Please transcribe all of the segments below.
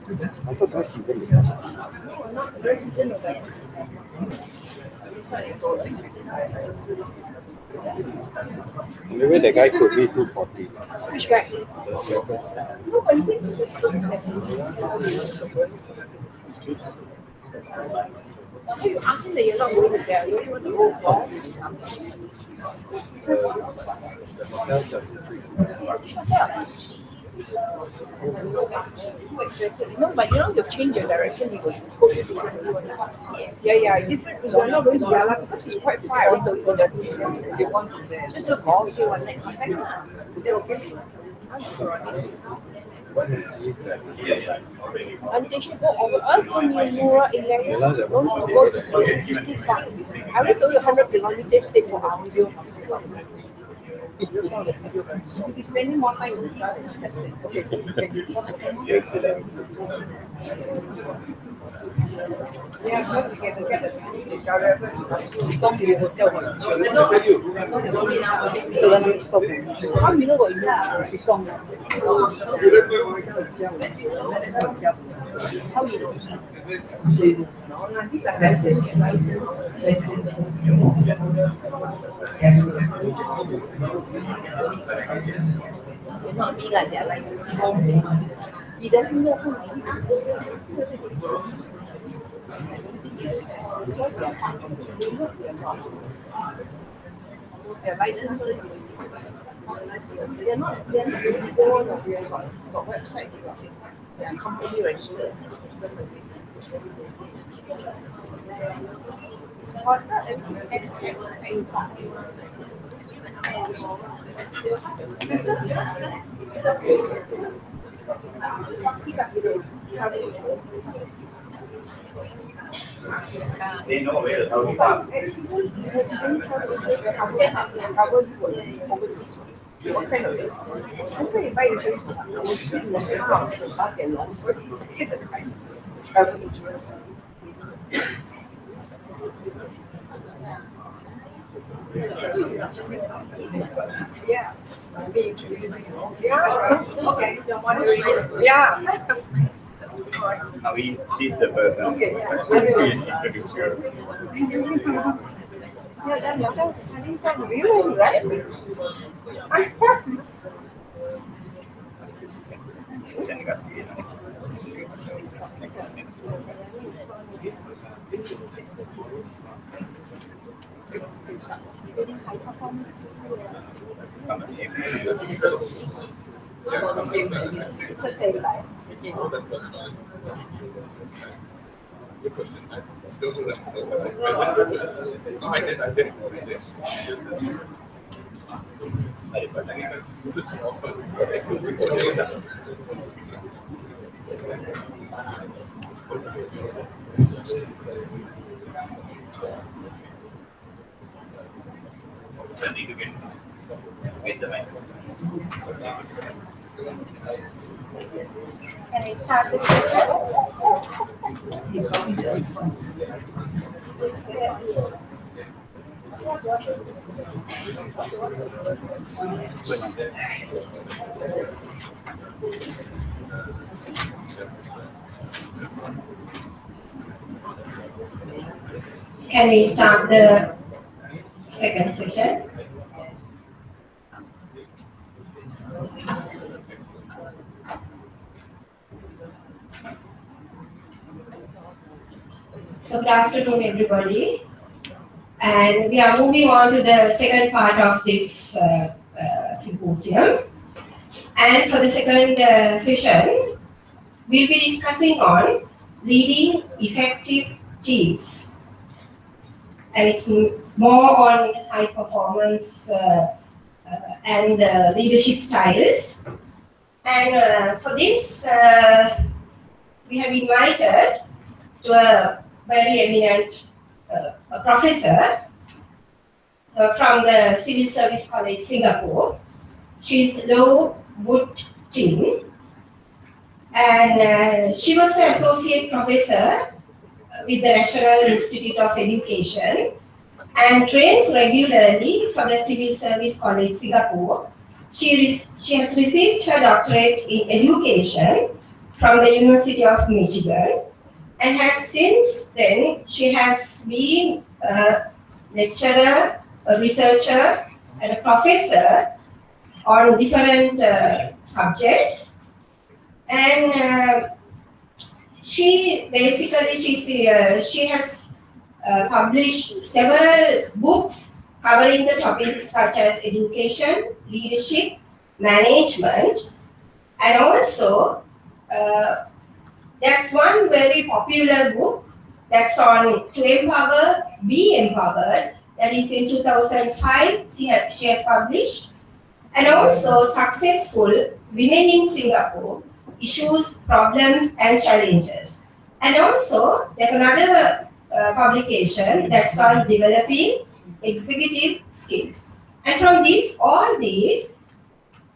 I thought resident. Not resident of that. Maybe the guy could be 240. Which guy? No, but he said this is you ask him that you're not going to tell you want to go for. Too expensive. No, but you know you've changed your direction. You go to yeah, different. So you're not going to Yala because it's quite far. I don't go there. You want to there. Just a call, still one night. Is it okay? And they should go over Mura 11. Don't go to places, it's too far. I will tell you 100 kilometers take for hours. It's many more time. Okay. Yeah, because we can get the driver from the hotel. How you know what you know? How you know? These are license. It's not me like their license. He doesn't know who he is. Their license. They're not got website. They are company registered. They know where how to pass. What kind of it? That's why you buy insurance. You sit in the house for back and long. Hit the kind. Travel insurance. Yeah. Yeah. Okay. Yeah. Now she's the person. Okay. Introduce her. Yeah, then you're just studying some women, right? It's the same life. Good question. I don't know the answer. No, I did. Can I start this session? Can we start the second session? So good afternoon, everybody. And we are moving on to the second part of this symposium. And for the second session, we'll be discussing on leading effective teams. And it's more on high performance and leadership styles. And for this, we have invited to a very eminent professor from the Civil Service College, Singapore. She's Loh Wood Tin, and she was an associate professor with the National Institute of Education and trains regularly for the Civil Service College, Singapore. She has received her doctorate in education from the University of Michigan, and has since then, she has been a lecturer, a researcher, and a professor on different subjects. And she has published several books covering the topics such as education, leadership, management, and also there's one very popular book that's on To Empower, Be Empowered, that is in 2005 she has published, and also Successful Women in Singapore, Issues, Problems and Challenges. And also there's another publication that's on Developing Executive Skills. And from all these,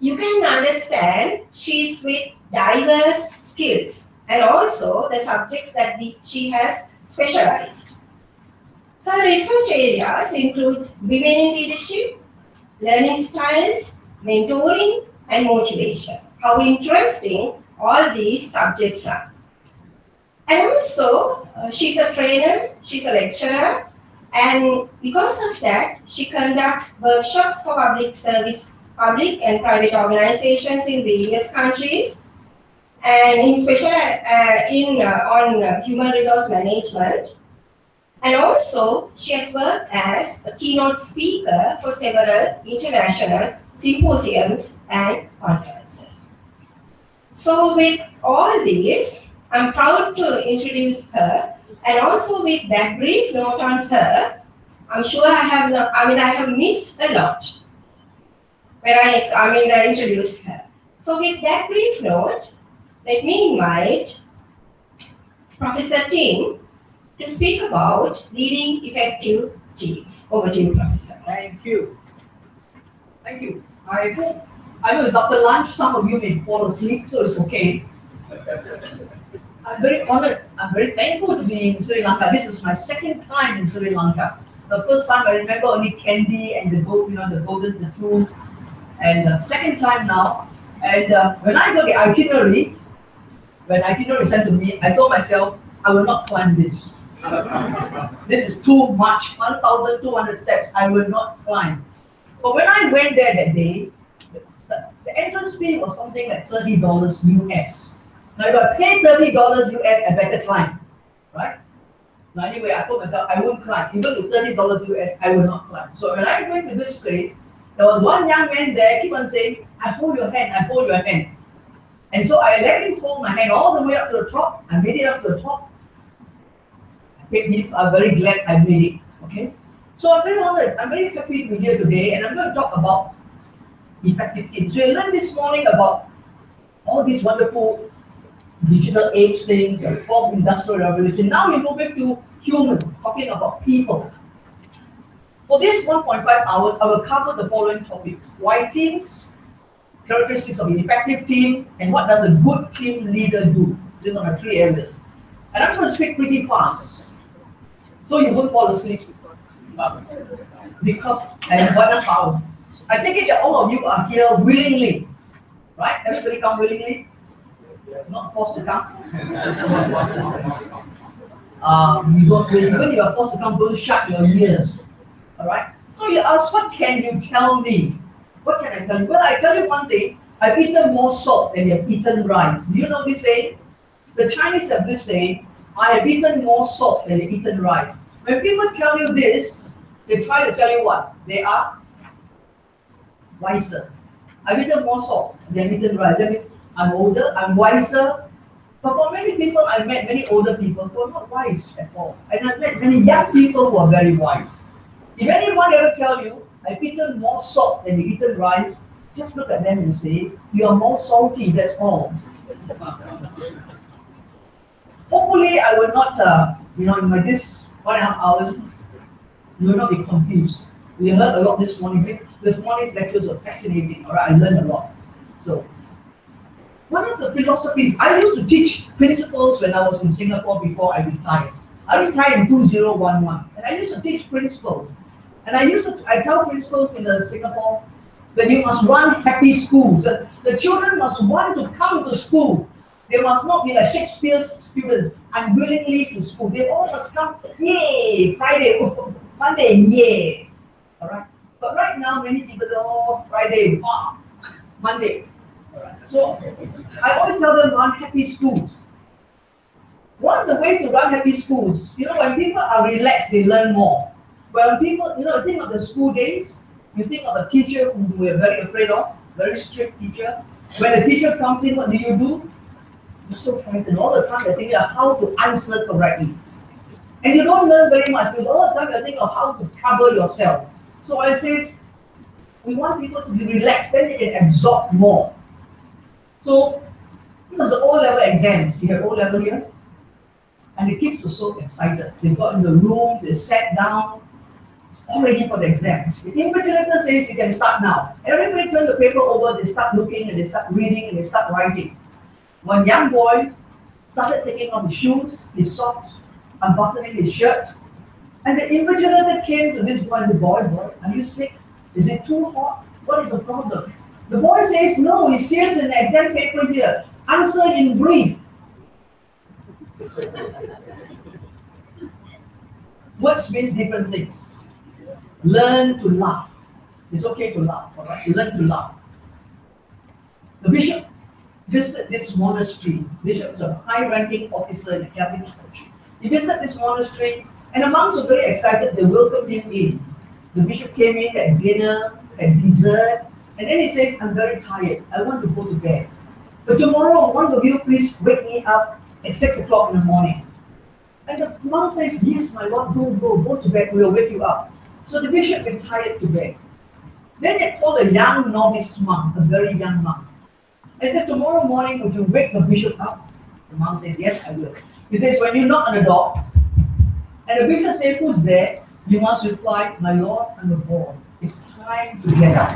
you can understand she's with diverse skills and also the subjects that she has specialized. Her research areas includes women in leadership, learning styles, mentoring, and motivation. How interesting all these subjects are. And also, she's a trainer, she's a lecturer, and because of that, she conducts workshops for public and private organizations in various countries, and in on human resource management. And also, she has worked as a keynote speaker for several international symposiums and conferences. So with all this, I'm proud to introduce her, and also with that brief note on her, I'm sure I have missed a lot when I introduce her. So with that brief note, let me invite Professor Ting to speak about leading effective teams. Over to you, Professor. Thank you. Thank you. I know it's after lunch, some of you may fall asleep, so it's okay. I'm very honored, I'm very thankful to be in Sri Lanka. This is my second time in Sri Lanka. The first time I remember only candy and the truth, and the second time now. And when I got the itinerary, sent to me, I told myself, I will not climb this. This is too much, 1,200 steps, I will not climb. But when I went there that day, the entrance fee was something like $30 US. Now if I pay $30 US, I better climb, right? Now anyway, I told myself I won't climb. Even with $30 US, I will not climb. So when I went to this place, there was one young man there, keep on saying, I hold your hand, I hold your hand. And so I let him hold my hand all the way up to the top. I made it up to the top. I'm very glad I made it, okay? So I'm very honored, I'm very happy to be here today, and I'm going to talk about effective teams. So we learned this morning about all these wonderful digital age things, the fourth industrial revolution. Now we're moving to human, talking about people. For this 1.5 hours, I will cover the following topics: why teams, characteristics of an effective team, and what does a good team leader do. These are my 3 areas. And I'm going to speak pretty fast, so you won't fall asleep. Because I have 1.5 hours. I take it that all of you are here willingly, right? Everybody come willingly? Not forced to come. You don't really, even if you are forced to come, don't shut your ears. All right? So you ask, what can you tell me? What can I tell you? Well, I tell you one thing. I've eaten more salt than you've eaten rice. Do you know this saying? The Chinese have this saying, I have eaten more salt than you've eaten rice. When people tell you this, they try to tell you what? They are wiser. I've eaten more salt than I've eaten rice. That means I'm older, I'm wiser. But for many people, I met many older people who are not wise at all. And I've met many young people who are very wise. If anyone ever tell you, I've eaten more salt than you've eaten rice, just look at them and say, you are more salty, that's all. Hopefully, I will not, in this 1.5 hours, you will not be confused. We learned a lot this morning. This morning's lectures were fascinating, all right? I learned a lot. So, one of the philosophies, I used to teach principles when I was in Singapore before I retired. I retired in 2011, and I used to teach principles. And I tell principals in Singapore that you must run happy schools. The children must want to come to school. They must not be like Shakespeare's students unwillingly to school. They all must come, yay, Friday, Monday, yay. All right. But right now, many people say, oh, Friday, Monday. All right. So I always tell them run happy schools. One of the ways to run happy schools, when people are relaxed, they learn more. When people, you think of the school days, you think of a teacher whom we are very afraid of, very strict teacher. When the teacher comes in, what do? You're so frightened. All the time you're thinking of how to answer correctly. And you don't learn very much because all the time you're thinking of how to cover yourself. So I say, we want people to be relaxed, then they can absorb more. So, the O-level exams, you have O-level here, and the kids were so excited. They got in the room, they sat down, all ready for the exam. The invigilator says you can start now. Everybody turn the paper over, they start looking, and they start reading, and they start writing. One young boy started taking off his shoes, his socks, unbuttoning his shirt. And the invigilator came to this boy and said, boy, are you sick? Is it too hot? What is the problem? The boy says, no, he says in the exam paper here, answer in brief. Words means different things. Learn to laugh. It's okay to laugh, all right? Learn to laugh. The bishop visited this monastery. Bishop is a high-ranking officer in the Catholic Church. He visited this monastery, and the monks were very excited. They welcomed him in. The bishop came in at dinner, at dessert, and then he says, I'm very tired. I want to go to bed. But tomorrow, one of you please wake me up at 6 o'clock in the morning. And the monk says, yes, my lord, go to bed. We'll wake you up. So the bishop retired to bed. Then they called a young novice monk, a very young monk. And he says, tomorrow morning, would you wake the bishop up? The monk says, yes, I will. He says, when you knock on the door, and the bishop says, who's there? You must reply, my lord, I'm a boy. It's time to get up.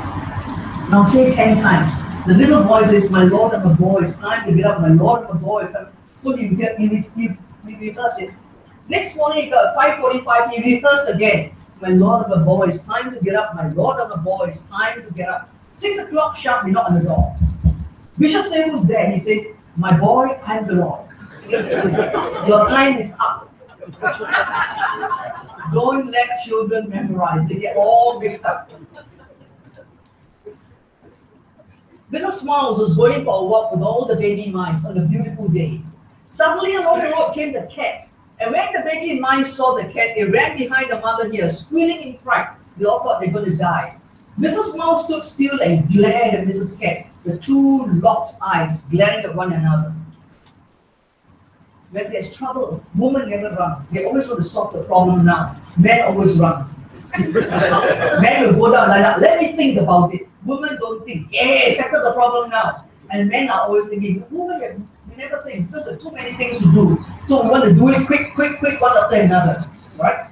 Now say 10 times. The little boy says, my lord, I'm a boy. It's time to get up. My lord, I'm a boy. So he rehearsed it. Next morning, he got 5:45. He rehearsed again. My lord, I'm a boy. It's time to get up. My lord, I'm a boy. It's time to get up. 6 o'clock sharp, we knock on the door. Bishop says, who's there? He says, my boy, I'm the Lord. Your time is up. Don't let children memorize. They get all mixed up. Mrs. Smiles was going for a walk with all the baby mice on a beautiful day. Suddenly along the road came the cat. And when the baby mice saw the cat, they ran behind the mother here, squealing in fright. They all thought they were going to die. Mrs. Mouse stood still and glared at Mrs. Cat, the two locked eyes glaring at one another. When there's trouble, women never run. They always want to solve the problem now. Men always run. Men will go down like that. Let me think about it. Women don't think. Yeah, settle the problem now. And men are always thinking. Women, we never think because there are too many things to do. So we want to do it quick, one after another. Right?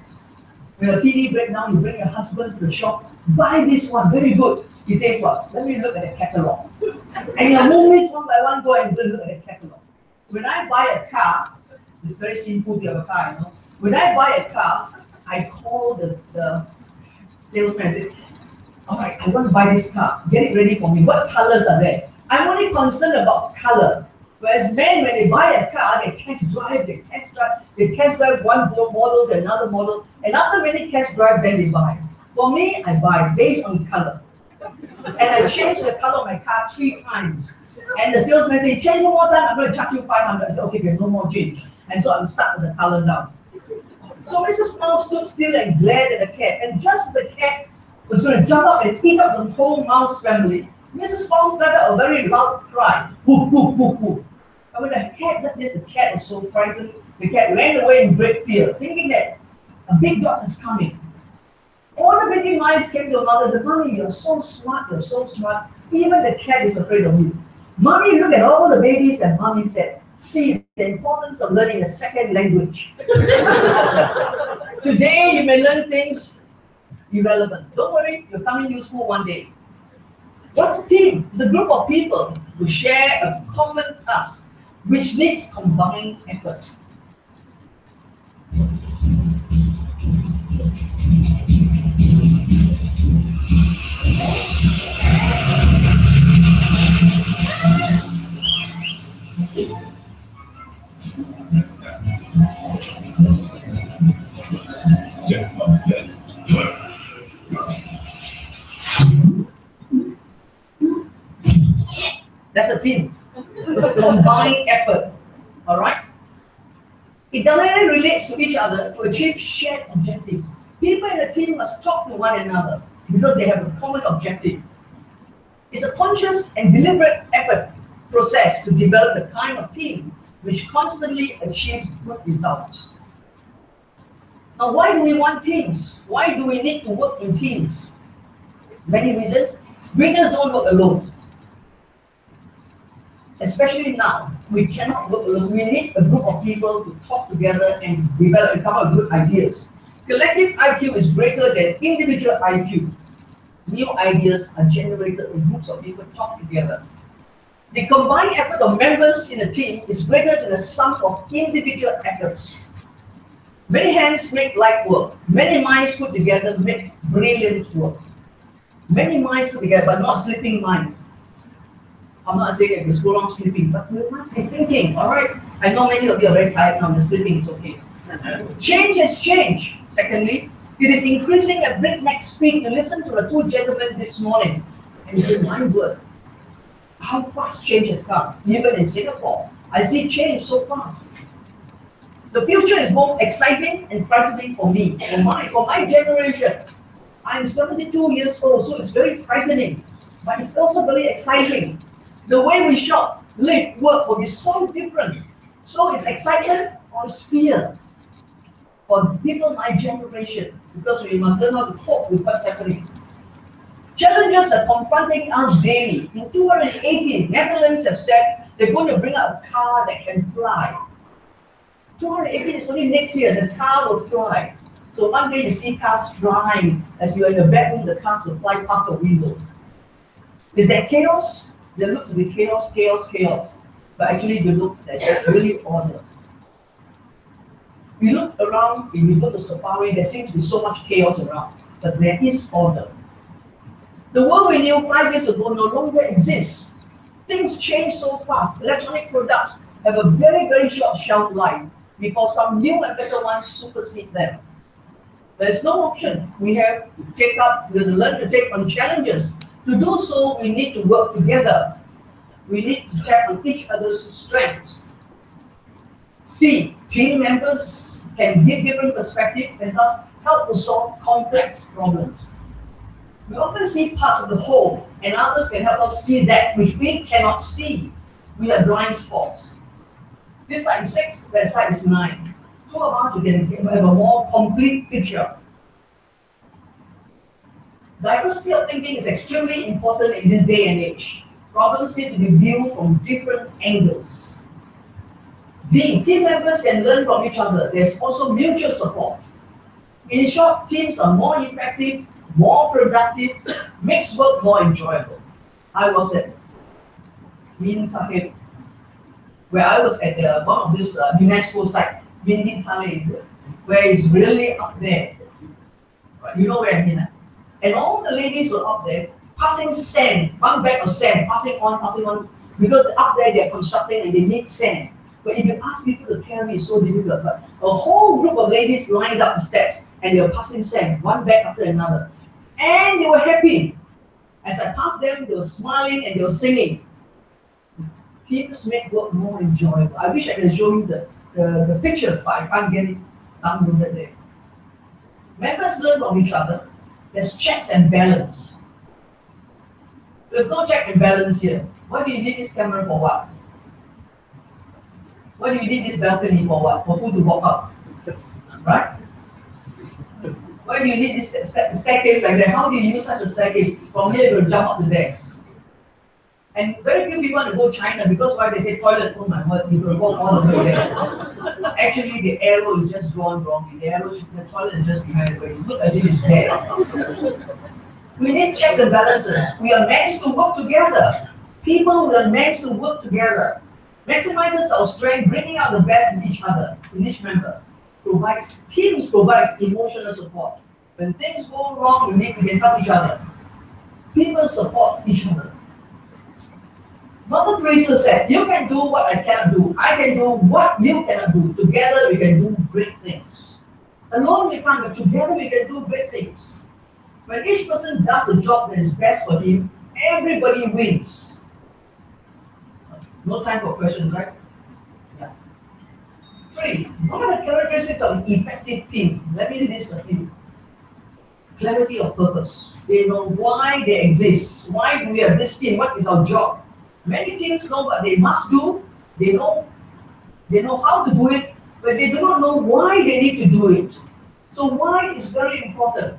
When a TV breaks down, you bring your husband to the shop. Buy this one, very good. He says what? Let me look at the catalog. And your movies one by one go and look at the catalog. When I buy a car, it's very simple to have a car, you know. When I buy a car, I call the salesman and say, all right, I want to buy this car. Get it ready for me. What colors are there? I'm only concerned about color. Whereas men, when they buy a car, they test drive one model to another model. And after many test drive, then they buy. For me, I buy based on color. And I change the color of my car 3 times. And the salesman says, change one more time, I'm going to charge you 500. I said, okay, there's no more change. And so I'm stuck with the color now. So Mrs. Mouse stood still and glared at the cat. And just as the cat was going to jump up and eat up the whole mouse family, Mrs. Mouse let out a very loud cry. Woof, woof, woof, woof. And when the cat did this, the cat was so frightened. The cat ran away in great fear, thinking that a big dog is coming. All the baby mice came to the mother and said, Mommy, you're so smart, you're so smart. Even the cat is afraid of you. Mommy looked at all the babies and Mommy said, see the importance of learning a second language. Today you may learn things irrelevant. Don't worry, you're coming useful one day. What's a team? It's a group of people who share a common task which needs combined effort. combined effort. All right? It directly relates to each other to achieve shared objectives. People in a team must talk to one another because they have a common objective. It's a conscious and deliberate effort process to develop the kind of team which constantly achieves good results. Now, why do we want teams? Why do we need to work in teams? Many reasons. Winners don't work alone. Especially now, we cannot work alone. We need a group of people to talk together and develop and come up with good ideas. Collective IQ is greater than individual IQ. New ideas are generated when groups of people talk together. The combined effort of members in a team is greater than the sum of individual efforts. Many hands make light work. Many minds put together make brilliant work. Many minds put together, but not sleeping minds. I'm not saying that we go wrong sleeping, but we must be thinking, all right? I know many of you are very tired now, the sleeping is okay. Change has changed. Secondly, it is increasing at breakneck speed. You listen to the two gentlemen this morning, and you say, my word, how fast change has come, even in Singapore. I see change so fast. The future is both exciting and frightening for me, for my generation. I'm 72 years old, so it's very frightening, but it's also very exciting. The way we shop, live, work will be so different. So it's excitement or it's fear for people my generation, because we must learn how to cope with what's happening. Challenges are confronting us daily. In 2018, Netherlands have said they're going to bring out a car that can fly. 218 is only next year, the car will fly. So one day you see cars flying. As you're in the bedroom, the cars will fly past the window. Is that chaos? There looks to be chaos, chaos, chaos. But actually, if you look, there's really order. We look around, if we go to safari, there seems to be so much chaos around. But there is order. The world we knew 5 years ago no longer exists. Things change so fast. Electronic products have a very, very short shelf life before some new and better ones supersede them. There's no option. We have to learn to take on challenges. To do so, we need to work together. We need to tap on each other's strengths. C, team members can give different perspectives and thus help to solve complex problems. We often see parts of the whole, and others can help us see that which we cannot see. We have blind spots. This side is 6, that side is 9. Two of us, we can have a more complete picture. Diversity of thinking is extremely important in this day and age. Problems need to be viewed from different angles. B, team members can learn from each other. There's also mutual support. In short, teams are more effective, more productive, makes work more enjoyable. I was at Min Tahir, where I was at one of this UNESCO site, Min Tahir, where it's really up there. You know where I mean? And all the ladies were up there passing sand, one bag of sand, passing on, because up there they're constructing and they need sand. But if you ask people to carry, it's so difficult. But a whole group of ladies lined up the steps and they were passing sand, one bag after another. And they were happy. As I passed them, they were smiling and they were singing. Teams make work more enjoyable. I wish I could show you the pictures, but I can't get it downloaded there. Members learn from each other. There's checks and balance. There's no check and balance here. Why do you need this camera for what? Why do you need this balcony for what? For who to walk up? Right? Why do you need this staircase like that? How do you use such a staircase? From here you will jump up to there. And very few people want to go China because why they say toilet, oh my word, you will walk all the way there. Actually, the arrow is just drawn wrongly. The toilet is just behind it, but it's not as if it's there. We need checks and balances. We are meant to work together. People, we are meant to work together. Maximizes our strength, bringing out the best in each other, in each member. Teams provides emotional support. When things go wrong, we can help each other. People support each other. Mother Teresa said, you can do what I cannot do. I can do what you cannot do. Together we can do great things. Alone we can't, but together we can do great things. When each person does the job that is best for him, everybody wins. No time for questions, right? 3. What are the characteristics of an effective team? Let me list a few. Clarity of purpose. They know why they exist. Why do we have this team? What is our job? Many teams know what they must do. They know how to do it, but they do not know why they need to do it. So why is very important.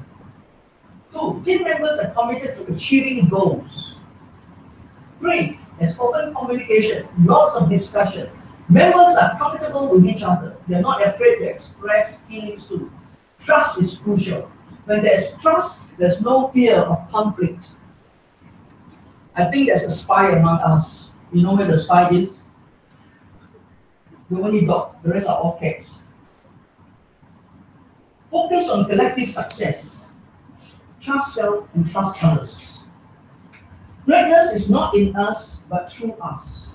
2. Team members are committed to achieving goals. 3. There's open communication, lots of discussion. Members are comfortable with each other. They're not afraid to express feelings too. Trust is crucial. When there's trust, there's no fear of conflict. I think there's a spy among us. You know where the spy is? The only dog. The rest are all cats. Focus on collective success. Trust self and trust others. Greatness is not in us, but through us.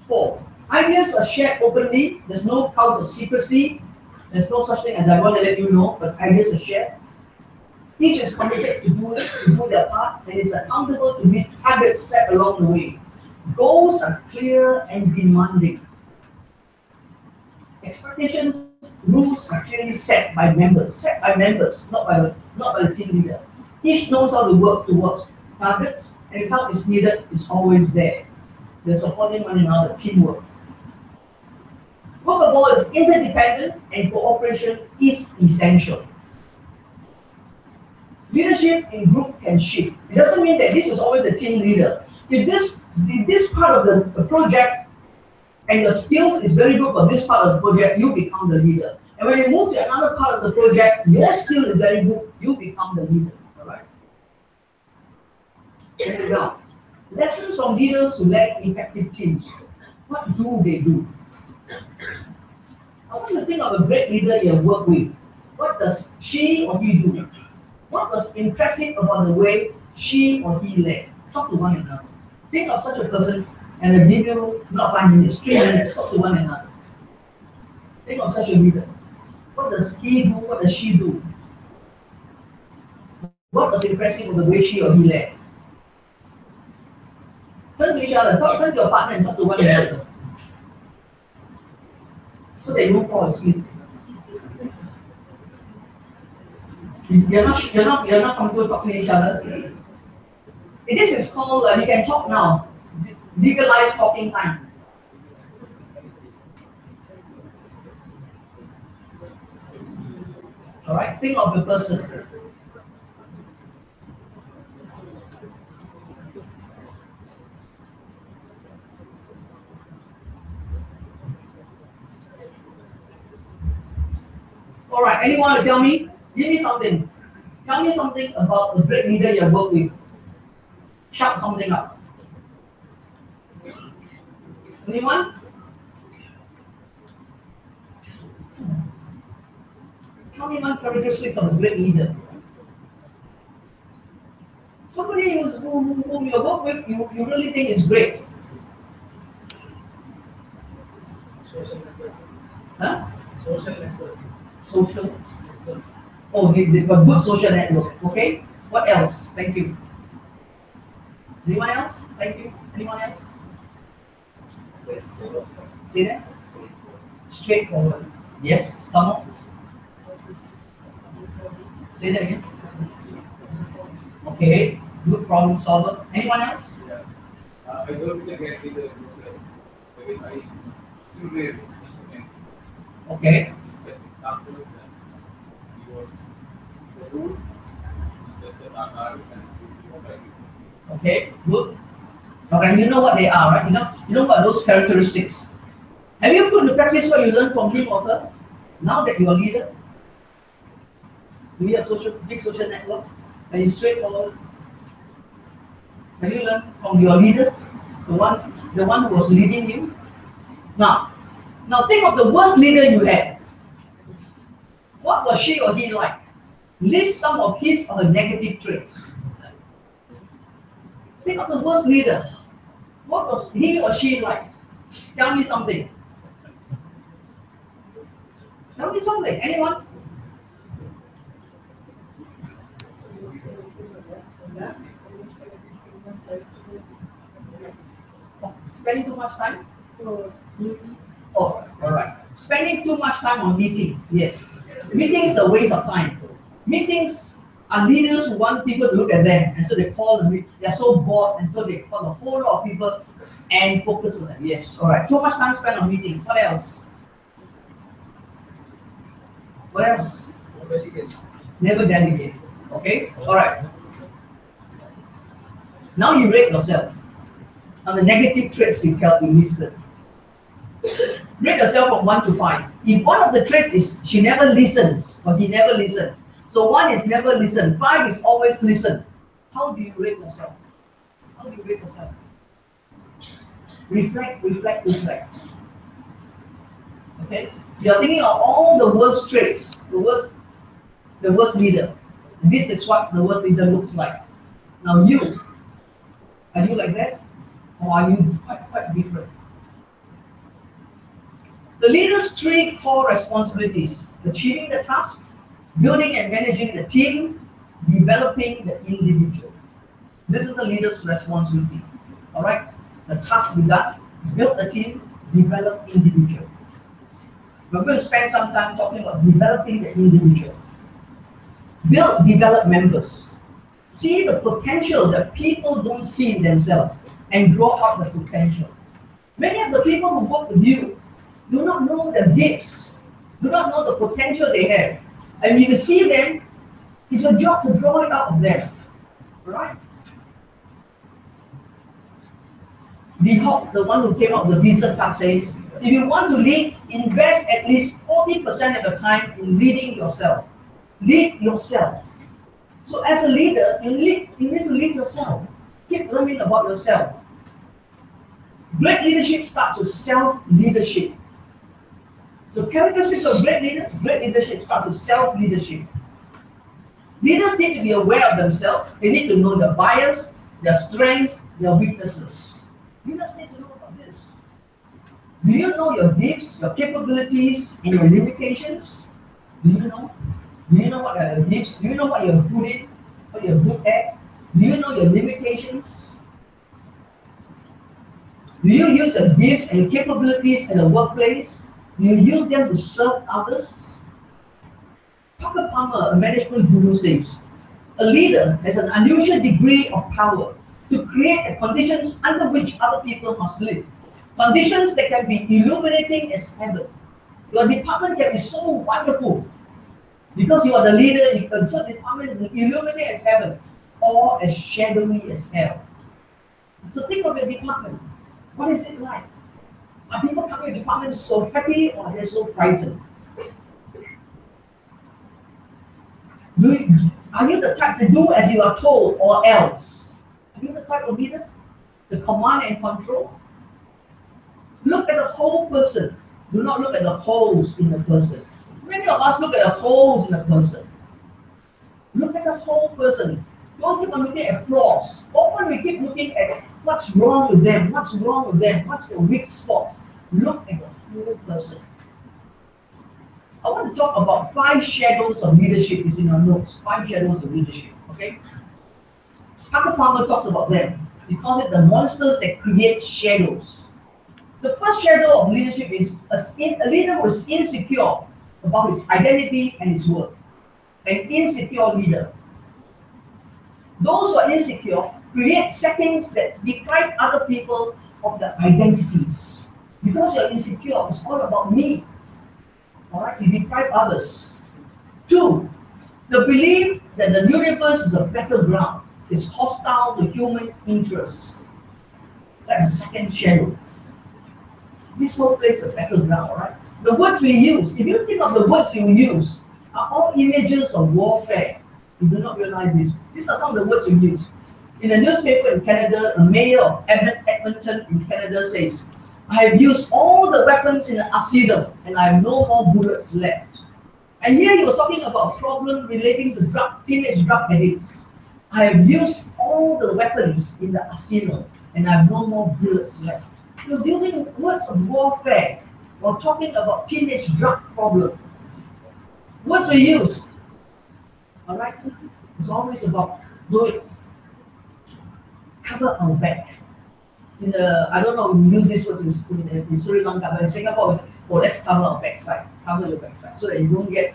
4. Ideas are shared openly. There's no cloud of secrecy. There's no such thing as I want to let you know, but ideas are shared. Each is committed to do their part, and is accountable to meet targets set along the way. Goals are clear and demanding. Expectations, rules are clearly set by members, not by the team leader. Each knows how to work towards targets, and if help is needed, is always there. They're supporting one another, teamwork. Workable is interdependent, and cooperation is essential. Leadership in group can shift. It doesn't mean that this is always a team leader. If this part of the project and your skill is very good for this part of the project, you become the leader. And when you move to another part of the project, your skill is very good, you become the leader. All right? Now, lessons from leaders who lack effective teams. What do they do? I want you to think of a great leader you have worked with. What does she or he do? What was impressive about the way she or he led? Talk to one another. Think of such a person and I'll give you not 5 minutes, 3 minutes, talk to one another. Think of such a leader. What does he do? What does she do? What was impressive about the way she or he led? Turn to each other, turn to your partner and talk to one another. So they won't fall asleep. You're not comfortable talking to each other. This is called, you can talk now, legalized talking time. All right, think of the person. All right, anyone to tell me? Give me something. Tell me something about the great leader you work with. Shout something up. Anyone? Tell me one characteristic of a great leader. Somebody whom you work with, you really think is great. Social network. Huh? Social network. Social. Oh, they've got good social network. Okay. What else? Thank you. Anyone else? Thank you. Anyone else? Say that. Straightforward. Yes. Come on. Say that again. Okay. Good problem solver. Anyone else? Yeah. I don't think I see the very high student. Okay. Example is that the rule that the Aadhaar and Okay. Good. Okay. You know what they are, right? You know what those characteristics. Have you put to practice what you learned from him or her? Now that you are a leader, do you have big social network? Are you straightforward? Have you learned from your leader, the one who was leading you? Now think of the worst leader you had. What was she or he like? List some of his or her negative traits. Think of the worst leader. What was he or she like? Tell me something. Tell me something. Anyone? Yeah? Spending too much time? Oh, all right. Spending too much time on meetings. Yes. Meetings are a waste of time. Meetings are leaders who want people to look at them, and so they call them. They're so bored, and so they call a whole lot of people and focus on them. Yes. All right. Too much time spent on meetings. What else? What else? Never delegate. Okay. All right. Now you rate yourself on the negative traits you listed. Rate yourself from 1 to 5. If one of the traits is she never listens or he never listens, so 1 is never listen, 5 is always listen. How do you rate yourself? How do you rate yourself? Reflect, reflect, reflect. Okay? You're thinking of all the worst traits, the worst leader. This is what the worst leader looks like. Now you, are you like that? Or are you quite different? The leader's 3 core responsibilities: achieving the task, building and managing the team, developing the individual. This is a leader's responsibility. All right? The task we got: build the team, develop individual. We're going to spend some time talking about developing the individual. Build, develop members. See the potential that people don't see in themselves and draw out the potential. Many of the people who work with you do not know their gifts, do not know the potential they have. And if you see them, it's your job to draw it out of them. Right? Lee Hock, the one who came up with the Visa card, says, if you want to lead, invest at least 40% of the time in leading yourself. Lead yourself. So as a leader, you need to lead yourself. Keep learning about yourself. Great leadership starts with self-leadership. So characteristics of great leadership starts with self-leadership. Leaders need to be aware of themselves. They need to know their bias, their strengths, their weaknesses. Leaders need to know about this. Do you know your gifts, your capabilities, and your limitations? Do you know? Do you know what are your gifts? Do you know what you're good in? What you're good at? Do you know your limitations? Do you use your gifts and capabilities in the workplace? Do you use them to serve others? Parker Palmer, a management guru, says, a leader has an unusual degree of power to create the conditions under which other people must live. Conditions that can be illuminating as heaven. Your department can be so wonderful because you are the leader. Your department is illuminating as heaven or as shadowy as hell. So think of your department. What is it like? Are people coming to your department so happy or they're so frightened? Are you the type to do as you are told or else? Are you the type of leaders? The command and control? Look at the whole person. Do not look at the holes in the person. Many of us look at the holes in the person. Look at the whole person. Don't keep on looking at flaws. Often we keep looking at what's wrong with them, what's wrong with them, what's the weak spots. Look at the whole person. I want to talk about 5 shadows of leadership. It's in your notes. 5 shadows of leadership. Okay? Parker Palmer talks about them. He calls it the monsters that create shadows. The first shadow of leadership is a leader who is insecure about his identity and his worth. An insecure leader. Those who are insecure create settings that deprive other people of their identities. Because you're insecure, it's all about me. Alright, you deprive others. 2, the belief that the universe is a battleground is hostile to human interests. That's the second shadow. This whole place is a battleground, alright? The words we use, if you think of the words you use, are all images of warfare. You do not realize this. These are some of the words you use. In a newspaper in Canada, the mayor of Edmonton in Canada says, I have used all the weapons in the arsenal and I have no more bullets left. And here he was talking about a problem relating to teenage drug addicts. I have used all the weapons in the arsenal and I have no more bullets left. He was using words of warfare while talking about teenage drug problem. Words we use. Alright? It's always about doing. Cover our back. I don't know, we use this words in Sri Lanka, but in Singapore, let's cover our backside, cover your backside, so that you won't get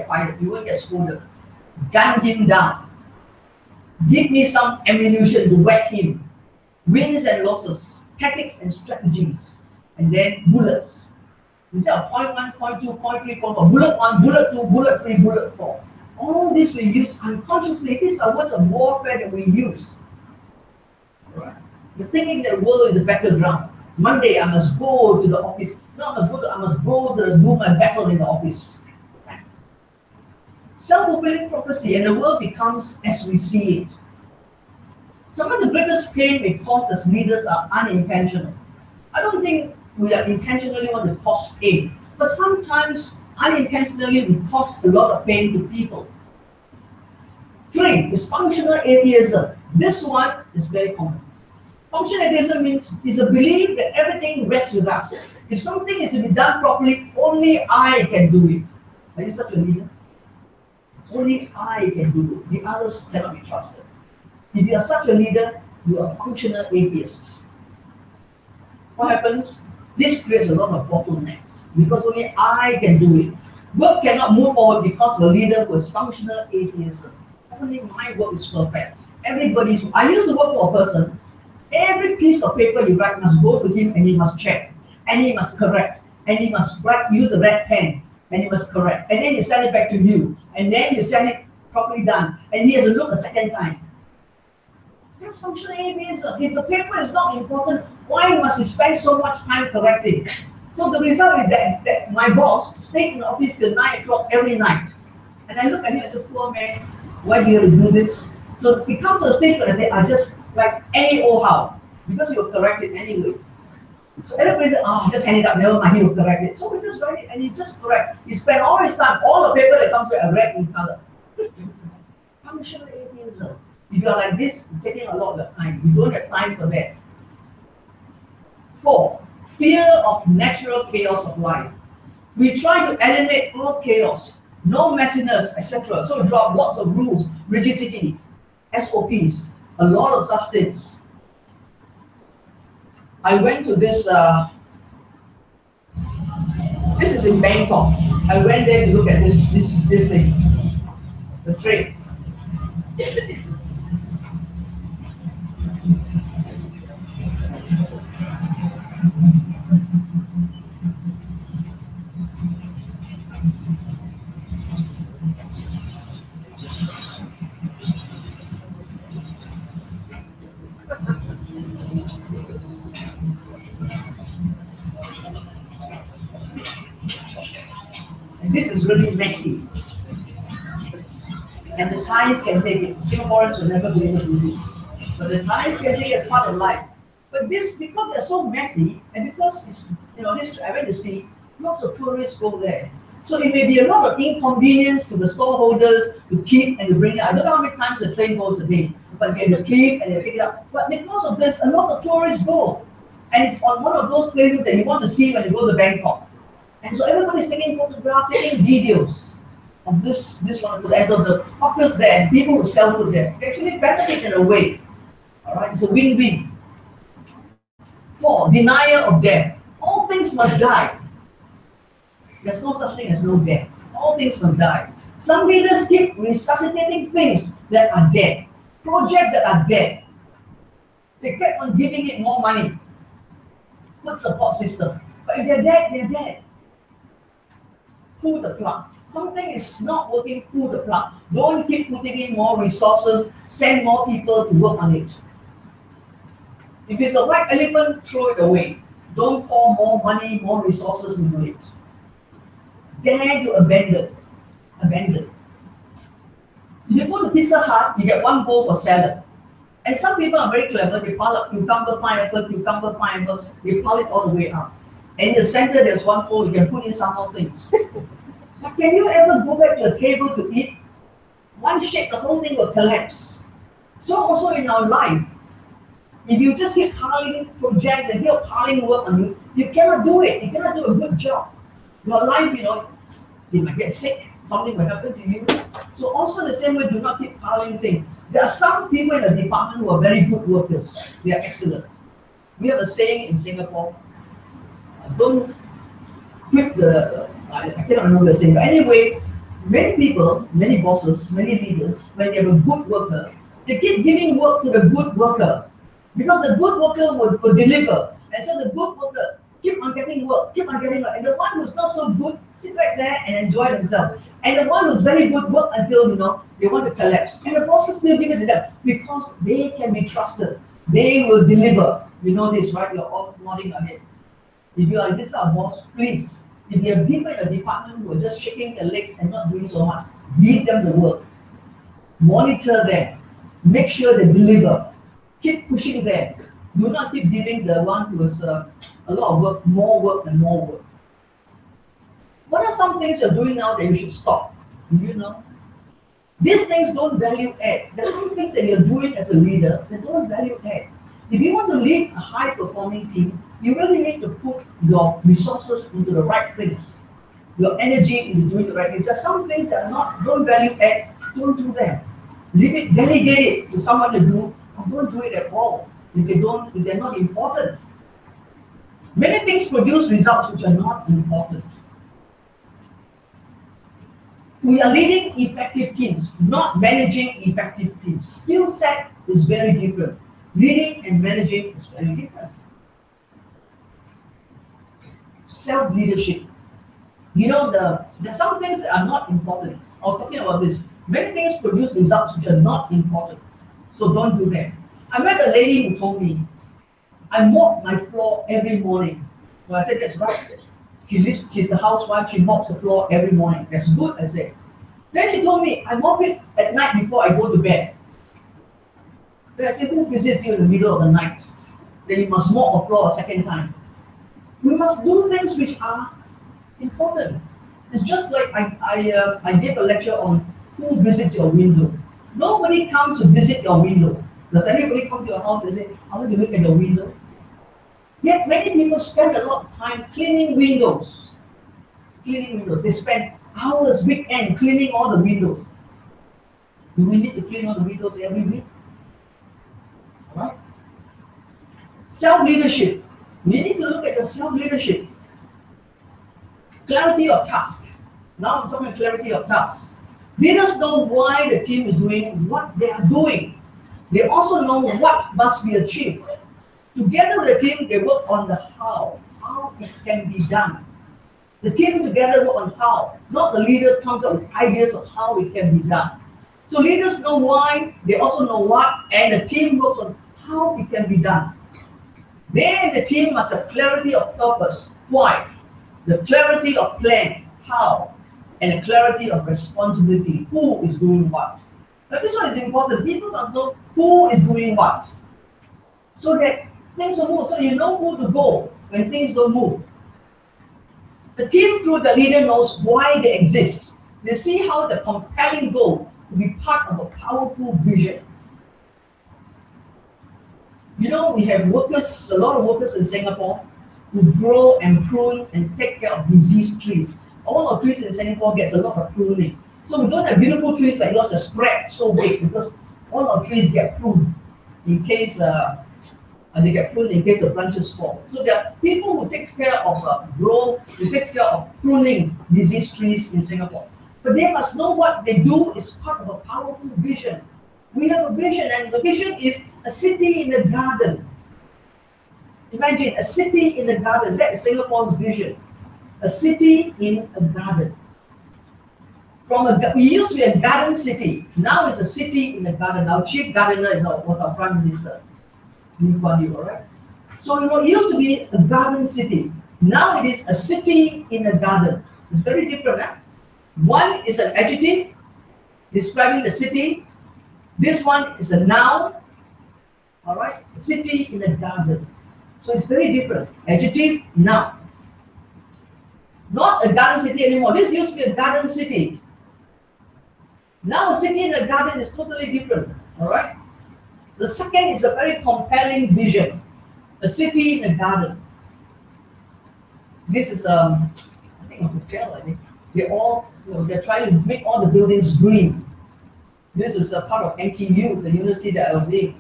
fired, you won't get scolded. Gun him down. Give me some ammunition to whack him. Wins and losses, tactics and strategies, and then bullets. Instead of point 1, point 2, point 3, point 4, bullet 1, bullet 2, bullet 3, bullet 4. All this we use unconsciously. These are words of warfare that we use. Right? You're thinking that the world is a battleground. Monday I must go to the office. No, I must go to do my battle in the office. Self-fulfilling prophecy, and the world becomes as we see it. Some of the greatest pain we cause as leaders are unintentional. I don't think we are intentionally want to cause pain, but sometimes unintentionally we cause a lot of pain to people. 3 is functional atheism. This one is very common. Functional atheism means is a belief that everything rests with us. If something is to be done properly, only I can do it. Are you such a leader? Only I can do it. The others cannot be trusted. If you are such a leader, you are a functional atheist. What happens? This creates a lot of bottlenecks because only I can do it. Work cannot move forward because of a leader who is functional atheism. Only my work is perfect. Everybody's. I used to work for a person. Every piece of paper you write must go to him and he must check. And he must correct. And he must use a red pen. And he must correct. And then you send it back to you. And then you send it properly done. And he has to look a second time. That's functional atheism. If the paper is not important, why must he spend so much time correcting? So the result is that my boss stayed in the office till 9 o'clock every night. And I look at him as a poor man. Why do you have to do this? So it comes to a stage where I say, I just like any old how. Because you will correct it anyway. So everybody said, oh, just hand it up, never mind, he will correct it. So we just write it and he just correct. He spent all his time, all the paper that comes with a red in color. Functional atheism. If you are like this, it's taking a lot of time. You don't have time for that. 4, fear of natural chaos of life. We try to eliminate all chaos, no messiness, etc. So we drop lots of rules, rigidity, SOPs, a lot of such things. I went to this is in Bangkok. I went there to look at this thing, the train. This is really messy. And the Thais can take it. Singaporeans will never be able to do this. But the Thais can take it as part of life. But this, because they're so messy, and because it's, history, I went to see, lots of tourists go there. So it may be a lot of inconvenience to the storeholders to keep and to bring it. I don't know how many times the train goes a day, but they have to keep and they take it up. But because of this, a lot of tourists go. And it's on one of those places that you want to see when you go to Bangkok. And so everybody's taking photographs, taking videos of this one, as of the hawkers there, and people who sell food there. They actually benefit in a way. All right, it's a win-win. 4, denial of death. All things must die. There's no such thing as no death. All things must die. Some leaders keep resuscitating things that are dead, projects that are dead. They kept on giving it more money. Good support system. But if they're dead, they're dead. Pull the plug. Something is not working, pull the plug. Don't keep putting in more resources, send more people to work on it. If it's a white elephant, throw it away. Don't pour more money, more resources into it. Dare to abandon. Abandon. If you go to Pizza Hut, you get 1 bowl for salad. And some people are very clever, they pile up cucumber, pineapple, they pile it all the way up. And in the center, there's 1 bowl, you can put in some more things. But can you ever go back to a table to eat? One shake, the whole thing will collapse. So also in our life, if you just keep piling projects and keep piling work on you, you cannot do it. You cannot do a good job. Your life, you might get sick. Something will happen to you. So also the same way, do not keep piling things. There are some people in the department who are very good workers. They are excellent. We have a saying in Singapore, don't quit I cannot remember the saying, but anyway, many people, many bosses, many leaders, when they have a good worker, they keep giving work to the good worker because the good worker will deliver. And so the good worker keep on getting work, and the one who's not so good sit right there and enjoy themselves. And the one who's very good work until they want to collapse. And the bosses still give it to them because they can be trusted. They will deliver. You know this, right? You're all nodding your head. If you are this our boss, please. If you have people in the department who are just shaking their legs and not doing so much, give them the work. Monitor them. Make sure they deliver. Keep pushing them. Do not keep giving the one who has a lot of work, more work and more work. What are some things you're doing now that you should stop? Do you know? These things don't value add. There are some things that you're doing as a leader that don't value add. If you want to lead a high-performing team, you really need to put your resources into the right things, your energy into doing the right things. There are some things that don't value add. Don't do them. Leave it, delegate it to someone to do, or don't do it at all. If they're not important. Many things produce results which are not important. We are leading effective teams, not managing effective teams. Skill set is very different. Leading and managing is very different. Self-leadership. There's some things that are not important. I was talking about this. Many things produce results which are not important. So don't do them. I met a lady who told me, I mop my floor every morning. Well, I said, that's right. She's a housewife, she mops the floor every morning. That's good, I said. Then she told me, I mop it at night before I go to bed. Then I said, who visits you in the middle of the night? Then you must mop the floor a second time. We must do things which are important. It's just like I gave a lecture on who visits your window. Nobody comes to visit your window. Does anybody come to your house and say, I want to look at your window? Yet many people spend a lot of time cleaning windows. They spend hours weekend cleaning all the windows. Do we need to clean all the windows every week? All right? Self-leadership. We need to look at your self-leadership. Clarity of task. Now I'm talking clarity of task. Leaders know why the team is doing what they are doing. They also know what must be achieved. Together with the team, they work on the how it can be done. The team together work on how, not the leader comes up with ideas of how it can be done. So leaders know why, they also know what, and the team works on how it can be done. Then the team must have clarity of purpose. Why? The clarity of plan, how, and the clarity of responsibility, who is doing what. Now this one is important. People must know who is doing what, so that things will move. So you know who to go when things don't move. The team through the leader knows why they exist. They see how the compelling goal to be part of a powerful vision. We have workers, a lot of workers in Singapore who grow and prune and take care of diseased trees. All our trees in Singapore gets a lot of pruning. So we don't have beautiful trees like yours that spread so big because all our trees get pruned in case they get pruned in case the branches fall. So there are people who takes care of who takes care of pruning diseased trees in Singapore. But they must know what they do is part of a powerful vision. We have a vision, and the vision is a city in a garden. Imagine a city in a garden. That is Singapore's vision. A city in a garden. We used to be a garden city. Now it's a city in a garden. Our chief gardener was our prime minister, Lee Kuan Yew, all right? So it used to be a garden city. Now it is a city in a garden. It's very different. One is an adjective describing the city. This one is a noun. All right, a city in a garden. So it's very different. Adjective, noun. Not a garden city anymore. This used to be a garden city. Now a city in a garden is totally different. All right. The second is a very compelling vision. A city in a garden. This is I think a hotel. I think they're trying to make all the buildings green. This is a part of NTU, the university that I was in.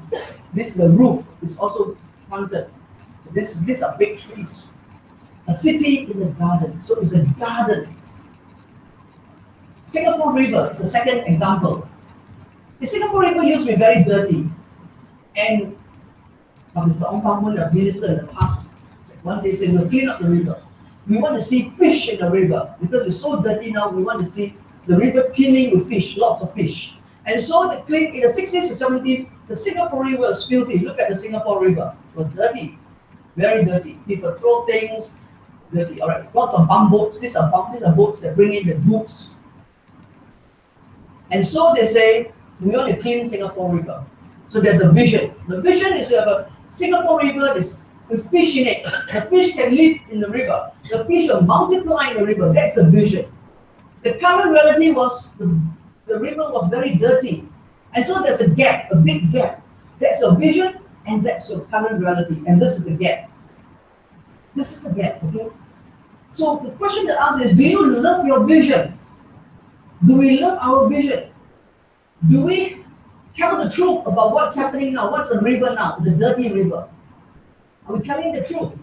This the roof is also planted. These are big trees. A city in a garden. So it's a garden. Singapore River is the second example. The Singapore River used to be very dirty. And Mr. Ong Pang Mun, the minister in the past, one day said, we'll clean up the river. We want to see fish in the river because it's so dirty now. We want to see the river teeming with fish, lots of fish. And so in the 60s and 70s, the Singapore River was filthy. Look at the Singapore River. It was dirty, very dirty. People throw things, dirty. All right, lots of bumboats. These are boats that bring in the goods. And so they say, we want to clean Singapore River. So there's a vision. The vision is you have a Singapore River with fish in it. The fish can live in the river. The fish will multiply in the river. That's a vision. The current reality was the river was very dirty. And so there's a gap, a big gap. That's your vision and that's your current reality. And this is the gap. This is the gap, okay? So the question to ask is, do you love your vision? Do we love our vision? Do we tell the truth about what's happening now? What's the river now? It's a dirty river. Are we telling the truth?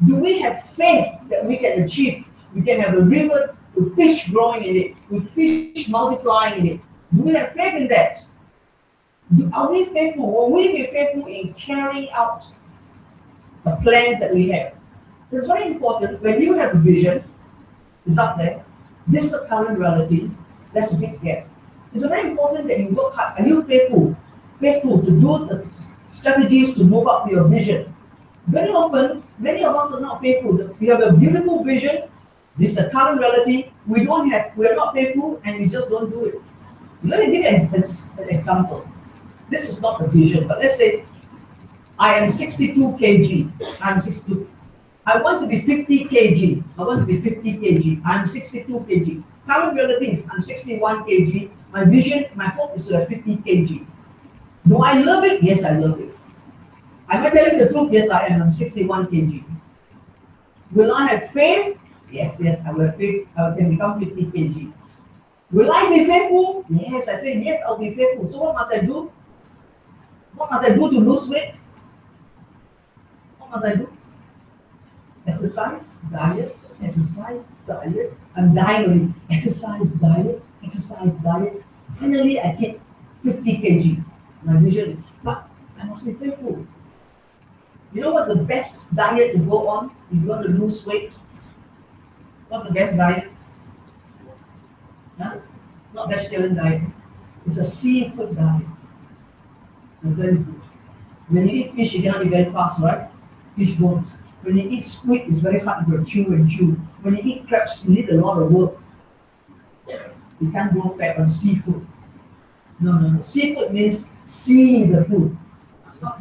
Do we have faith that we can achieve? We can have a river with fish growing in it, with fish multiplying in it. Do we have faith in that? Are we faithful? Will we be faithful in carrying out the plans that we have? It's very important. When you have a vision, it's up there. This is the current reality. That's a big gap. It's very important that you work hard. Are you faithful? Faithful to do the strategies to move up your vision. Very often, many of us are not faithful. We have a beautiful vision. This is a current reality. We are not faithful and we just don't do it. Let me give you an example. This is not a vision, but let's say I am 62 kg. I'm 62. I want to be 50 kg. I want to be 50 kg. I'm 62 kg. Current reality is I'm 61 kg. My vision, my hope is to have 50 kg. Do I love it? Yes, I love it. Am I telling the truth? Yes, I am. I'm 61 kg. Will I have faith? Yes, I will have faith. I can become 50 kg. Will I be faithful? Yes, I say yes, I'll be faithful. So what must I do? What must I do to lose weight? What must I do? Exercise, diet, exercise, diet. I'm dying already. Exercise, diet, exercise, diet. Finally, I hit 50 kg. My vision is, but I must be faithful. You know what's the best diet to go on if you want to lose weight? What's the best diet? Huh? Not vegetarian diet. It's a seafood diet. It's very good. When you eat fish, you cannot eat very fast, right? Fish bones. When you eat squid, it's very hard to chew and chew. When you eat crabs, you need a lot of work. You can't grow fat on seafood. No. Seafood means see the food.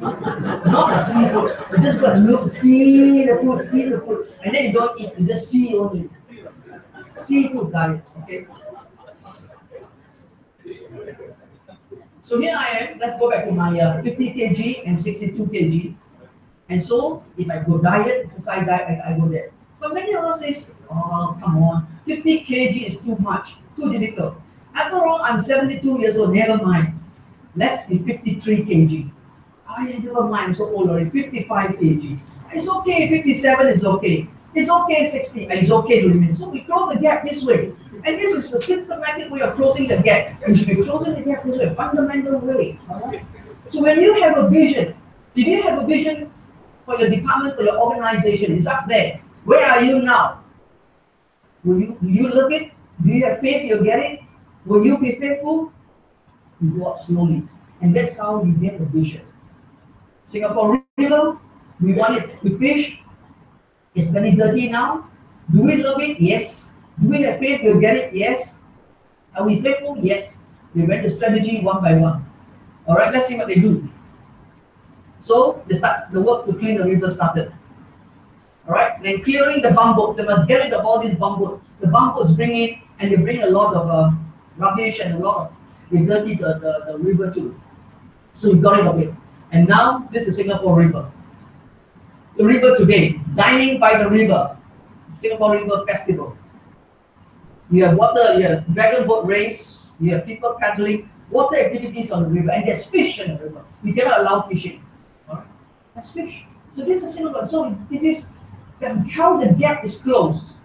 Not a seafood. You just got to look, see the food, and then you don't eat, you just see only. Seafood diet, okay? So here I am, let's go back to my 50 kg and 62 kg. And so if I go diet, exercise diet, I go there. But many of us say, oh, come on, 50 kg is too much, too difficult. After all, I'm 72 years old, never mind. Let's be 53 kg. Never mind, I'm so old already, 55 kg. It's okay, 57 is okay. It's okay, 60, it's okay to remain. So we close the gap this way. And this is a systematic way of closing the gap. We should be closing the gap this way, fundamental way. Right? So when you have a vision, if you have a vision for your department, for your organization, it's up there. Where are you now? Do you love it? Do you have faith you'll get it? Will you be faithful? You go up slowly. And that's how you get a vision. Singapore River, we want it with fish. It's very dirty now. Do we love it? Yes. Do we have faith we'll get it? Yes. Are we faithful? Yes. They went the strategy one by one. All right, let's see what they do. So the work to clean the river started. All right, then clearing the bumboats. They must get rid of all these bumboats. The bumboats bring in, and they bring a lot of rubbish and a lot of, they dirty the river too. So we got rid of it. And now this is Singapore River. The river today, dining by the river, Singapore River Festival. You have water, you have dragon boat race, you have people paddling. water activities on the river, and there's fish in the river. We cannot allow fishing. All right? There's fish. So this is Singapore. So it is how the gap is closed.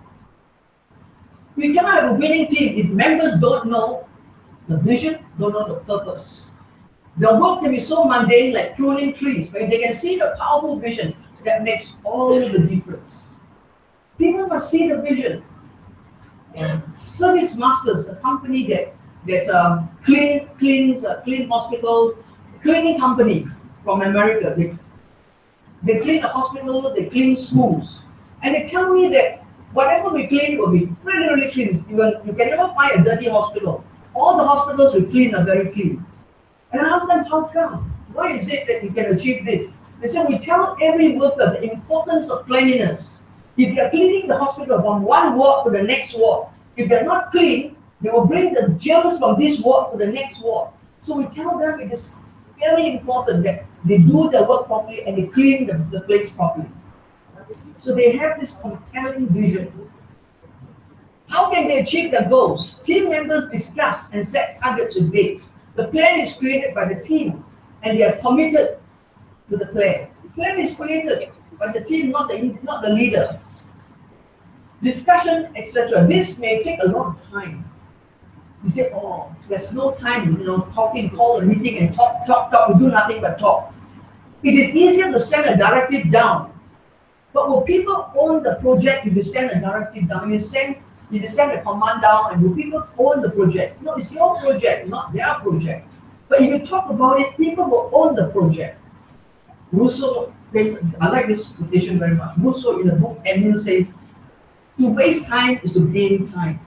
We cannot have a winning team if members don't know the vision, don't know the purpose. The work can be so mundane like pruning trees, but if they can see the powerful vision, that makes all the difference. People must see the vision. And Service Masters, a company that cleans hospitals, cleaning company from America. They clean the hospitals, they clean schools, and they tell me that whatever we clean will be really, really clean. You can never find a dirty hospital. All the hospitals we clean are very clean. And I asked them, how come? Why is it that we can achieve this? They said, we tell every worker the importance of cleanliness. If you're cleaning the hospital from one ward to the next ward, if they're not clean, they will bring the germs from this ward to the next ward. So we tell them it is very important that they do their work properly and they clean the place properly. So they have this compelling vision. How can they achieve their goals? Team members discuss and set targets with dates. The plan is created by the team and they are committed to the plan. The plan is created by the team, not the leader. Discussion, etc. This may take a lot of time. You say, oh, there's no time, talking, call a meeting and talk, we do nothing but talk. It is easier to send a directive down. But will people own the project if you send a directive down? If you send a command down, and will people own the project? No, it's your project, not their project. But if you talk about it, people will own the project. Rousseau, I like this quotation very much. Rousseau in the book Emile says, to waste time is to gain time.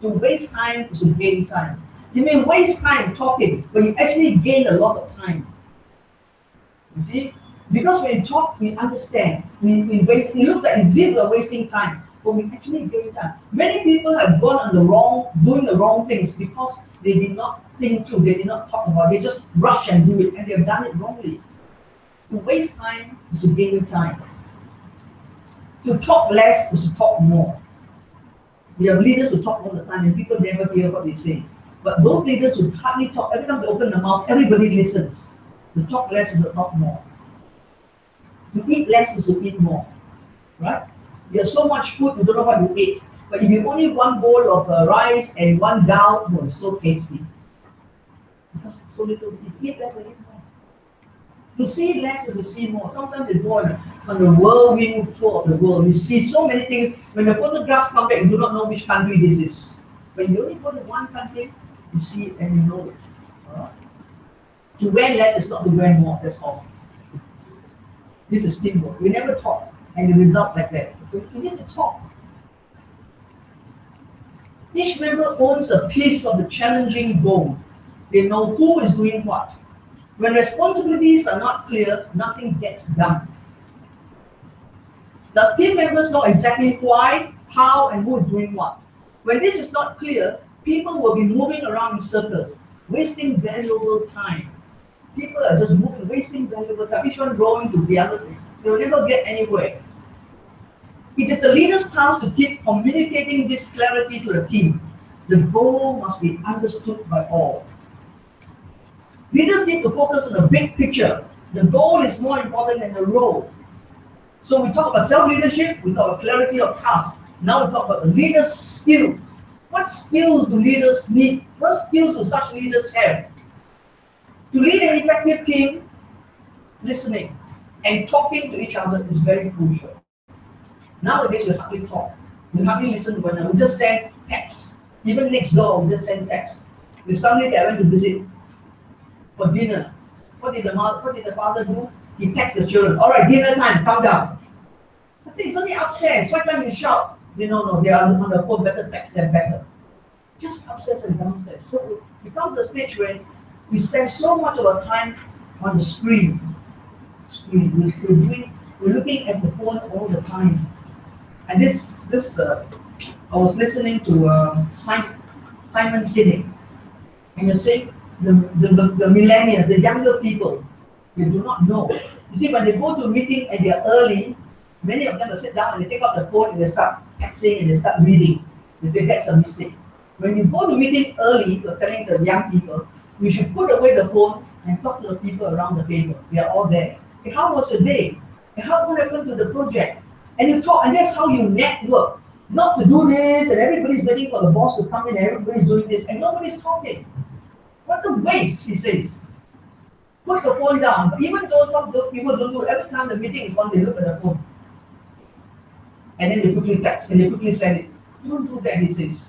To waste time is to gain time. You may waste time talking, but you actually gain a lot of time. You see? Because when we talk, we understand. We waste. It looks like as if we're wasting time, but we actually gain time. Many people have gone on doing the wrong things because they did not think through, they did not talk about it, they just rush and do it, and they have done it wrongly. To waste time is to gain time. To talk less is to talk more. We have leaders who talk all the time and people never hear what they say. But those leaders who hardly talk, every time they open their mouth, everybody listens. To talk less is to talk more. To eat less is to eat more. Right? You have so much food, you don't know what you ate. But if you only one bowl of rice and one dal, oh, it's so tasty. Because it's so little, you eat less and eat more. To see less is to see more. Sometimes they go on the whirlwind tour of the world. You see so many things. When the photographs come back, you do not know which country this is. When you only go to one country, you see it and you know it. Right? To wear less is not to wear more, that's all. This is teamwork. We never talk, and the result like that. We need to talk. Each member owns a piece of the challenging goal. They know who is doing what. When responsibilities are not clear, nothing gets done. Does team members know exactly why, how, and who is doing what? When this is not clear, people will be moving around in circles, wasting valuable time. People are just moving, wasting valuable time, each one going to the other thing. They will never get anywhere. It is the leader's task to keep communicating this clarity to the team. The goal must be understood by all. Leaders need to focus on the big picture. The goal is more important than the role. So we talk about self-leadership, we talk about clarity of task. Now we talk about the leader's skills. What skills do leaders need? What skills do such leaders have? To lead an effective team, listening and talking to each other is very crucial. Nowadays, we hardly talk. We hardly listen to one another. We just send text. Even next door, we just send text. This family that I went to visit for dinner. What did the father do? He texts the children, all right, dinner time, come down. I say, it's only upstairs. Why can't you shout? They no, they are on the phone, better text them better. Just upstairs and downstairs. So we come to the stage where we spend so much of our time on the screen. We're looking at the phone all the time. And I was listening to Simon Sinek, and you're saying the millennials, the younger people, they do not know. You see, when they go to a meeting and they're early, many of them will sit down and they take out the phone and they start texting and they start reading. They say that's a mistake. When you go to a meeting early, I was telling the young people, We should put away the phone and talk to the people around the table. We are all there. Hey, how was your day? Hey, what happened to the project? And you talk, and that's how you network. Not to do this, and everybody's waiting for the boss to come in, and everybody's doing this, and nobody's talking. What a waste, he says. Put the phone down. But even though some people don't do it, every time the meeting is on, they look at the phone. And then they quickly text, and they quickly send it. Don't do that, he says.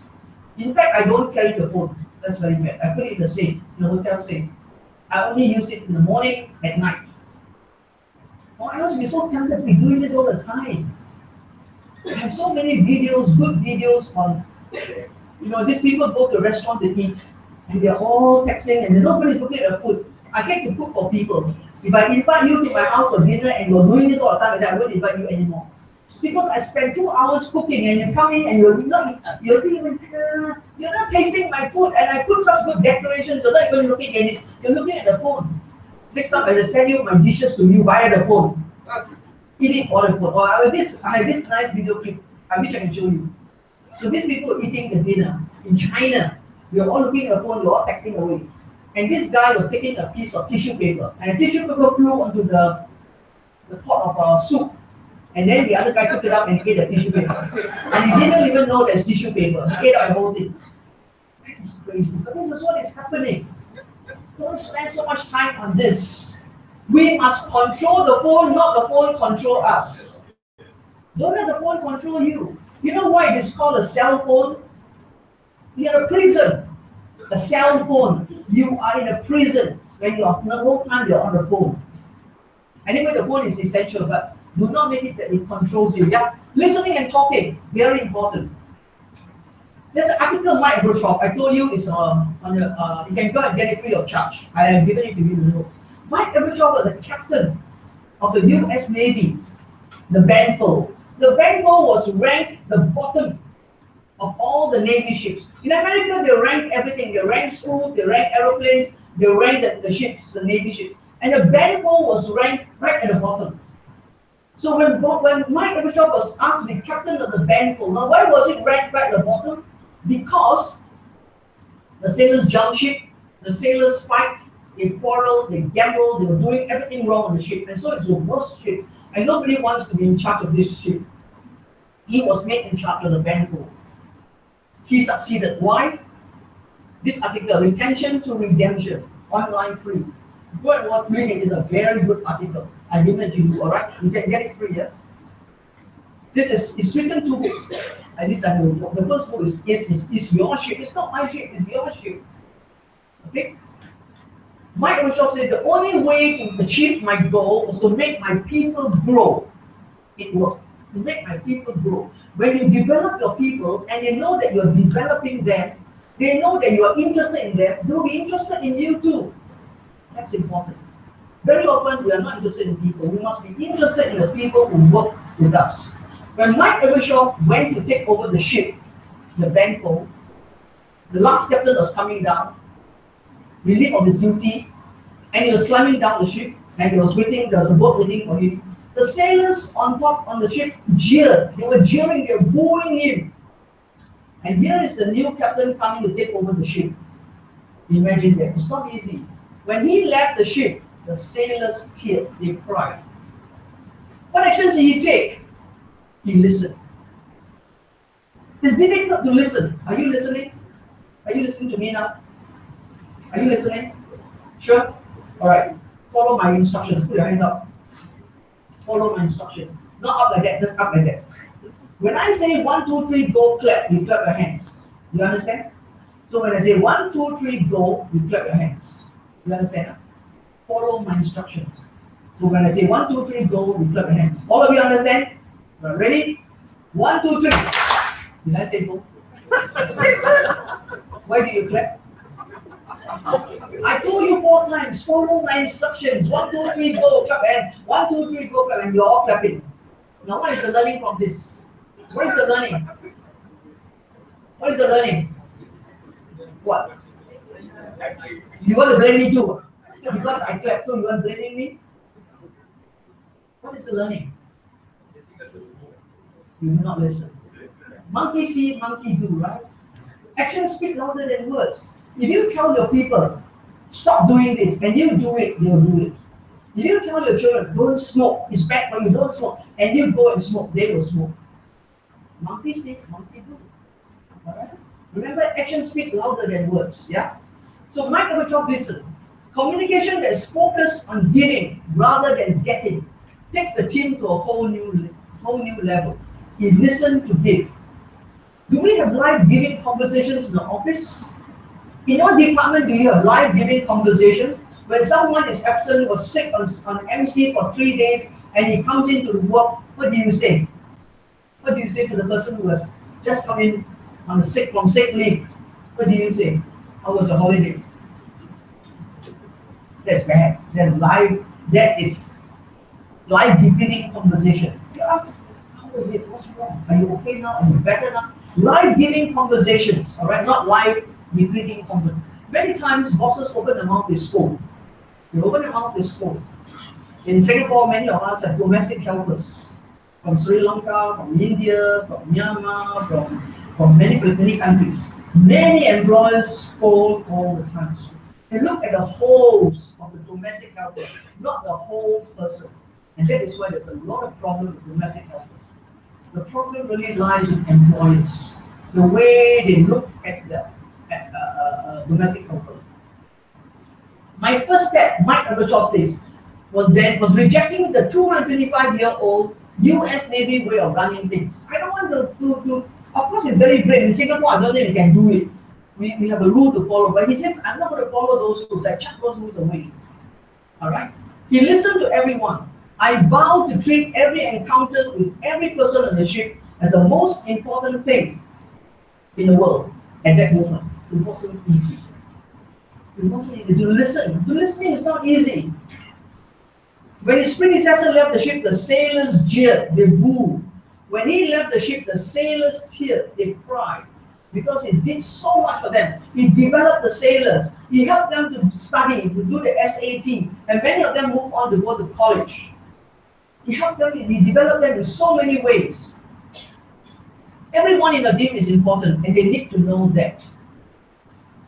In fact, I don't carry the phone. That's very bad. I put it in the safe, in the hotel safe. I only use it in the morning, at night. Or else we're so tempted to be doing this all the time. I have so many videos, good videos on, these people go to a restaurant to eat, and they're all texting, and nobody's looking at the food. I get to cook for people. If I invite you to my house for dinner and you're doing this all the time, I say, I won't invite you anymore. Because I spent 2 hours cooking, and you come in and you're not tasting my food, and I put such good decorations, you're not even looking at it, you're looking at the phone. Next time I will send you my dishes to you via the phone. Eat it on the phone. Or I have this nice video clip. I wish I can show you. So these people are eating the dinner in China. We are all looking at the phone, we're all texting away. And this guy was taking a piece of tissue paper, and the tissue paper flew onto the pot of soup. And then the other guy took it up and ate the tissue paper. And he didn't even know there's tissue paper. He ate up the whole thing. That is crazy. But this is what is happening. Don't spend so much time on this. We must control the phone, not the phone control us. Don't let the phone control you. You know why it is called a cell phone? You're in a prison. A cell phone. You are in a prison when you're the whole time you're on the phone. Anyway, the phone is essential, but do not make it that it controls you. Yeah, listening and talking, very important. There's an article Mike Ebershoff, I told you, is you can go and get it free of charge. I have given it to you in the notes. Mike Ebershoff was a captain of the US Navy, the Banfield. The Banfield was ranked the bottom of all the Navy ships. In America, they rank everything. They rank schools, they rank aeroplanes, they rank the ships, the Navy ship. And the Banfield was ranked right at the bottom. So when Mike Ebershoff was asked to be captain of the Banfield, now why was it ranked right at the bottom? Because the sailors jumped ship, the sailors fight, they quarrel, they gamble, they were doing everything wrong on the ship. And so it's the worst ship. And nobody wants to be in charge of this ship. He was made in charge of the Banfield. He succeeded. Why? This article, Retention to Redemption, online free. Go and read it. It's a very good article. I give it to you, all right? You can get it free, yeah? It's written 2 books. At least I know. The first book is your ship. It's not my ship, it's your ship. Okay? Mike Ebershoff said the only way to achieve my goal was to make my people grow. It worked. To make my people grow. When you develop your people and they know that you're developing them, they know that you are interested in them, they'll be interested in you too. That's important. Very often we are not interested in people. We must be interested in the people who work with us. When Mike Ebershoff went to take over the ship, the Banfield, the last captain was coming down, relieved of his duty, and he was climbing down the ship, and he was waiting, there was a boat waiting for him. The sailors on top on the ship jeered. They were jeering, they were booing him. And here is the new captain coming to take over the ship. Imagine that. It's not easy. When he left the ship, the sailors teared, they cried. What actions did he take? He listened. It's difficult to listen. Are you listening? Are you listening to me now? Are you listening? Sure? All right. Follow my instructions. Put your hands up. Follow my instructions. Not up like that, just up like that. When I say 1, 2, 3, go, clap, you clap your hands. You understand? So when I say 1, 2, 3, go, you clap your hands. You understand? Follow my instructions. So when I say 1, 2, 3, go, you clap your hands. All of you understand? Ready? 1, 2, 3. Did I say go? Why do you clap? I told you 4 times, follow my instructions. 1, 2, 3, go, clap hands. 1, 2, 3, go, clap, and you're all clapping. Now what is the learning from this? What is the learning? What is the learning? What? You want to blame me too? Because I clapped, so you are blaming me? What is the learning? You do not listen. Monkey see, monkey do, right? Actions speak louder than words. If you tell your people, stop doing this, and you do it, they'll do it. If you tell your children, don't smoke, it's bad for you, don't smoke, and you go and smoke, they will smoke. Monkey see, monkey do. Alright? Remember, actions speak louder than words. Yeah? So Mike Gorbachev, listen. Communication that is focused on giving rather than getting takes the team to a whole new level. He listened to give. Do we have live giving conversations in the office? In what department do you have live giving conversations? When someone is absent or sick on MC for 3 days and he comes into work, what do you say? What do you say to the person who has just come in on from sick leave? What do you say? How was the holiday? That's bad. That is live giving conversation. You ask, how is it? What's wrong? Are you okay now? Are you better now? Live giving conversations, all right? Not live giving conversations. Many times bosses open their mouth with scold. They open their mouth with scold. In Singapore, many of us have domestic helpers from Sri Lanka, from India, from Myanmar, from many countries. Many employers scold all the time. They look at the wholes of the domestic helper, not the whole person. And that is why there's a lot of problem with domestic helpers. The problem really lies with employers. The way they look at the domestic helper. My first step, Mike Gorbachev says, was rejecting the 225-year-old US Navy way of running things. I don't want to of course it's very brave. In Singapore, I don't think we can do it. We have a rule to follow, but he says, I'm not going to follow those rules. I chuck those rules away. All right? He listened to everyone. I vow to treat every encounter with every person on the ship as the most important thing in the world at that moment. It wasn't easy. It wasn't easy to listen. To listening is not easy. When his predecessor left the ship, the sailors jeered, they booed. When he left the ship, the sailors teared, they cried. Because he did so much for them. He developed the sailors. He helped them to study, to do the SAT. And many of them moved on to go to college. He helped them, he developed them in so many ways. Everyone in the team is important, and they need to know that.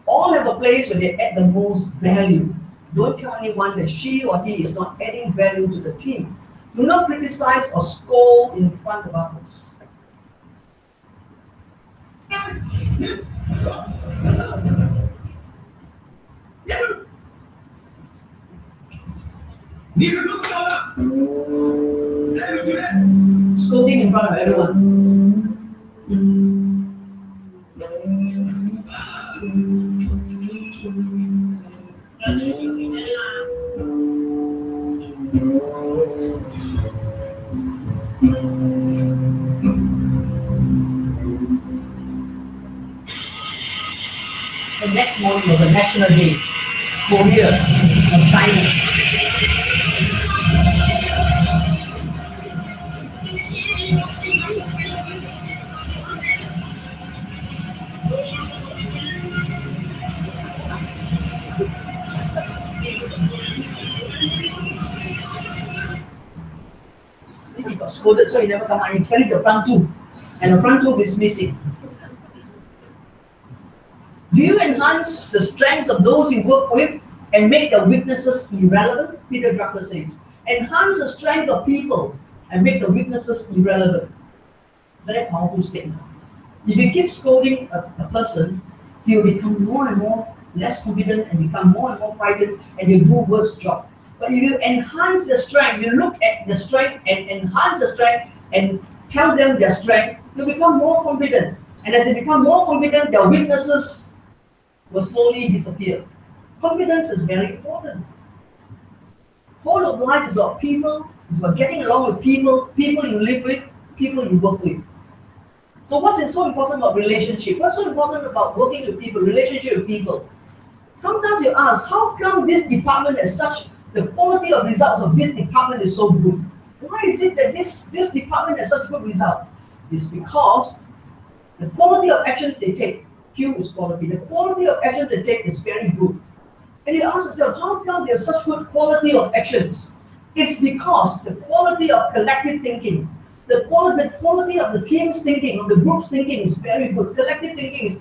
All have a place where they add the most value. Don't tell anyone that she or he is not adding value to the team. Do not criticize or scold in front of others. Scolding in front of everyone. The next morning was a national day, Korea and China. He got scolded, so he never come out. He carried the front tube, and the front tube is missing. Do you enhance the strengths of those you work with and make their weaknesses irrelevant? Peter Drucker says. Enhance the strength of people and make the weaknesses irrelevant. It's a very powerful statement. If you keep scolding a person, he will become more and more less confident and become more and more frightened, and you do worse job. But if you enhance the strength, you look at the strength and enhance the strength and tell them their strength, you become more confident. And as they become more confident, their weaknesses will slowly disappear. Confidence is very important. Whole of life is about people, it's about getting along with people, people you live with, people you work with. So what's so important about relationship? What's so important about working with people, relationship with people? Sometimes you ask, how come this department has the quality of results of this department is so good? Why is it that this department has such good result? It's because the quality of actions they take, Q is quality, the quality of actions they take is very good. And you ask yourself, how come they have such good quality of actions? It's because the quality of collective thinking, the quality of the team's thinking, of the group's thinking is very good. Collective thinking is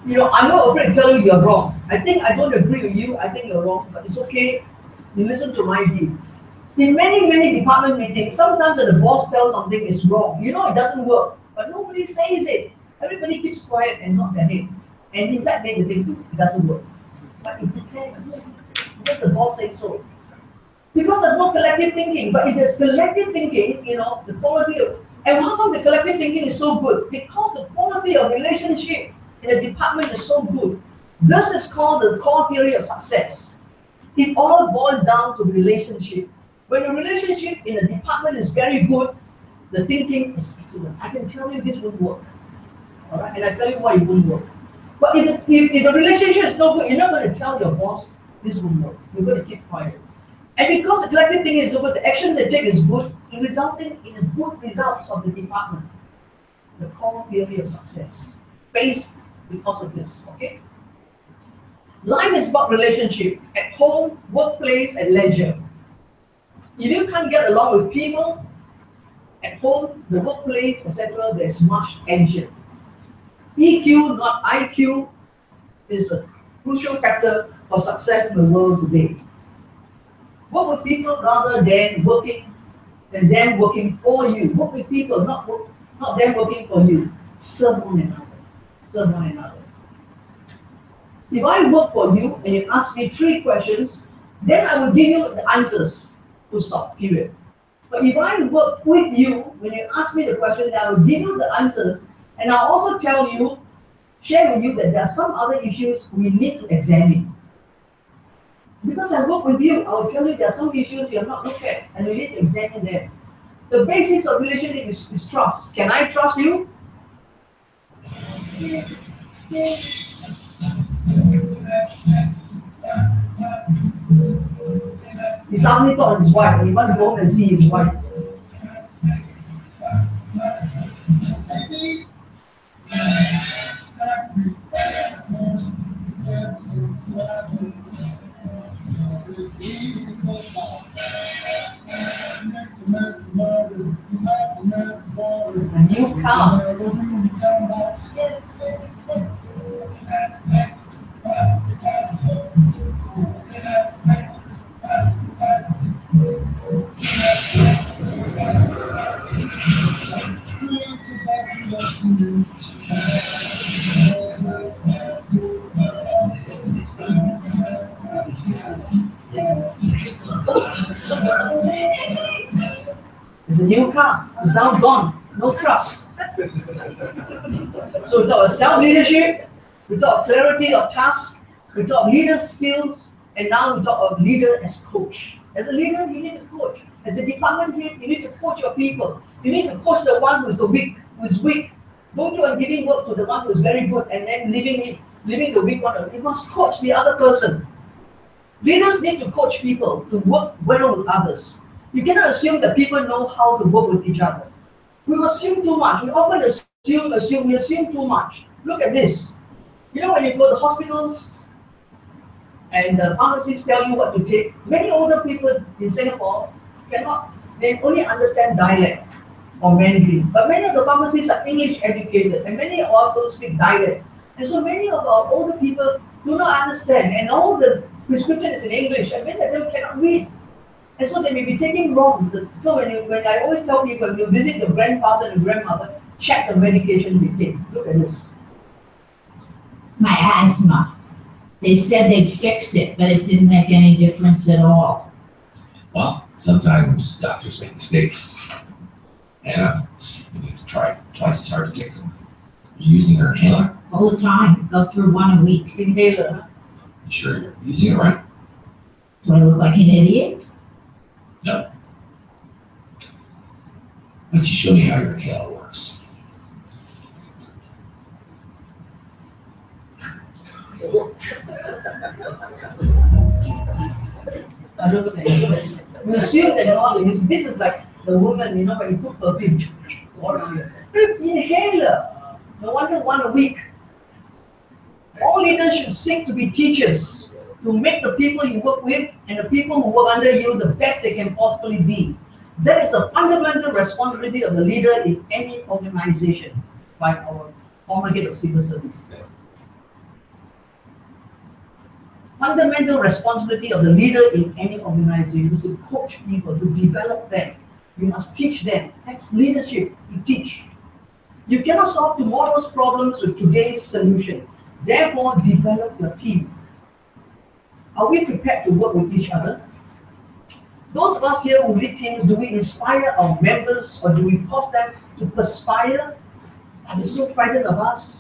You know, I'm not afraid to tell you you're wrong. I think I don't agree with you. I think you're wrong, but it's okay. You listen to my view. In many, many department meetings, sometimes when the boss tells something is wrong, you know it doesn't work, but nobody says it. Everybody keeps quiet and not their head. And inside they think it doesn't work. But you pretend because the boss says so. Because there's no collective thinking. But if there's collective thinking, you know, the quality of, and how come the collective thinking is so good? Because the quality of relationship in a department is so good. This is called the core theory of success. It all boils down to relationship. When the relationship in a department is very good, the thinking is excellent. I can tell you this won't work. All right? And I tell you why it won't work. But if the relationship is no good, you're not going to tell your boss this won't work. You're going to keep quiet. And because the collective thinking is so good, the actions they take is good, resulting in a good results of the department. The core theory of success. Based because of this, okay? Life is about relationship at home, workplace, and leisure. If you can't get along with people at home, the workplace, etc., there's much tension. EQ, not IQ, is a crucial factor for success in the world today. Work with people rather than them working for you. Work with people, not them working for you. Serve one another. Serve one another. If I work for you and you ask me 3 questions, then I will give you the answers. Full stop, period. But if I work with you, when you ask me the question, then I will give you the answers, and I'll also share with you that there are some other issues we need to examine. Because I work with you, I will tell you there are some issues you have not looked at, and we need to examine them. The basis of relationship is trust. Can I trust you? He suddenly thought of his wife, and he wanted to go home and see his wife. A new car. It's a new car. It's now gone. No trust. So we talk about self-leadership, we talk clarity of task, we talk leader skills, and now we talk of leader as coach. As a leader, you need to coach. As a department head, you need to coach your people. You need to coach the one who's weak. Don't you are giving work to the one who's very good and then leaving the weak one. You must coach the other person. Leaders need to coach people to work well with others. You cannot assume that people know how to work with each other. We assume too much. We often assume too much. Look at this. You know, when you go to hospitals and the pharmacists tell you what to take, many older people in Singapore they only understand dialect or Mandarin. But many of the pharmacists are English educated and many of us don't speak dialect. And so many of our older people do not understand, and all the prescription is in English, and many of them cannot read. And so they may be taking wrong. So when I always tell people, when you visit your grandfather and grandmother, check the medication they take. Look at this. My asthma. They said they'd fix it, but it didn't make any difference at all. Well, sometimes doctors make mistakes. And you need to try twice as hard to fix them. You're using your inhaler? All the time. Go through one a week. Inhaler. You sure you're using it right? Do I look like an idiot? No. Why don't you show me how your inhaler works? I don't know. You assume that knowledge. This is like the woman, you know, when you put perfume. Inhaler. No wonder one a week. All leaders should seek to be teachers, to make the people you work with and the people who work under you the best they can possibly be. That is a fundamental responsibility of the leader in any organization, by our former head of civil service. fundamental responsibility of the leader in any organization is to coach people, to develop them. You must teach them. That's leadership, to teach. You cannot solve tomorrow's problems with today's solution. Therefore, develop your team. Are we prepared to work with each other? Those of us here who lead teams, do we inspire our members or do we cause them to perspire? Are they so frightened of us?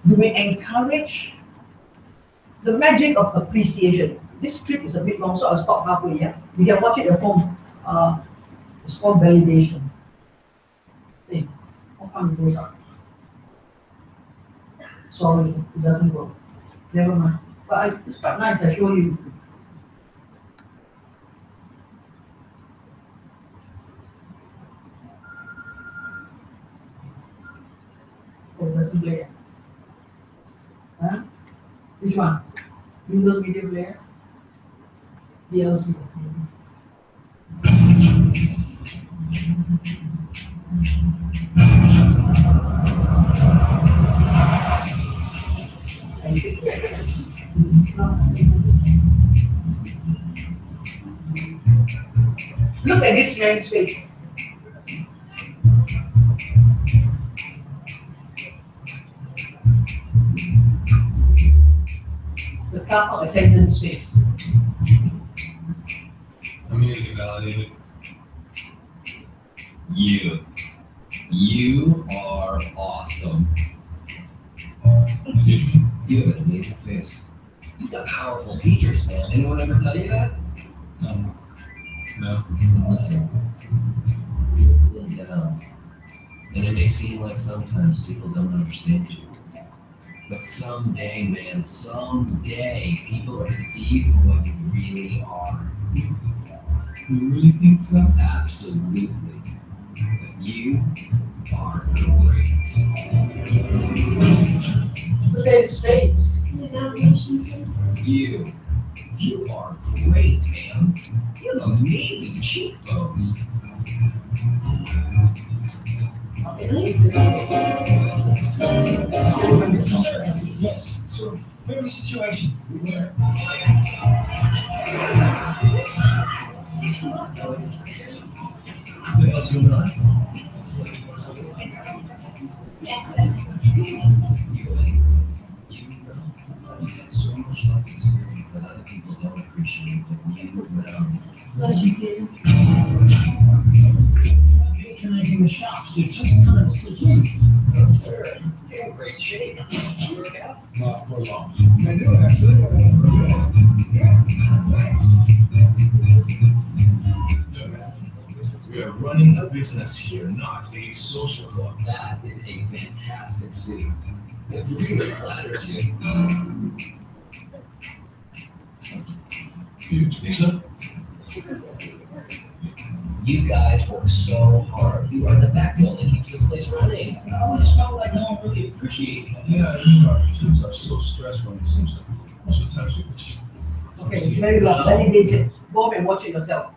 Do we encourage? The magic of appreciation. This script is a bit long, so I'll stop halfway. Yeah, you can watch it at home. It's called validation. Hey, how come it goes up? Sorry, it doesn't work. Never mind. But it's quite nice. I show you. Oh, it doesn't play. Huh? Which one? Windows Media Player? DLC. Look at this man's face. The car park attendance face. Community validated. You are awesome. Excuse me. You have an amazing face. You've got powerful features, man. Anyone ever tell you that? No. Listen. Cool down. And it may seem like sometimes people don't understand you. But someday, man, someday, people are going to see you for what you really are. You really think so? Absolutely. But you are great. Look at his face. You are great, man. You have amazing cheekbones. Yes, so very situation. What the hell's going on? You've had so much life experience that other people don't appreciate, but you know. Patronizing the shops, they're just coming to see you. Yes, sir. You're in great shape. You work out? Not for long. I do, actually. Yeah, nice. We are running a business here, not a social club. That is a fantastic city. It really flatters you. You think so? You guys work so hard. You are the backbone that keeps this place running. I always felt like no one really appreciated it. Yeah, our teams are so stressful and it seems like most of the times we just... Okay, very well. Validated. Go home and watch it yourself.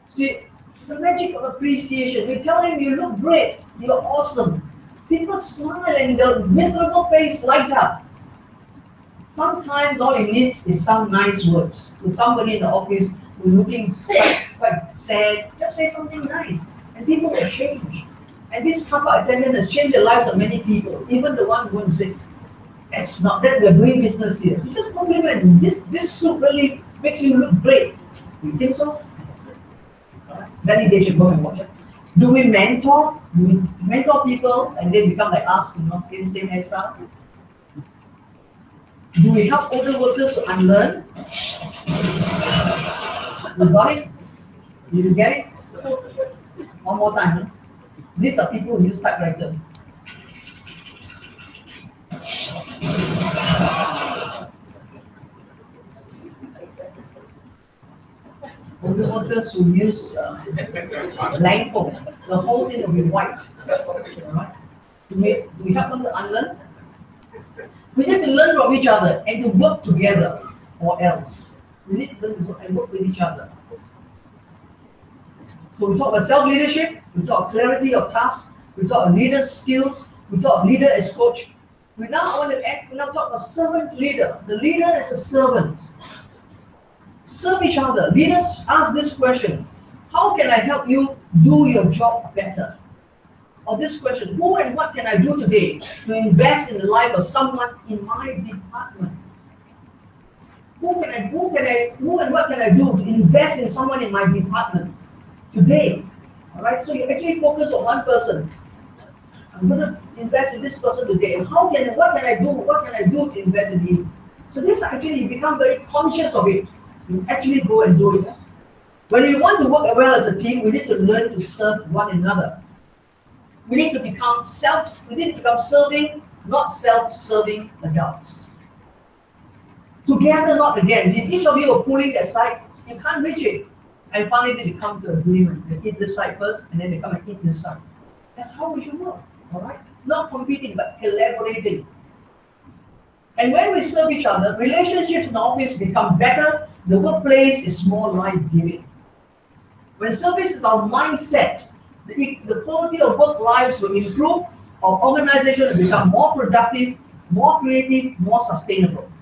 See, the magic of appreciation. We tell him you look great, you're awesome. People smile and their miserable face light up. Sometimes all it needs is some nice words. To somebody in the office who's looking quite sad, just say something nice, and people will change. And this couple attendant has changed the lives of many people, even the one who would say, "That's not that we're doing business here." You just compliment this suit really makes you look great. You think so? Validation, go and watch it. Do we mentor? Do we mentor people and they become like us, same hairstyle? Do we help older workers to unlearn? You got it? Did you get it? One more time. Huh? These are people who use typewriter. Older workers who use blank phones, the whole thing will be white. Right? Do we help them to unlearn? We need to learn from each other and to work together, or else. We need to learn and work with each other. So we talk about self-leadership, we talk clarity of task, we talk leader skills, we talk leader as coach, We now want to now talk about servant leader. The leader is a servant. Serve each other. Leaders ask this question: how can I help you do your job better? Or this question: who and what can I do today to invest in the life of someone in my department? Who and what can I do to invest in someone in my department today? All right. So you actually focus on one person. I'm going to invest in this person today. And what can I do? What can I do to invest in him? So this actually, you become very conscious of it. You actually go and do it. When we want to work well as a team, we need to learn to serve one another. We need to become serving, not self-serving adults. Together, not against. If each of you are pulling that side, you can't reach it. And finally, they come to agreement. They eat this side first, and then they come and eat this side. That's how we should work, all right? Not competing, but collaborating. And when we serve each other, relationships in the office become better. The workplace is more life-giving. When service is our mindset, the quality of work lives will improve, our organization will become more productive, more creative, more sustainable.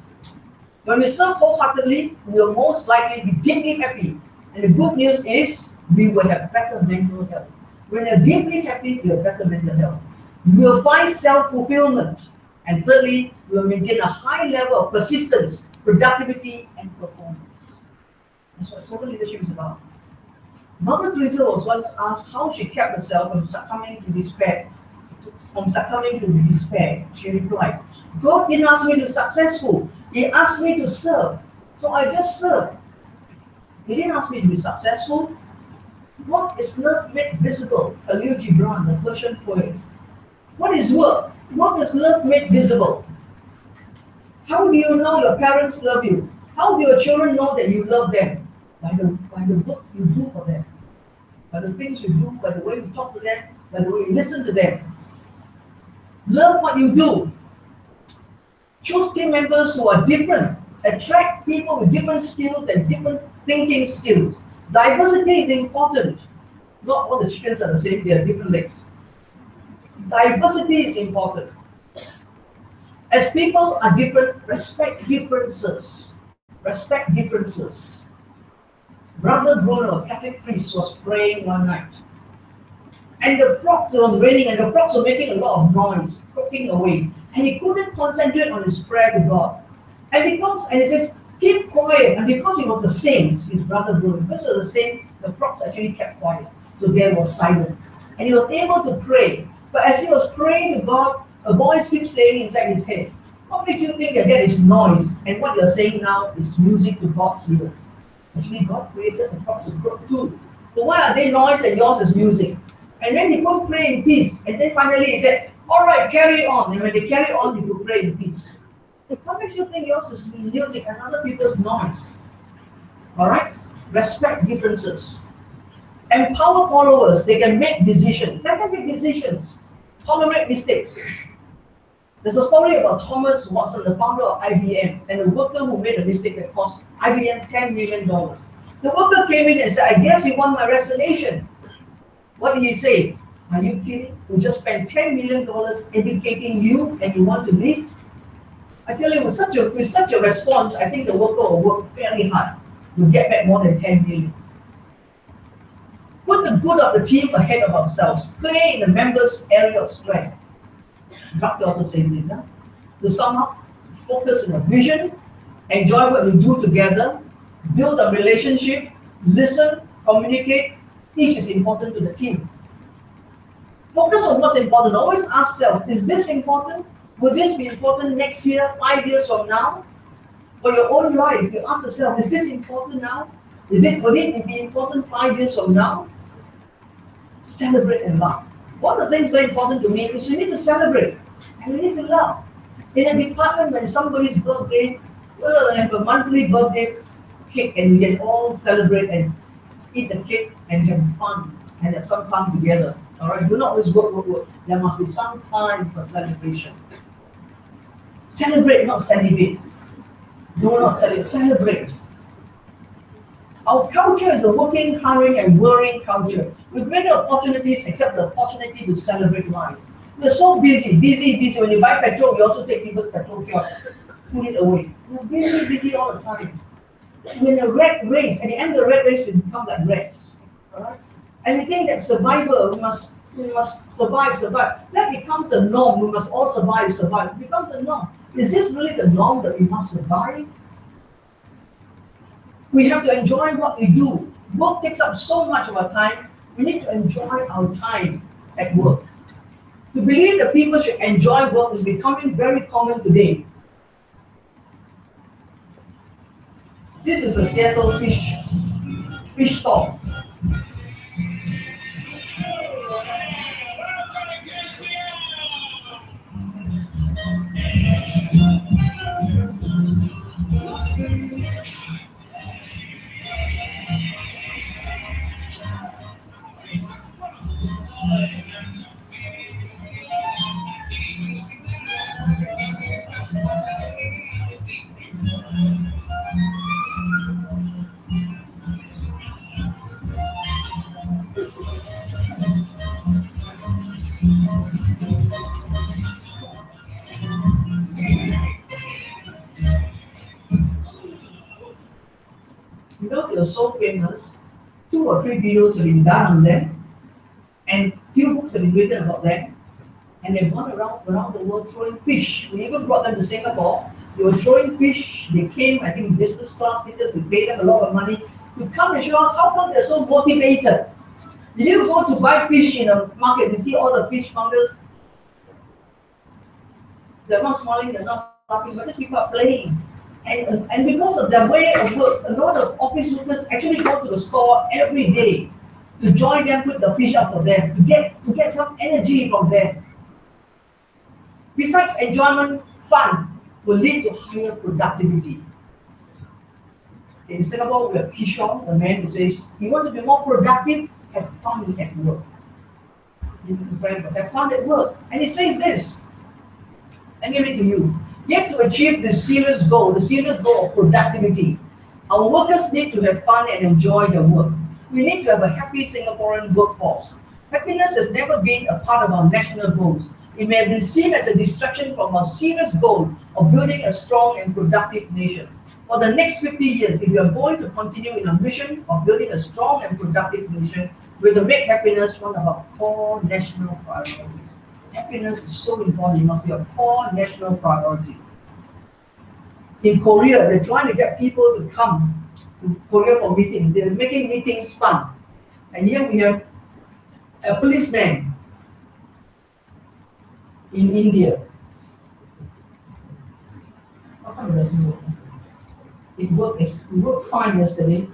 When we serve wholeheartedly, we will most likely be deeply happy. And the good news is we will have better mental health. When we are deeply happy, we have better mental health. We will find self-fulfillment. And thirdly, we will maintain a high level of persistence, productivity, and performance. That's what servant leadership is about. Mother Teresa was once asked how she kept herself from succumbing to despair. She replied, God didn't ask me to be successful. He asked me to serve. So I just served. He didn't ask me to be successful. What is love made visible? Khalil Gibran, the Persian poet. What is work? What is love made visible? How do you know your parents love you? How do your children know that you love them? By the work you do for them. By the things you do, by the way you talk to them, by the way you listen to them. Love what you do. Choose team members who are different. Attract people with different skills and different thinking skills. Diversity is important. Not all the chickens are the same, they have different legs. Diversity is important. As people are different, respect differences. Respect differences. Brother Bruno, a Catholic priest, was praying one night. And the frogs, it was raining, and the frogs were making a lot of noise, croaking away. And he couldn't concentrate on his prayer to God. And he says, keep quiet. And because he was a saint, his brother Bruno, because he was a saint, the frogs actually kept quiet. So there was silence. And he was able to pray. But as he was praying to God, a voice keeps saying inside his head, what makes you think that that is noise? And what you're saying now is music to God's ears. Actually, God created the frogs to croak too. So why are they noise and yours is music? And then he could pray in peace. And then finally he said, all right, carry on. And when they carry on, he could pray in peace. What makes you think yours is music and other people's noise? All right? Respect differences. Empower followers. They can make decisions. They can make decisions. Tolerate mistakes. There's a story about Thomas Watson, the founder of IBM, and a worker who made a mistake that cost IBM $10 million. The worker came in and said, I guess you want my resignation. What did he say? Are you kidding? We just spent $10 million educating you and you want to leave? I tell you, with such a response, I think the worker will work very hard to get back more than $10 million. Put the good of the team ahead of ourselves. Play in the members' area of strength. Doctor also says this. To sum up, focus on a vision, enjoy what we do together, build a relationship, listen, communicate. Each is important to the team. Focus on what's important. Always ask yourself, is this important? Will this be important next year, 5 years from now? For your own life, you ask yourself, is this important now? Will it be important 5 years from now? Celebrate and laugh. One of the things very important to me is we need to celebrate and we need to laugh. In a department, when somebody's birthday, we'll have a monthly birthday cake and we can all celebrate and eat the cake and have fun and have some time together. All right, do not always work. There must be some time for celebration. Celebrate, not salivate. Do not celebrate. Celebrate. Our culture is a working, hurrying, and worrying culture with many opportunities except the opportunity to celebrate life. We're so busy. When you buy petrol, you also take people's petrol kiosk, put it away. We're busy all the time. When the rat race, at the end of the rat race, we become like rats. Alright? And we think that survival, we must survive. That becomes a norm. We must all survive. It becomes a norm. Is this really the norm that we must survive? We have to enjoy what we do. Work takes up so much of our time. We need to enjoy our time at work. To believe that people should enjoy work is becoming very common today. This is a Seattle fish stall. You know, they're so famous. 2 or 3 videos have been done on them, and few books have been written about them. And they've gone around the world throwing fish. We even brought them to Singapore. They were throwing fish. They came, I think, business class tickets. We paid them a lot of money to come and show us how come they're so motivated. Did you go to buy fish in a market? You see all the fish mongers? They're not smiling, they're not laughing, but these people are playing. And because of their way of work, a lot of office workers actually go to the store every day to join them, put the fish out for them, to get some energy from them. Besides enjoyment, fun will lead to higher productivity. In Singapore, we have Kishore, the man who says, you want to be more productive, have fun at work. Have fun at work. And he says this, let me read to you. Yet to achieve the serious goal of productivity, our workers need to have fun and enjoy their work. We need to have a happy Singaporean workforce. Happiness has never been a part of our national goals. It may have been seen as a distraction from our serious goal of building a strong and productive nation. For the next 50 years, if we are going to continue in our mission of building a strong and productive nation, we have to make happiness one of our core national priorities. Happiness is so important, it must be a core national priority. In Korea, they're trying to get people to come to Korea for meetings. They're making meetings fun. And here we have a policeman in India. How come it doesn't work? It worked fine yesterday.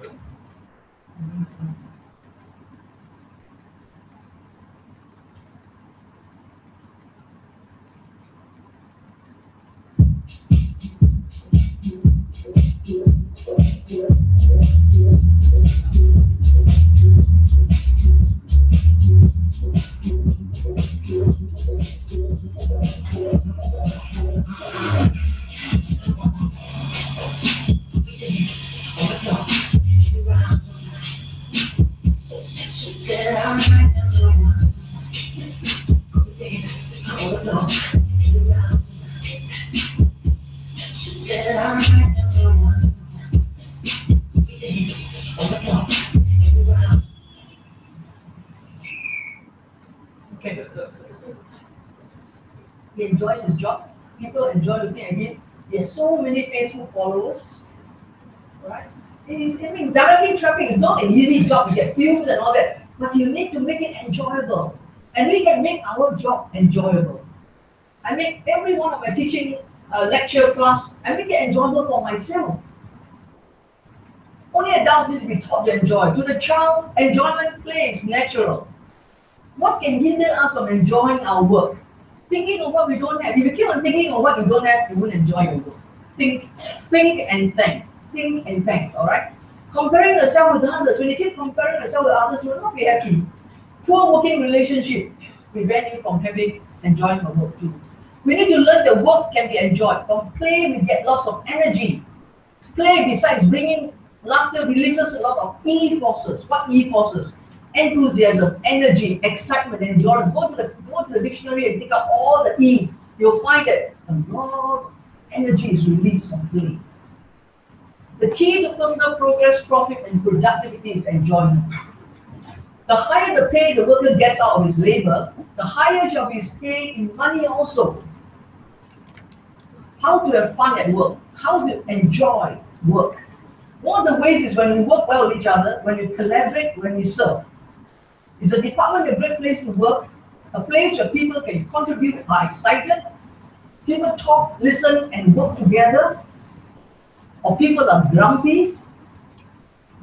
He enjoys his job. People enjoy looking at him. He has so many Facebook followers, right? I mean, directing traffic is not an easy job. You get films and all that, but you need to make it enjoyable. And we can make our job enjoyable. I make every one of my teaching lecture class, I make it enjoyable for myself. Only adults need to be taught to enjoy. To the child, enjoyment, play is natural. What can hinder us from enjoying our work? Thinking of what we don't have. If you keep on thinking of what you don't have, you won't enjoy your work. Think and thank. Think and thank, all right? Comparing yourself with others. When you keep comparing yourself with others, you will not be happy. Poor working relationship prevent you from enjoying your work too. We need to learn that work can be enjoyed. From play, we get lots of energy. Play, besides bringing laughter, releases a lot of E forces. What E forces? enthusiasm, energy, excitement, endurance. Go to the dictionary and take out all the E's. You'll find that a lot of energy is released from play. The key to personal progress, profit, and productivity is enjoyment. The higher the pay the worker gets out of his labor, the higher shall be his pay in money also. How to have fun at work, how to enjoy work. One of the ways is when we work well with each other, when we collaborate, when we serve. Is a department a great place to work? A place where people can contribute, are excited, people talk, listen, and work together? Or people are grumpy,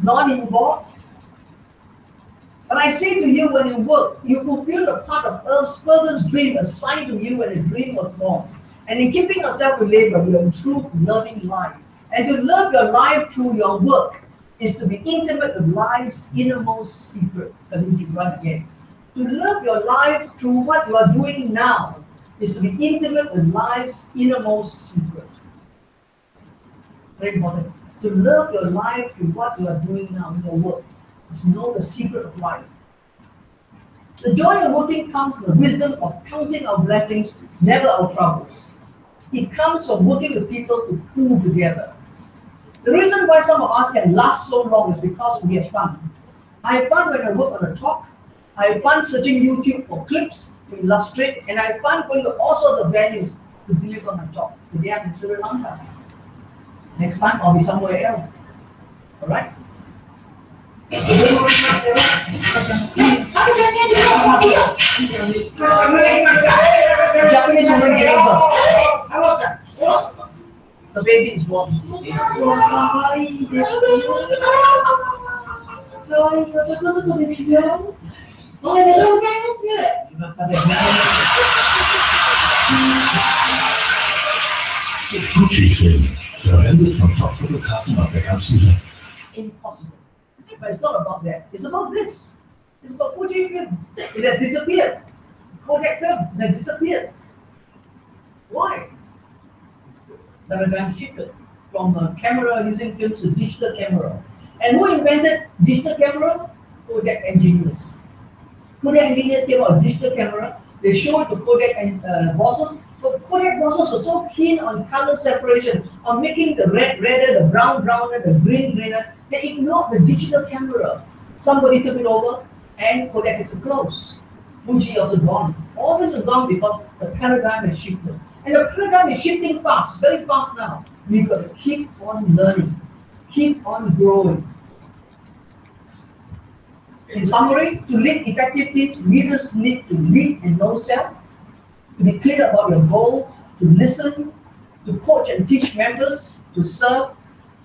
not involved? But I say to you, when you work, you fulfill a part of Earth's furthest dream assigned to you when a dream was born. And in keeping yourself with labor, you are in true loving life. And to love your life through your work is to be intimate with life's innermost secret. Let me run again. To love your life through what you are doing now is to be intimate with life's innermost secret. Very important. To love your life through what you are doing now in your work is to know the secret of life. The joy of working comes from the wisdom of counting our blessings, never our troubles. It comes from working with people who pull together. The reason why some of us can last so long is because we have fun. I have fun when I work on a talk. I have fun searching YouTube for clips to illustrate, and I have fun going to all sorts of venues to deliver my talk. Today I'm in Sri Lanka. Next time I'll be somewhere else. All right? Japanese woman giving birth. The baby is born. Fuji-Film verwendet von Top-Fotografen auf der ganzen Welt. Impossible. But it's not about that. It's about this. It's about Fujifilm. It has disappeared. Kodak film has disappeared. Why? The paradigm shifted from a camera using film to digital camera. And who invented digital camera? Kodak engineers. Kodak engineers came out with digital camera. They showed it to Kodak bosses. But Kodak bosses were so keen on color separation, on making the red redder, the brown browner, the green greener, they ignored the digital camera. Somebody took it over, and Kodak is close. Fuji also gone. All this is gone because the paradigm has shifted. And the paradigm is shifting fast, very fast now. We've got to keep on learning, keep on growing. In summary, to lead effective teams, leaders need to lead and know self, to be clear about your goals, to listen, to coach and teach members, to serve,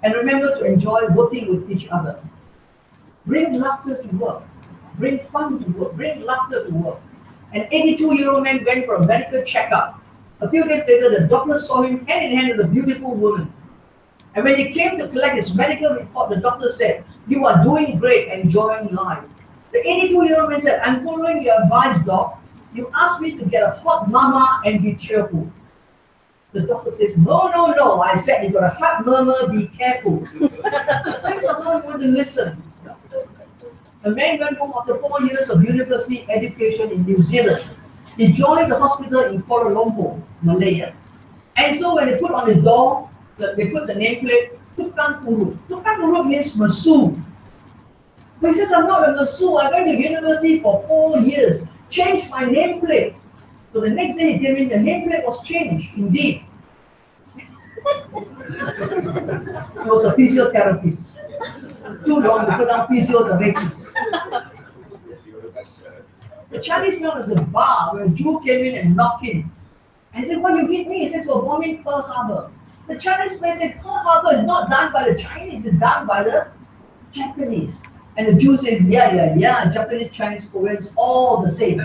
and remember to enjoy working with each other. Bring laughter to work. Bring fun to work. Bring laughter to work. An 82-year-old man went for a medical checkup. A few days later, the doctor saw him hand in hand with a beautiful woman. And when he came to collect his medical report, the doctor said, "You are doing great, enjoying life." The 82-year-old man said, "I'm following your advice, doc. You asked me to get a hot mama and be cheerful." The doctor says, "No, no, no. I said you got a hot mama, be careful." Someone want to listen. The man went home after 4 years of university education in New Zealand. He joined the hospital in Kuala Lumpur, Malaya. And so when they put on his door, they put the nameplate, Tukang Urut. Tukang Urut means Masood. But he says, "I'm not a Masood. I went to university for 4 years. Change my nameplate." So the next day he came in, the nameplate was changed, indeed. He was a physiotherapist. Too long to put down physiotherapist. The Chinese known as a bar where a Jew came in and knocked in. And he said, "What you give me?" He says, "We're bombing Pearl Harbor." The Chinese man said, "Pearl Harbor is not done by the Chinese, it's done by the Japanese." And the Jew says, yeah, Japanese, Chinese, Koreans, all the same.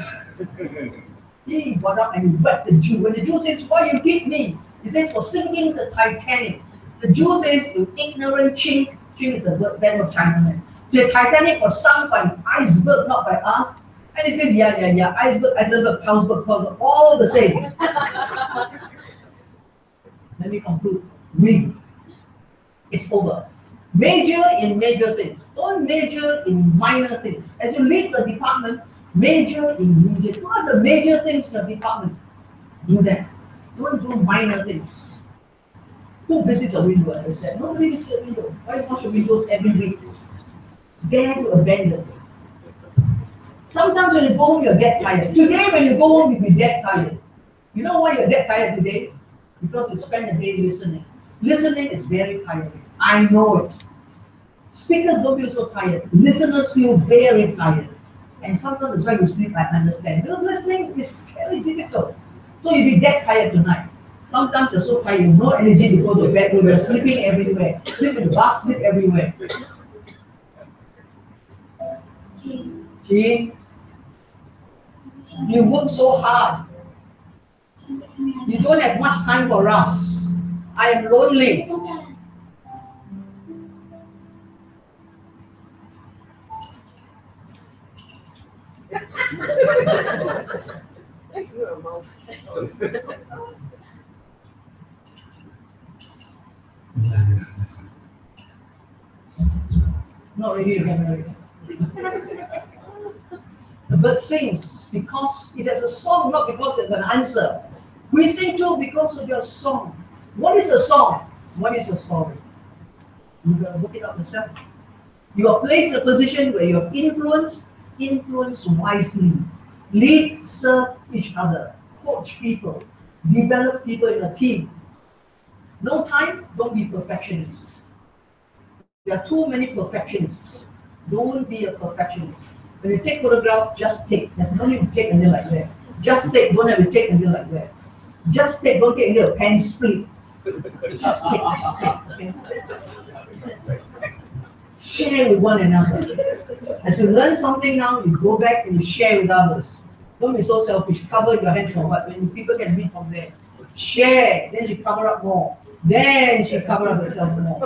He got up and he wept the Jew. When the Jew says, "Why you beat me?" He says, "For sinking the Titanic." The Jew says, "You ignorant chink." Chink is a bad word Chinaman. The Titanic was sunk by an iceberg, not by us. And he says, yeah, iceberg, Carlsberg, all the same. Let me conclude. It's over. Major in major things. Don't major in minor things. As you lead the department, major in major. What are the major things in the department? Do that. Don't do minor things. Who visits a window, as I said? Nobody visits a window. Why wash the windows every week? Dare to abandon. Sometimes when you go home, you're dead tired. Today, when you go home, you'll be dead tired. You know why you're dead tired today? Because you spend the day listening. Listening is very tiring. I know it. Speakers don't feel so tired. Listeners feel very tired. And sometimes it's why you sleep, I understand. Because listening is very difficult. So you'll be dead tired tonight. Sometimes you're so tired, you have no energy to go to bed, you're sleeping everywhere. Sleep in the bus, sleep everywhere. Jean, you work so hard. You don't have much time for us. I am lonely. Not really again. The bird sings because it has a song, not because there's an answer. We sing too because of your song. What is a song? What is your story? You gotta look it up yourself. You are placed in a position where you have influence wisely. Lead, serve each other, coach people, develop people in a team. No time, don't be perfectionists. There are too many perfectionists. Don't be a perfectionist. When you take photographs, just take. There's no need to take until like that. Just take, don't have to take until like that. Just take, don't take until a pen split. Just take, just take. Okay? Share with one another. As you learn something now, you go back and you share with others. Don't be so selfish. Cover your hands for what? When people can read from there. Share, then she cover up more. Then she cover up herself more.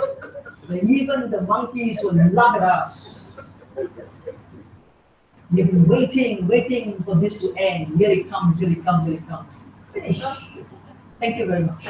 But even the monkeys will laugh at us. You've been waiting for this to end. Here it comes, here it comes, here it comes. Finish. Thank you very much.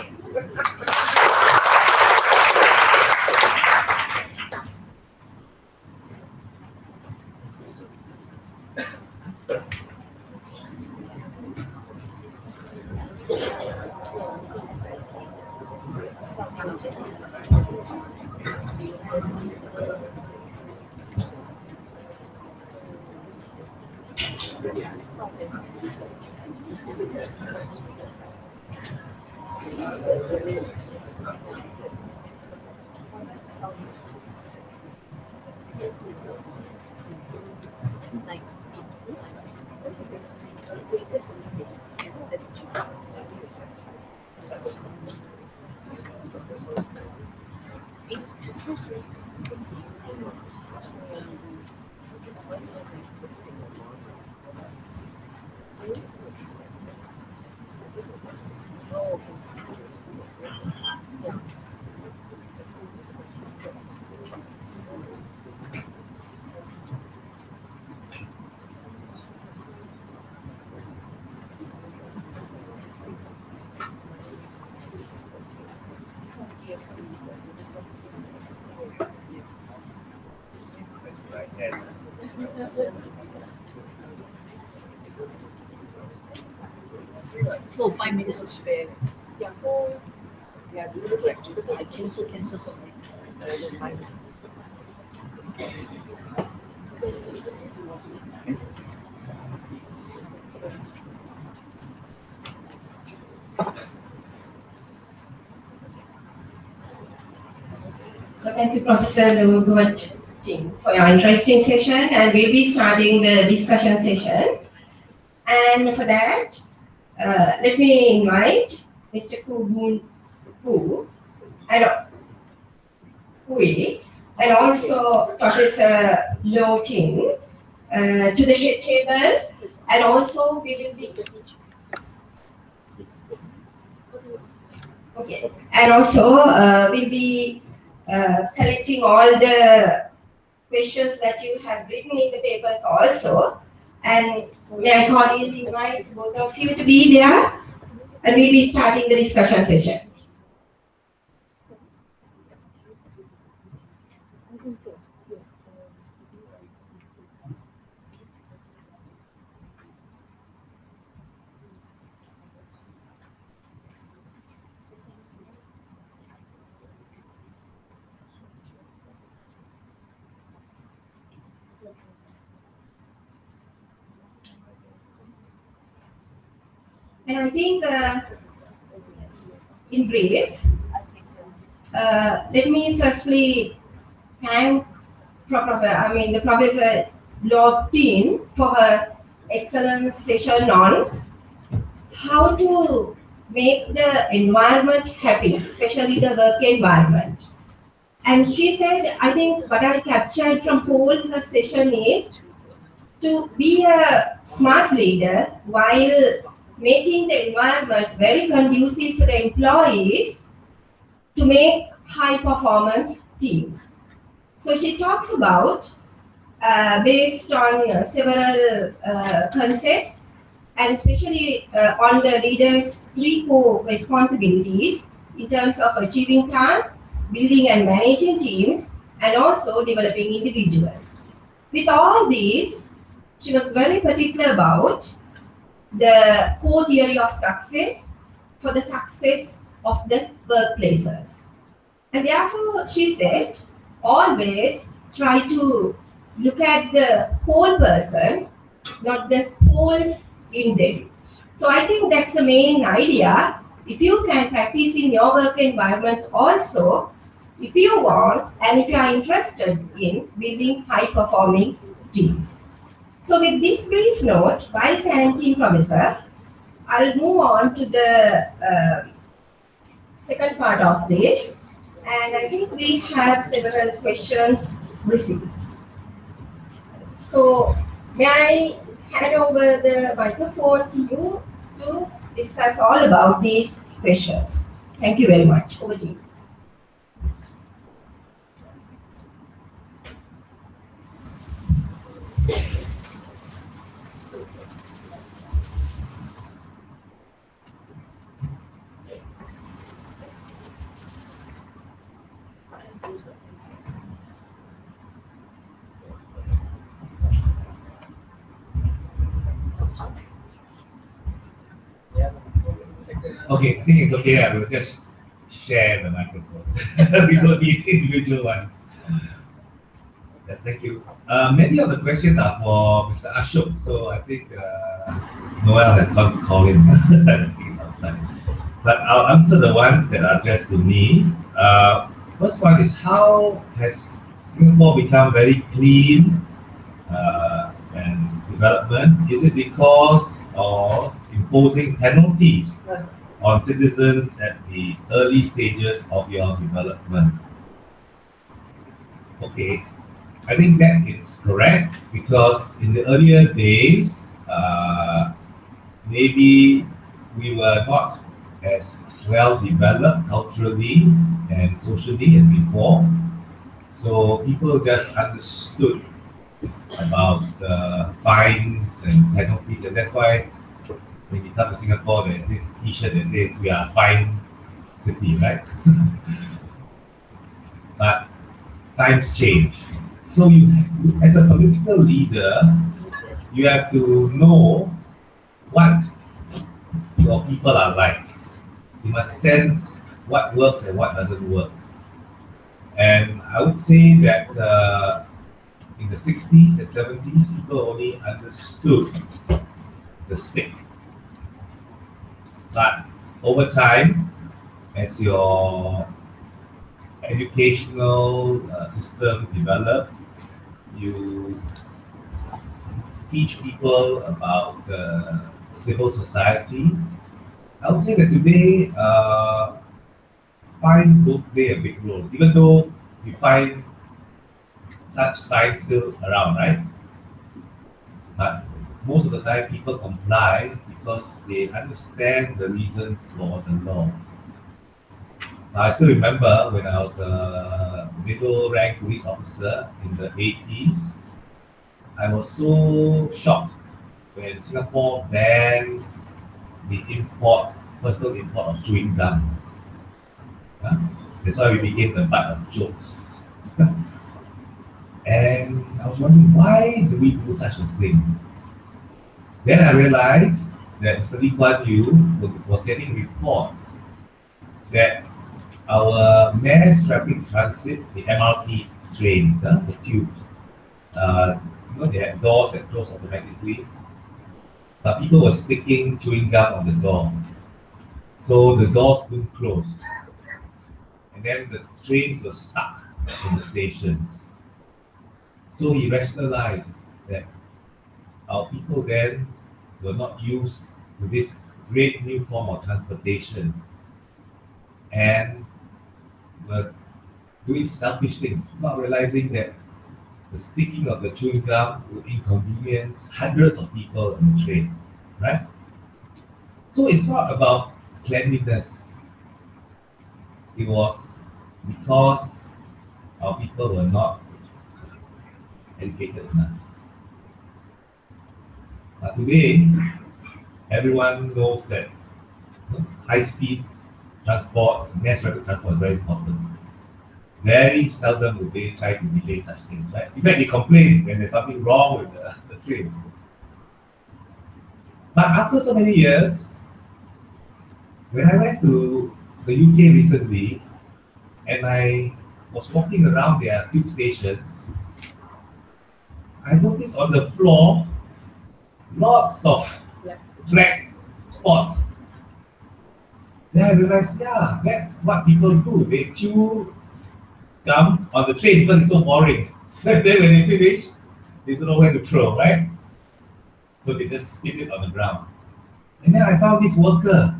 No, 5 minutes to spare. Yeah, so yeah, we look at because I cancel so many. So thank you, Professor Lugut, for your interesting session, and we'll be starting the discussion session. And for that, let me invite Mr. Koo Boon Koo and also Professor Lo Ting to the head table, and also we will be okay, and also we'll be collecting all the questions that you have written in the papers also. And may I cordially invite both of you to be there, and we'll be starting the discussion session. And I think, in brief, let me firstly thank the Professor Lottin for her excellent session on how to make the environment happy, especially the work environment. And she said, I think what I captured from whole her session is to be a smart leader while making the environment very conducive for the employees to make high performance teams. So she talks about, based on several concepts, and especially on the leader's 3 core responsibilities in terms of achieving tasks, building and managing teams, and also developing individuals. With all these, she was very particular about the core theory of success for the success of the workplaces. And therefore, she said, always try to look at the whole person, not the holes in them. So I think that's the main idea. If you can practice in your work environments also, if you want and if you are interested in building high-performing teams. So with this brief note, while thanking Professor, I'll move on to the second part of this. And I think we have several questions received. So may I hand over the microphone to you to discuss all about these questions. Thank you very much. Over to you. Okay, I think it's okay. I will just share the microphone. We don't need individual ones. Yes, thank you. Many of the questions are for Mr. Ashok, so I think Noel has gone to call him. I think he's outside. But I'll answer the ones that are addressed to me. First one is, how has Singapore become very clean and its development? Is it because of imposing penalties on citizens at the early stages of your development? Okay, I think that it's correct, because in the earlier days, maybe we were not as well developed culturally and socially as before. So people just understood about the fines and penalties, and that's why when you come to Singapore, there's this T-shirt that says we are a fine city, right? But times change. So you, as a political leader, you have to know what your people are like. You must sense what works and what doesn't work. And I would say that in the 60s and 70s, people only understood the stick. But over time, as your educational system develop, you teach people about the civil society. I would say that today, fines don't play a big role, even though you find such signs still around, right? But most of the time, people comply because they understand the reason for the law. Now, I still remember when I was a middle rank police officer in the 80s, I was so shocked when Singapore banned the personal import of chewing gum. That's why we became the butt of jokes. And I was wondering, why do we do such a thing? Then I realized that Mr. Lee Kuan Yew was getting reports that our mass rapid transit, the MRT trains, the tubes, they have doors that close automatically. but people were sticking chewing gum on the door. So the doors couldn't close. And then the trains were stuck in the stations. So he rationalized that our people then were not used to this great new form of transportation and were doing selfish things, not realizing that the sticking of the chewing gum would inconvenience hundreds of people on the train, right? So it's not about cleanliness. It was because our people were not educated enough. But today, everyone knows that high-speed transport, mass rapid transport is very important. Very seldom would they try to delay such things, right? In fact, they complain when there's something wrong with the train. But after so many years, when I went to the UK recently, and I was walking around their tube stations, I noticed on the floor lots of black spots. Then I realized, yeah, that's what people do. They chew gum on the train because it's so boring. Then when they finish, they don't know where to throw, right? So they just spit it on the ground. And then I found this worker.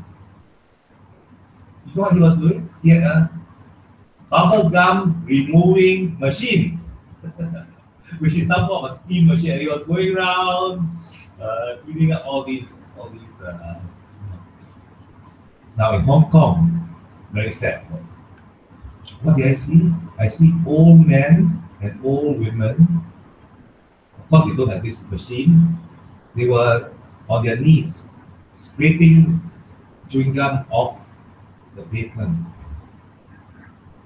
You know what he was doing? He had a bubble gum removing machine, which is some form of a steam machine. And he was going around cleaning up all these. Now in Hong Kong, very sad. What did I see? I see old men and old women. Of course, they don't have this machine. They were on their knees, scraping chewing gum off the pavement.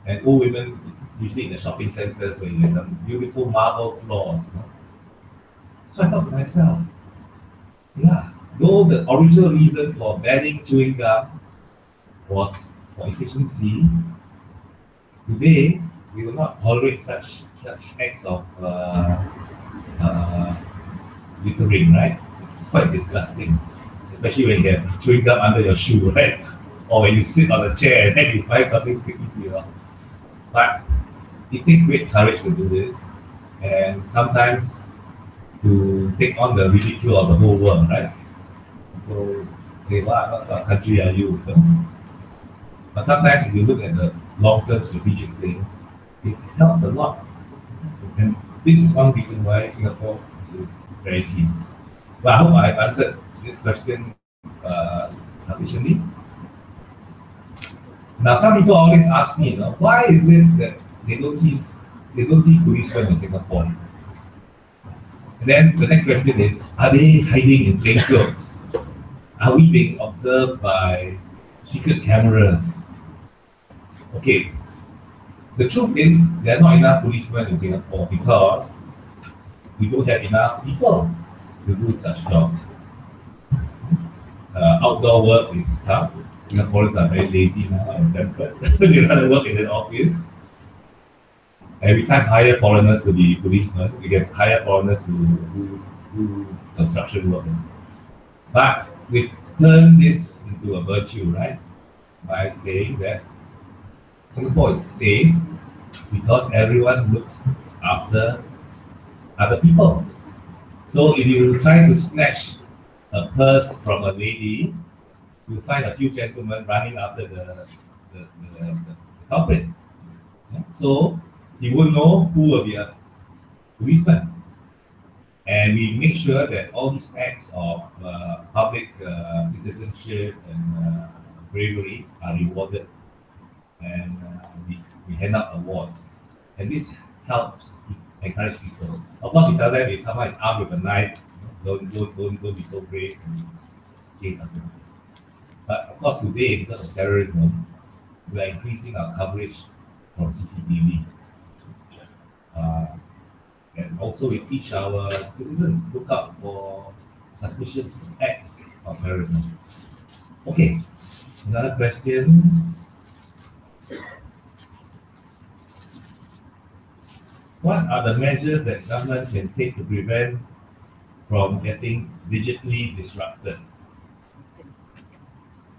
And old women, usually in the shopping centers where you have some beautiful marble floors. You know? So I thought to myself, yeah, though the original reason for banning chewing gum was for efficiency, today we will not tolerate such acts of littering, right? It's quite disgusting, especially when you have chewing gum under your shoe, right? Or when you sit on a chair and then you find something sticky to you. But it takes great courage to do this, and sometimes to take on the ridicule of the whole world, right? People say, what sort of country are you? But sometimes if you look at the long-term strategic thing, it helps a lot. And this is one reason why Singapore is very keen. But I hope I've answered this question sufficiently. Now, some people always ask me, why is it that they don't see policemen in Singapore? And then the next question is, are they hiding in plain clothes? Are we being observed by secret cameras? Okay, the truth is there are not enough policemen in Singapore because we don't have enough people to do such jobs. Outdoor work is tough. Singaporeans are very lazy now and tempered. They rather work in an office. And we can't hire foreigners to be policemen. We can hire foreigners to do construction work. But we turn this into a virtue, right? By saying that Singapore is safe because everyone looks after other people. So if you try to snatch a purse from a lady, you'll find a few gentlemen running after the culprit. Yeah? So you will know who will be a policeman. And we make sure that all these acts of public citizenship and bravery are rewarded. And we hand out awards. And this helps encourage people. Of course, we tell them if someone is armed with a knife, don't be so brave and chase after them. But of course, today, because of terrorism, we are increasing our coverage from CCTV. And also, we teach our citizens look out for suspicious acts of terrorism. Okay, another question. What are the measures that government can take to prevent from getting digitally disrupted?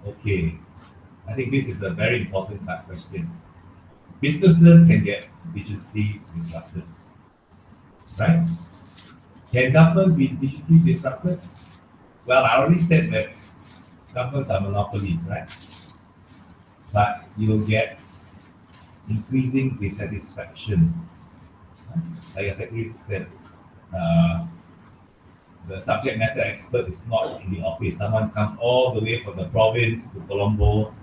Okay, I think this is a very important question. Businesses can get digitally disrupted, right? Can governments be digitally disrupted? Well, I already said that governments are monopolies, right? But you'll get increasing dissatisfaction. Like I said, the subject matter expert is not in the office. Someone comes all the way from the province to Colombo,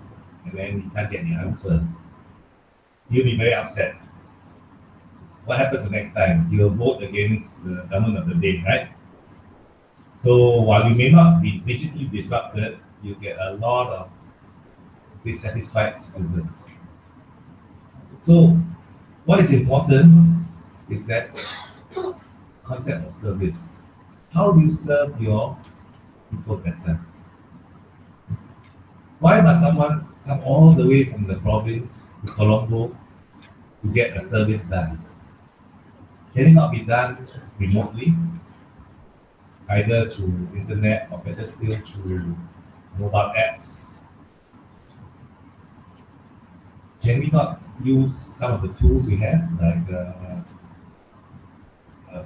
and then you can't get the answer. You'll be very upset. What happens the next time? You'll vote against the government of the day, right? So while you may not be digitally disrupted, you get a lot of dissatisfied citizens. So what is important is that concept of service. How do you serve your people better? Why must someone come all the way from the province to Colombo to get a service done? Can it not be done remotely? Either through internet or better still through mobile apps? Can we not use some of the tools we have, like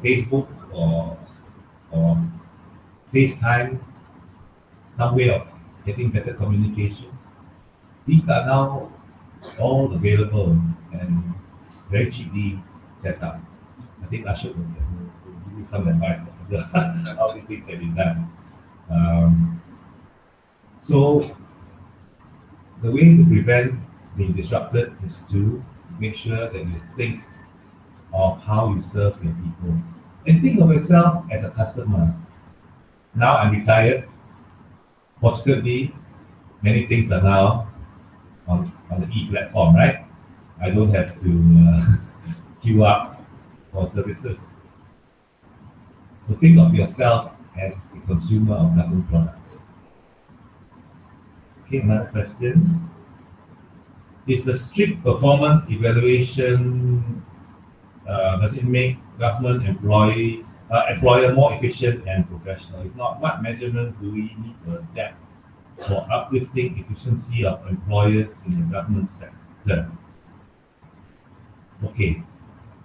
Facebook or FaceTime, some way of getting better communication? These are now all available and very cheaply set up. I think Ashok will give you some advice on how these things can be done. So the way to prevent being disrupted is to make sure that you think of how you serve your people. And think of yourself as a customer. Now I'm retired. Fortunately, many things are now on the e-platform, right? I don't have to queue up for services. So think of yourself as a consumer of government products. Okay, another question. Is the strict performance evaluation, does it make government employer more efficient and professional? If not, what measurements do we need to adapt for uplifting efficiency of employers in the government sector? Okay,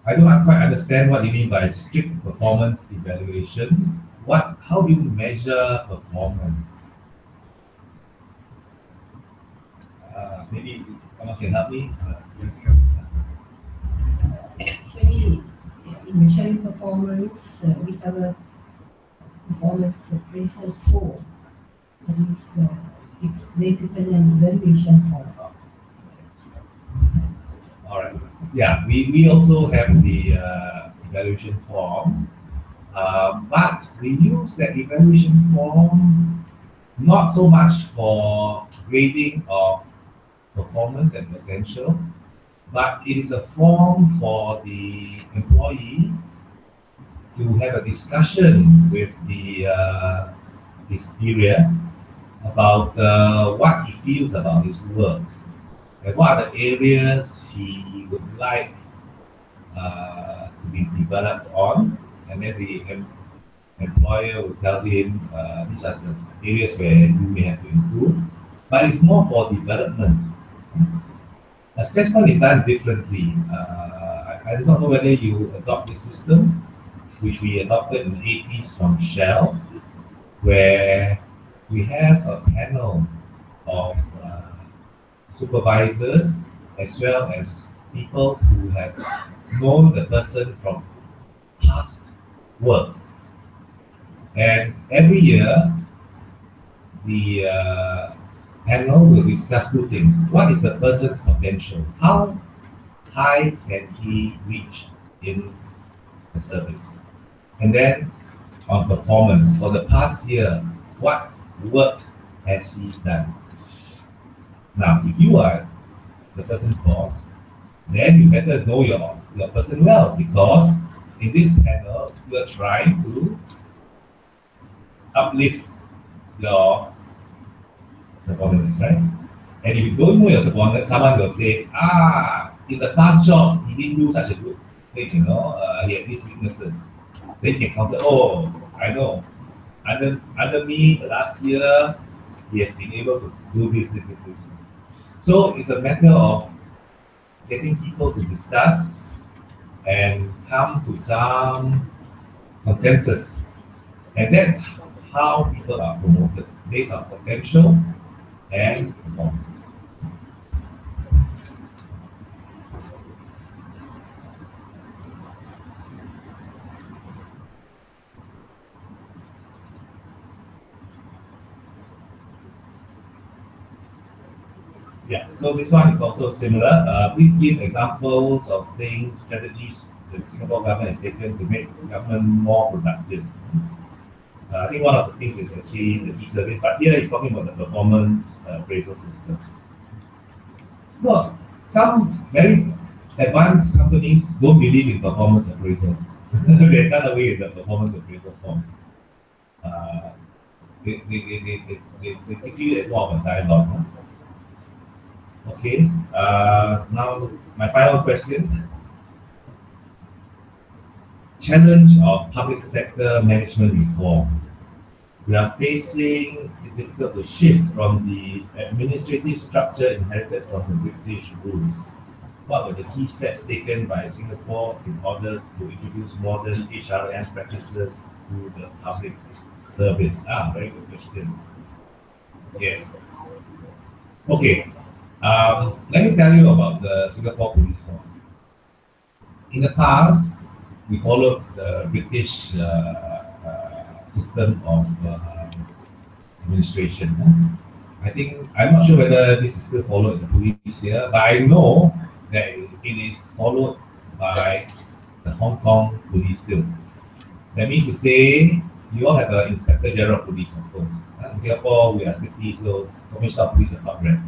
I don't quite understand what you mean by strict performance evaluation. How do you measure performance? Maybe someone can help me. Actually, in measuring performance, we have a performance appraisal form. That is, it's basically an evaluation form. All right. Yeah, we also have the evaluation form, but we use that evaluation form not so much for grading of performance and potential, but it is a form for the employee to have a discussion with the his superior about what he feels about his work and what are the areas he would like to be developed on, and then the employer will tell him these are the areas where you may have to improve, but it's more for development. Assessment is done differently. I don't know whether you adopt this system, which we adopted in the 80s from Shell, where we have a panel of supervisors as well as people who have known the person from past work. And every year, the panel will discuss two things. What is the person's potential? How high can he reach in the service? And then on performance, for the past year, what work has he done? Now, if you are the person's boss, then you better know your person well, because in this panel, you are trying to uplift your subordinates, right? And if you don't know your subordinates, someone will say, in the past job, he didn't do such a good thing, he had these weaknesses. Then you can counter, I I know. Under me, last year, he has been able to do this. So it's a matter of getting people to discuss and come to some consensus. And that's how people are promoted based on potential and performance. Yeah, so this one is also similar. Please give examples of things, strategies that Singapore government has taken to make government more productive. I think one of the things is actually the e-service, but here he's talking about the performance appraisal system. Well, some very advanced companies don't believe in performance appraisal. They're done away with the performance appraisal forms. They take it as more of a dialogue. Huh? Okay, now my final question. Challenge of public sector management reform. We are facing the difficulty to shift from the administrative structure inherited from the British rule. What were the key steps taken by Singapore in order to introduce modern HRM practices to the public service? Very good question. Yes. Okay. Let me tell you about the Singapore Police Force. In the past, we followed the British system of administration. I'm not sure whether this is still followed as the police here, but I know that it is followed by the Hong Kong police still. That means to say, you all have an Inspector General of Police, I suppose. In Singapore, we are city, so Commissioner of Police are not rep.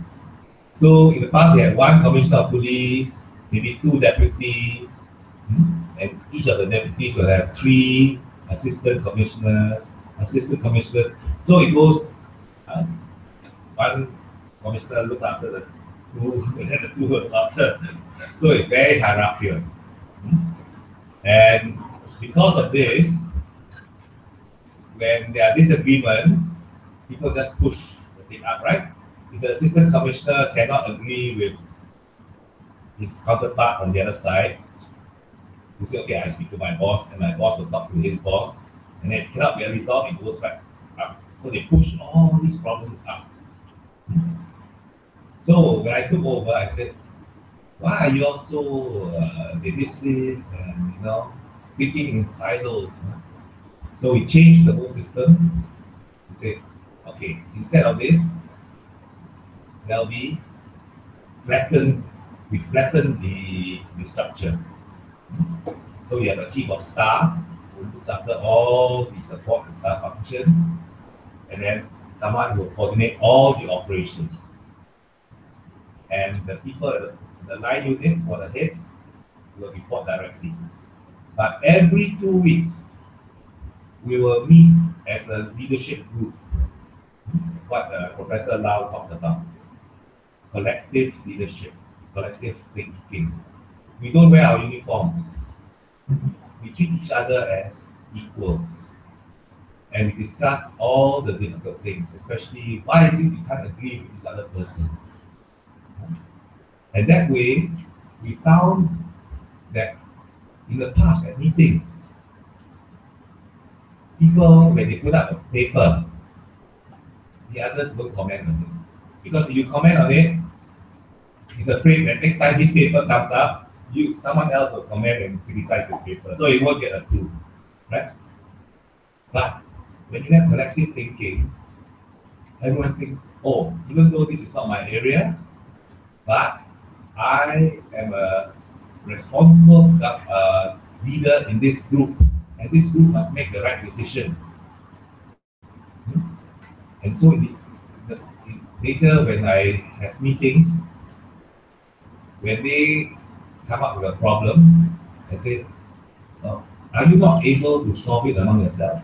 So in the past, we had one Commissioner of Police, maybe 2 deputies, and each of the deputies will have 3 assistant commissioners. So it goes, one commissioner looks after the 2, and then the 2 look after. So it's very hierarchical. And because of this, when there are disagreements, people just push the thing up, right? If the assistant commissioner cannot agree with his counterpart on the other side, he say, okay, I speak to my boss, and my boss will talk to his boss, and then it cannot be resolved, it goes back up. So they push all these problems up. So when I took over, I said, why are you all so divisive and thinking in silos? So we changed the whole system. We said, okay, instead of this, there'll be we flatten the structure. So you have a chief of staff who looks after all the support and staff functions, and then someone who will coordinate all the operations. And the people, the line units or the heads will report directly. But every 2 weeks, we will meet as a leadership group, what Professor Lau talked about. Collective leadership, collective thinking. We don't wear our uniforms. We treat each other as equals. And we discuss all the difficult things, especially why is it we can't agree with this other person. And that way, we found that in the past at meetings, people, when they put up a paper, the others won't comment on it. Because if you comment on it, he's afraid that next time this paper comes up, someone else will comment and criticize this paper. So it won't get approved, right? But when you have collective thinking, everyone thinks, oh, even though this is not my area, but I am a responsible leader in this group, and this group must make the right decision. And so later when I have meetings, when they come up with a problem, I say, oh, are you not able to solve it among yourselves?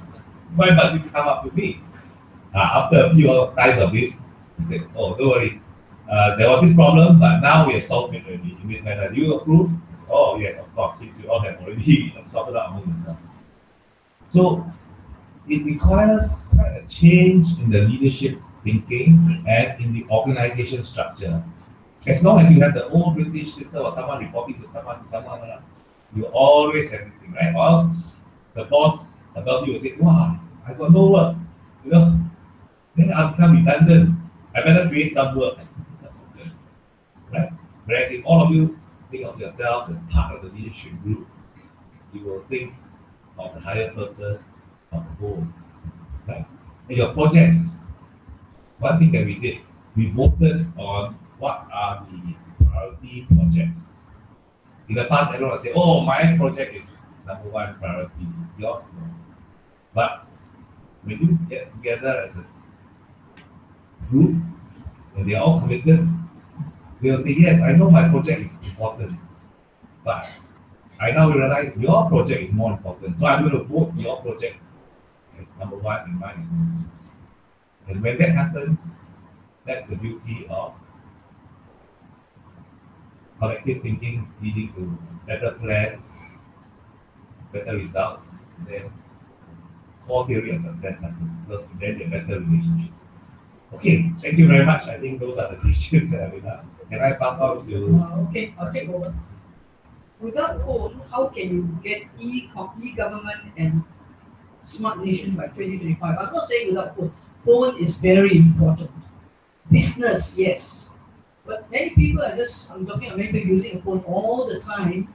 Why must it come up to me? After a few times of this, he said, oh, don't worry. There was this problem, but now we have solved it already in this manner. Do you approve? I said, oh, yes, of course, since you all have already sorted out among yourselves. So it requires quite a change in the leadership thinking and in the organization structure. As long as you have the old British system or someone reporting to someone, you always have this thing, right? Or else the boss above you will say, wow, I got no work, then I'll become redundant. I better create some work, right? Whereas if all of you think of yourselves as part of the leadership group, you will think of the higher purpose of the goal, right? And your projects, one thing that we did, we voted on what are the priority projects. In the past, everyone would say, oh, my project is number one priority, yours no. But when you get together as a group, and they're all committed, they'll say, yes, I know my project is important, but I now realize your project is more important. So I'm going to vote your project as number one and mine is number two. And when that happens, that's the beauty of collective thinking leading to better plans, better results, then core theory of success happens, because then a better relationship. Okay, thank you very much. I think those are the questions that I've been asked. Can I pass on to... Okay, I'll take over. Without phone, how can you get e-government and smart nation by 2025? I'm not saying without phone. Phone is very important. Business, yes. But many people are just, I'm talking about many people using a phone all the time.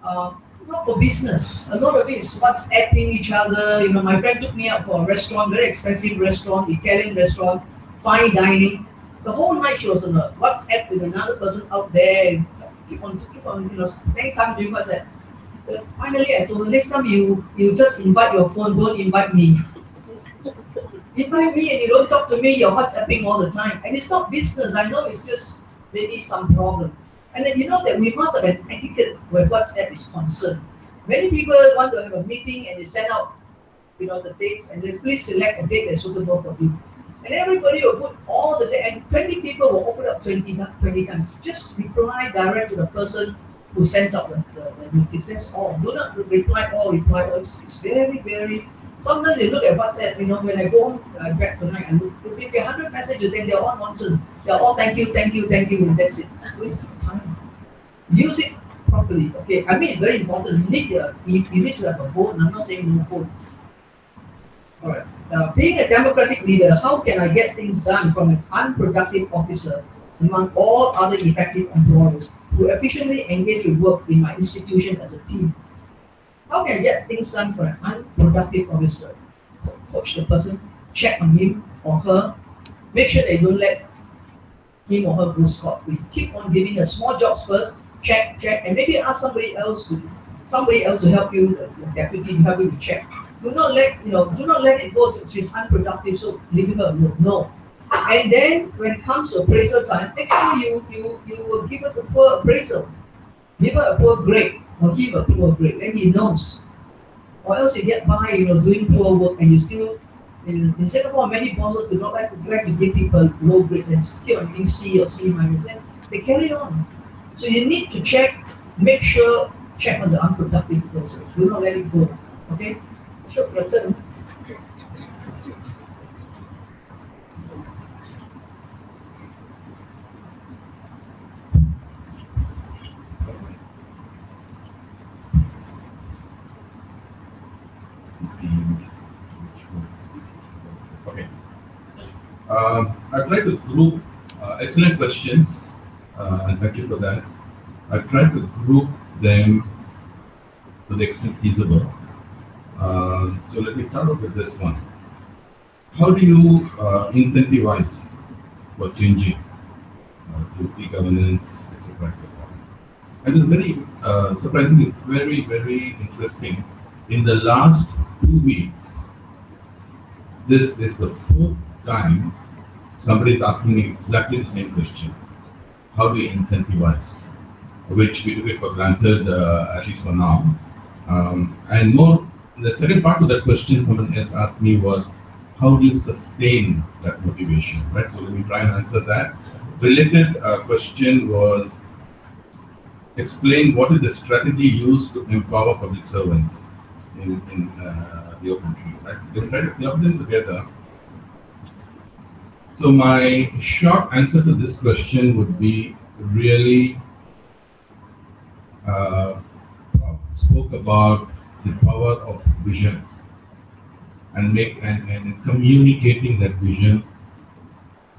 Not for business. A lot of it is WhatsApping each other. My friend took me out for a restaurant, very expensive restaurant, Italian restaurant, fine dining. The whole night she was on a WhatsApp with another person out there. Keep on, spending time doing WhatsApp. But finally, I told her, next time you just invite your phone, don't invite me. Invite me and you don't talk to me, you're WhatsApping all the time. And it's not business, I know it's just maybe some problem. And then that we must have an etiquette where WhatsApp is concerned. Many people want to have a meeting and they send out the dates and then please select a date that's suitable for you. And everybody will put all the dates, and 20 people will open up 20 times. Just reply direct to the person who sends out the notice. That's all. Do not reply all. It's very, very. Sometimes you look at WhatsApp, when I go home back tonight, and look, there will be 100 messages and they're all nonsense. They're all thank you, and that's it. Waste of time. Use it properly. Okay, I mean it's very important. You need to have a phone. I'm not saying no phone. All right. Being a democratic leader, how can I get things done from an unproductive officer among all other effective employees who efficiently engage with work in my institution as a team? How can I get things done for an unproductive officer? Coach the person, check on him or her, make sure they don't let him or her go scot-free. Keep on giving her small jobs first, check, and maybe ask somebody else to help you, the deputy, to help you to check. Do not let it go. She's unproductive, so leave her alone. No. And then when it comes to appraisal time, make sure you will give her a poor appraisal. Give her a poor grade or give a poor grade. Then he knows. Or else you get by, doing poor work and you still in Singapore many bosses do not like to give people low grades and keep on giving C or C minus, and they carry on. So you need to check on the unproductive persons. Do not let it go. Okay? Sure, your turn. Okay. I'd like to group excellent questions, and thank you for that. I've tried to group them to the extent feasible. So let me start off with this one. How do you incentivize for changing to e-governance, etc., etc.? And it's very surprisingly very, very interesting. In the last 2 weeks, this is the 4th time somebody is asking me exactly the same question. How do you incentivize? Which we took it for granted, at least for now. And more, the second part of that question someone else asked me was, how do you sustain that motivation, right? So let me try and answer that. Related question was, explain what is the strategy used to empower public servants in your country, right? So they try to club them together. So my short answer to this question would be really, Prof spoke about the power of vision and communicating that vision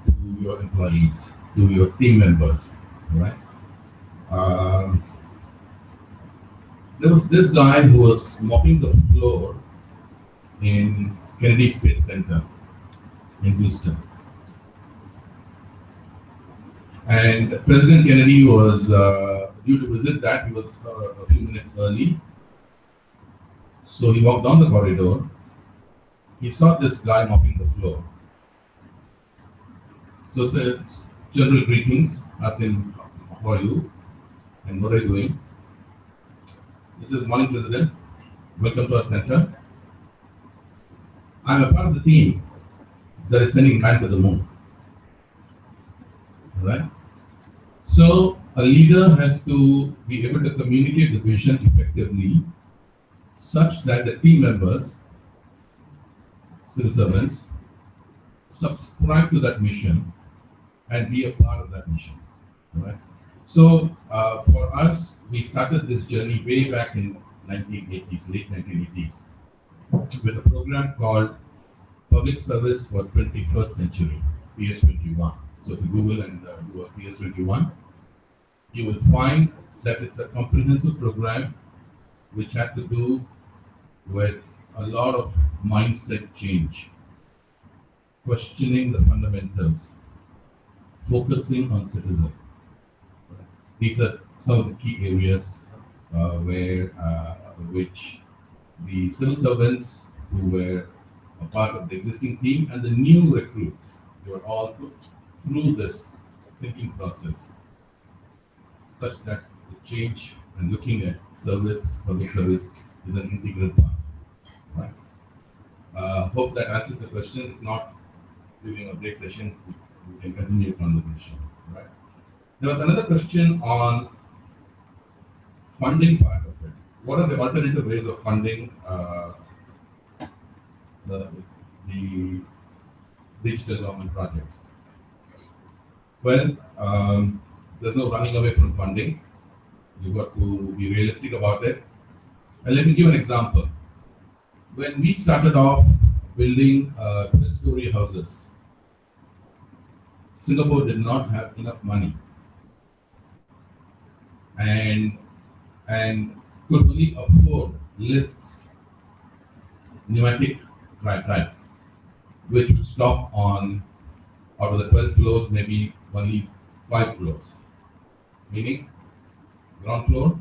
to your employees, to your team members, right? There was this guy who was mopping the floor in Kennedy Space Center in Houston. And President Kennedy was due to visit that. He was a few minutes early. So he walked down the corridor. He saw this guy mopping the floor. So said, general greetings, asked him, how are you? And what are you doing? He says, morning, President. Welcome to our center. I'm a part of the team that is sending man to the moon. Right? So a leader has to be able to communicate the vision effectively such that the team members, civil servants, subscribe to that mission and be a part of that mission. Right? So for us, we started this journey way back in 1980s, late 1980s, with a program called Public Service for 21st Century, PS21. So if you Google and do a PS21, you will find that it's a comprehensive program which had to do with a lot of mindset change, questioning the fundamentals, focusing on citizen. These are some of the key areas which the civil servants who were a part of the existing team and the new recruits, they were all put through this thinking process such that the change and looking at service, public service is an integral part. Right? Hope that answers the question. If not, during a break session, we can continue the conversation. Right? There was another question on funding part of it. What are the alternative ways of funding the digital government projects? Well, there's no running away from funding. You've got to be realistic about it. And let me give an example. When we started off building 12-story houses, Singapore did not have enough money and could only afford lifts, pneumatic types, which would stop on, out of the 12 floors, maybe only 5 floors, meaning ground floor,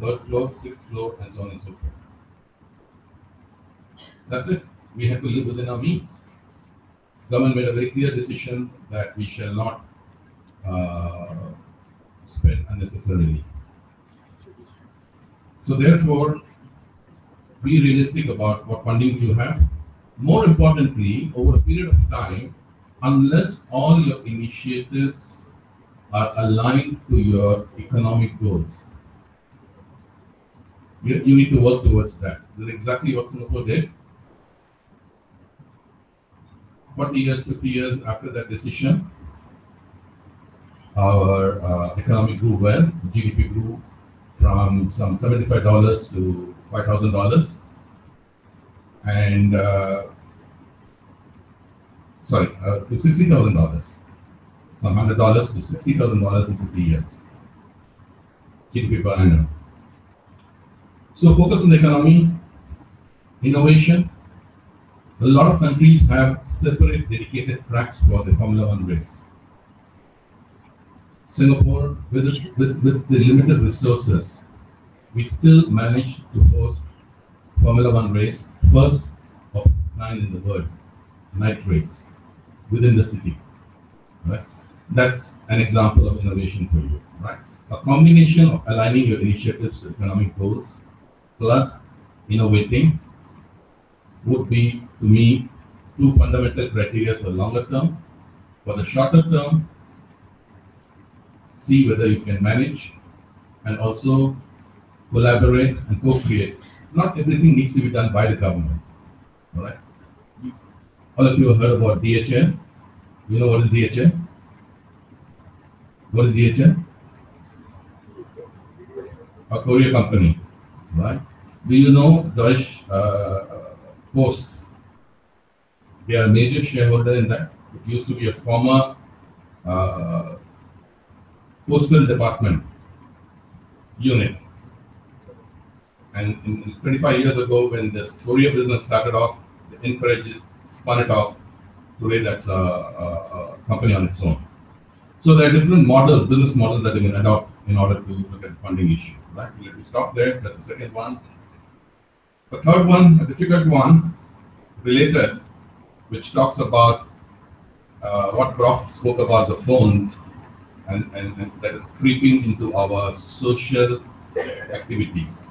3rd floor, 6th floor, and so on and so forth. That's it. We have to live within our means. Government made a very clear decision that we shall not spend unnecessarily. So therefore, be realistic about what funding you have. More importantly, over a period of time, unless all your initiatives are aligned to your economic goals, you need to work towards that. That's exactly what Singapore did. 40 years, 50 years after that decision, our economy grew well. GDP grew from some $75 to $5,000, and to $60,000. Some $100 to $60,000 in 50 years. GDP per annum. So focus on the economy, innovation. A lot of countries have separate dedicated tracks for the Formula One race. Singapore, with the limited resources, we still managed to host Formula One race, first of its kind in the world, night race, within the city. Right? That's an example of innovation for you. Right? A combination of aligning your initiatives to economic goals plus innovating would be, to me, 2 fundamental criteria for longer term. For the shorter term, see whether you can manage and also collaborate and co-create not everything needs to be done by the government. All right. All of you have heard about DHL. You know what is DHL? What is DHL? A courier company, right? Do you know Deutsche Posts? They are a major shareholder in that. It used to be a former postal department unit. And in 25 years ago, when this courier business started off, they encouraged it, spun it off. Today, that's a company on its own. So there are different models, business models that you can adopt in order to look at the funding issue. Right? So let me stop there. That's the second one. The third one, a difficult one, related, which talks about what Prof spoke about the phones, and that is creeping into our social activities.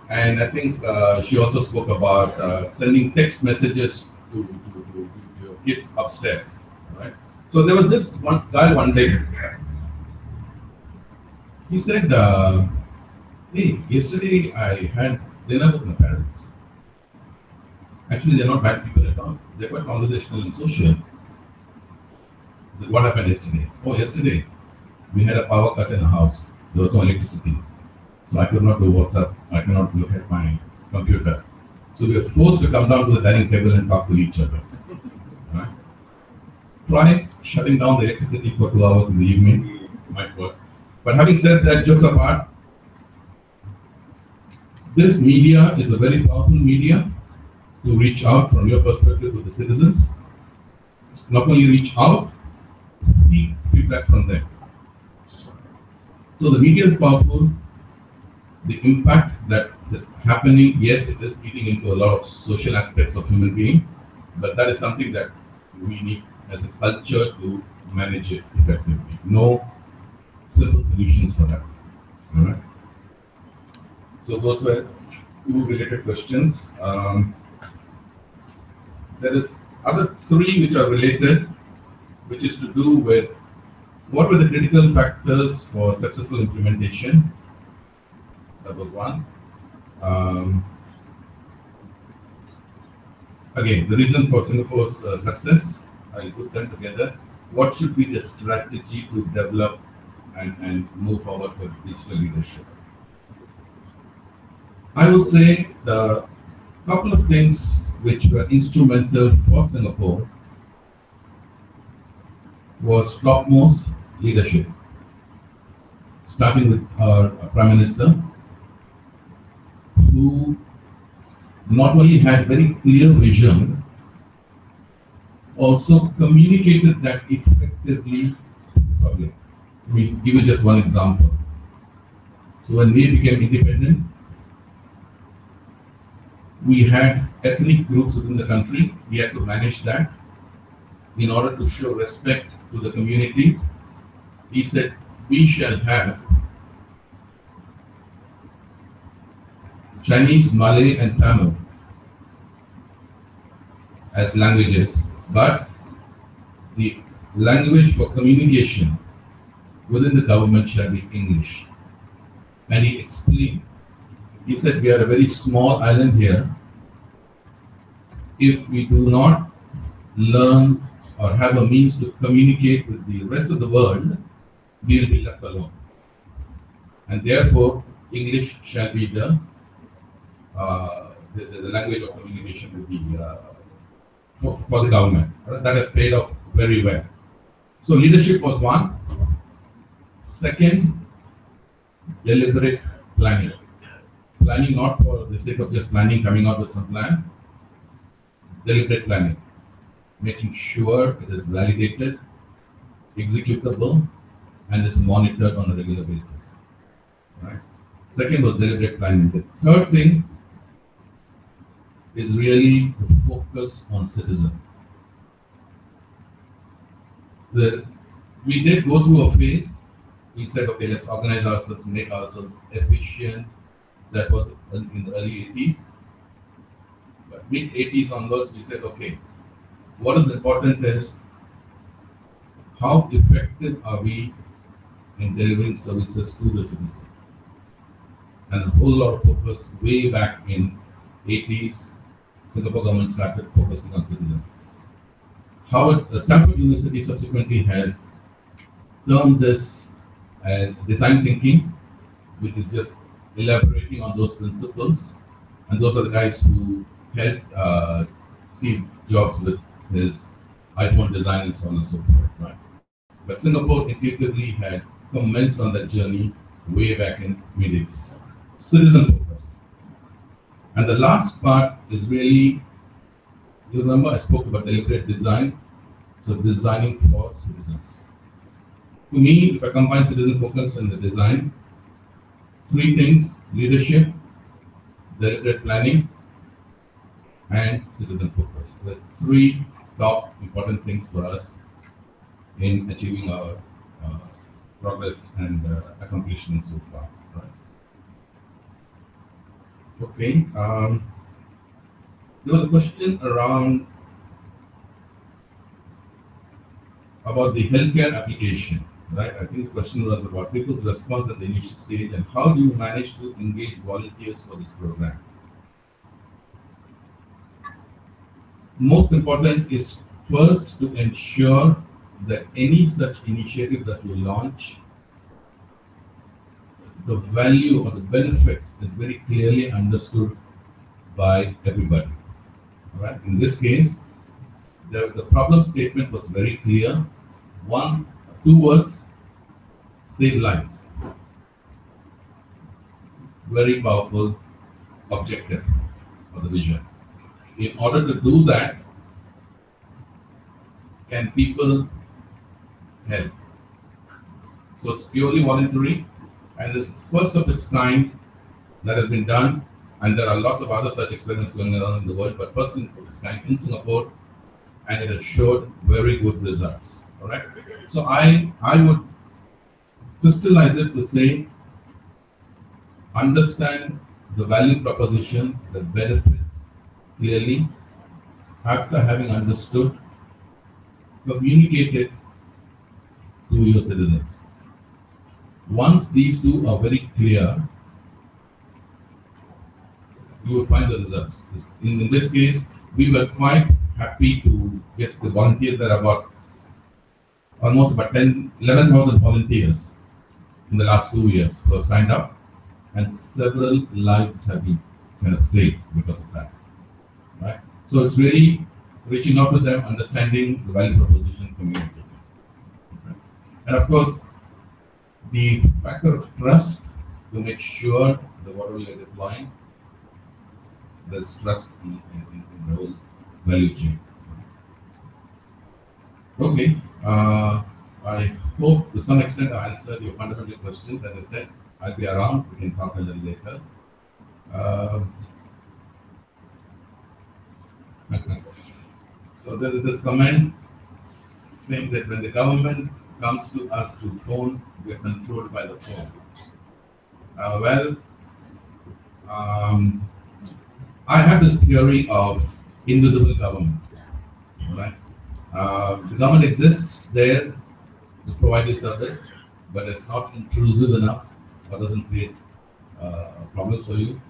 And I think she also spoke about sending text messages to your kids upstairs, right? So there was this one guy one day, he said, hey, yesterday I had dinner with my parents. Actually, they're not bad people at all. They're quite conversational and social. What happened yesterday? Oh, yesterday we had a power cut in the house. There was no electricity. So I could not do WhatsApp. I cannot look at my computer. So we were forced to come down to the dining table and talk to each other. Right? Try shutting down the electricity for 2 hours in the evening. Might work. But having said that, jokes apart, this media is a very powerful media to reach out from your perspective to the citizens. Not only reach out, seek feedback from them. So the media is powerful. The impact that is happening, yes, it is eating into a lot of social aspects of human being, but that is something that we need as a culture to manage it effectively. No simple solutions for that. All right. So those were two related questions. There is other three which are related, which is to do with what were the critical factors for successful implementation. That was one. Again, the reason for Singapore's success, I'll put them together. What should be the strategy to develop and move forward for digital leadership? I would say the couple of things which were instrumental for Singapore was topmost leadership, starting with our Prime Minister, who not only had very clear vision, also communicated that effectively to the public. Let me give you just one example. So when we became independent, we had ethnic groups within the country. We had to manage that in order to show respect to the communities. He said, we shall have Chinese, Malay, and Tamil as languages, but the language for communication within the government shall be English. And he explained, he said, we are a very small island here. If we do not learn or have a means to communicate with the rest of the world, we will be left alone. And therefore, English shall be the language of communication will be for the government. That has paid off very well. So leadership was one. Second, deliberate planning. Planning not for the sake of just planning, coming out with some plan. Deliberate planning. Making sure it is validated, executable, and is monitored on a regular basis. Right? Second was deliberate planning. The third thing is really to focus on citizen. We did go through a phase. We said, okay, let's organize ourselves, make ourselves efficient. That was in the early 80s. But mid 80s onwards, we said, okay, what is important is how effective are we in delivering services to the citizen. and a whole lot of focus way back in 80s. Singapore government started focusing on citizen. Stanford University subsequently has termed this as design thinking, which is just elaborating on those principles. And those are the guys who helped Steve Jobs with his iPhone design and so on and so forth, right? But Singapore intuitively had commenced on that journey way back in mid-80s. Citizen focus. And the last part is really, you remember I spoke about deliberate design, so designing for citizens. To me, if I combine citizen focus and the design, three things: leadership, deliberate planning, and citizen focus. The three top important things for us in achieving our progress and accomplishments so far. Right? Okay. There was a question around about the healthcare application, right? I think the question was about people's response at the initial stage and how do you manage to engage volunteers for this program? Most important is first to ensure that any such initiative that you launch, the value or the benefit is very clearly understood by everybody. All right? In this case, the problem statement was very clear. Two words: save lives. Very powerful objective of the vision. In order to do that, can people help? So it's purely voluntary, and this is first of its kind that has been done, and there are lots of other such experiments going around in the world, but first of its kind in Singapore, and it has showed very good results. All right. So I would crystallize it to say, understand the value proposition, the benefits clearly. After having understood, communicate it to your citizens. Once these two are very clear, you will find the results. In this case, we were quite happy to get the volunteers. There are about almost about 11,000 volunteers in the last 2 years who have signed up, and several lives have been kind of saved because of that. Right? So it's really reaching out to them, understanding the value proposition, communicating. Right? And of course, the factor of trust to make sure that whatever you're deploying, there's trust in the whole value chain. Okay. I hope to some extent I answered your fundamental questions. As I said, I'll be around. We can talk a little later. So there is this comment saying that when the government comes to us through phone, we are controlled by the phone. I have this theory of invisible government. Right? The government exists there to provide you service, but it's not intrusive enough or doesn't create problems for you.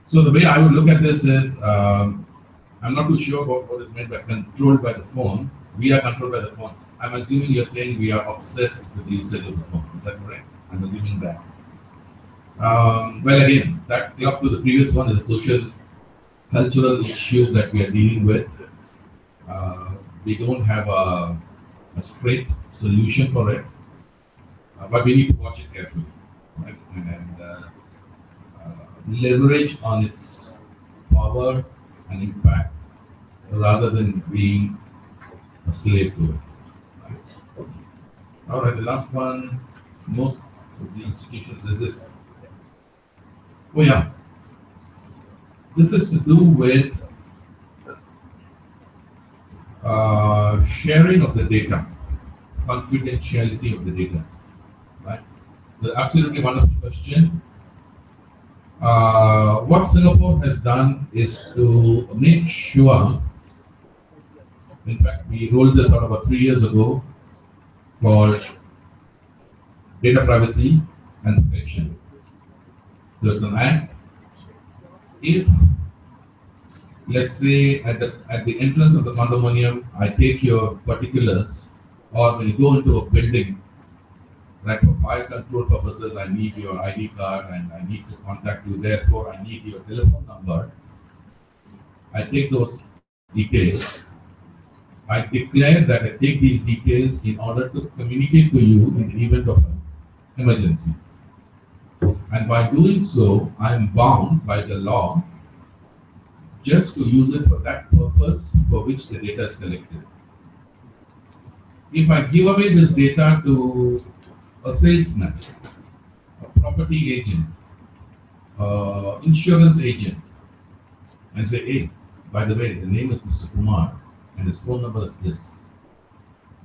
So the way I would look at this is, I'm not too sure about what is meant by controlled by the phone. We are controlled by the phone. I'm assuming you're saying we are obsessed with the usage of the phone. Is that correct? I'm assuming that. Well, again, that up to the previous one is a social, cultural issue that we are dealing with. We don't have a straight solution for it, but we need to watch it carefully, right? And leverage on its power and impact rather than being a slave to it. Right? All right, the last one, most of the institutions resist. Oh yeah, this is to do with sharing of the data, confidentiality of the data, right? The absolutely wonderful question. What Singapore has done is to make sure, in fact, we rolled this out about 3 years ago, called data privacy and protection. There's an act. If, let's say, at the entrance of the condominium, I take your particulars, or when you go into a building, right, for fire control purposes, I need your ID card and I need to contact you. Therefore, I need your telephone number. I take those details. I declare that I take these details in order to communicate to you in the event of an emergency. And by doing so, I am bound by the law just to use it for that purpose for which the data is collected. If I give away this data to a salesman, a property agent, insurance agent, and say, hey, by the way, the name is Mr. Kumar and his phone number is this.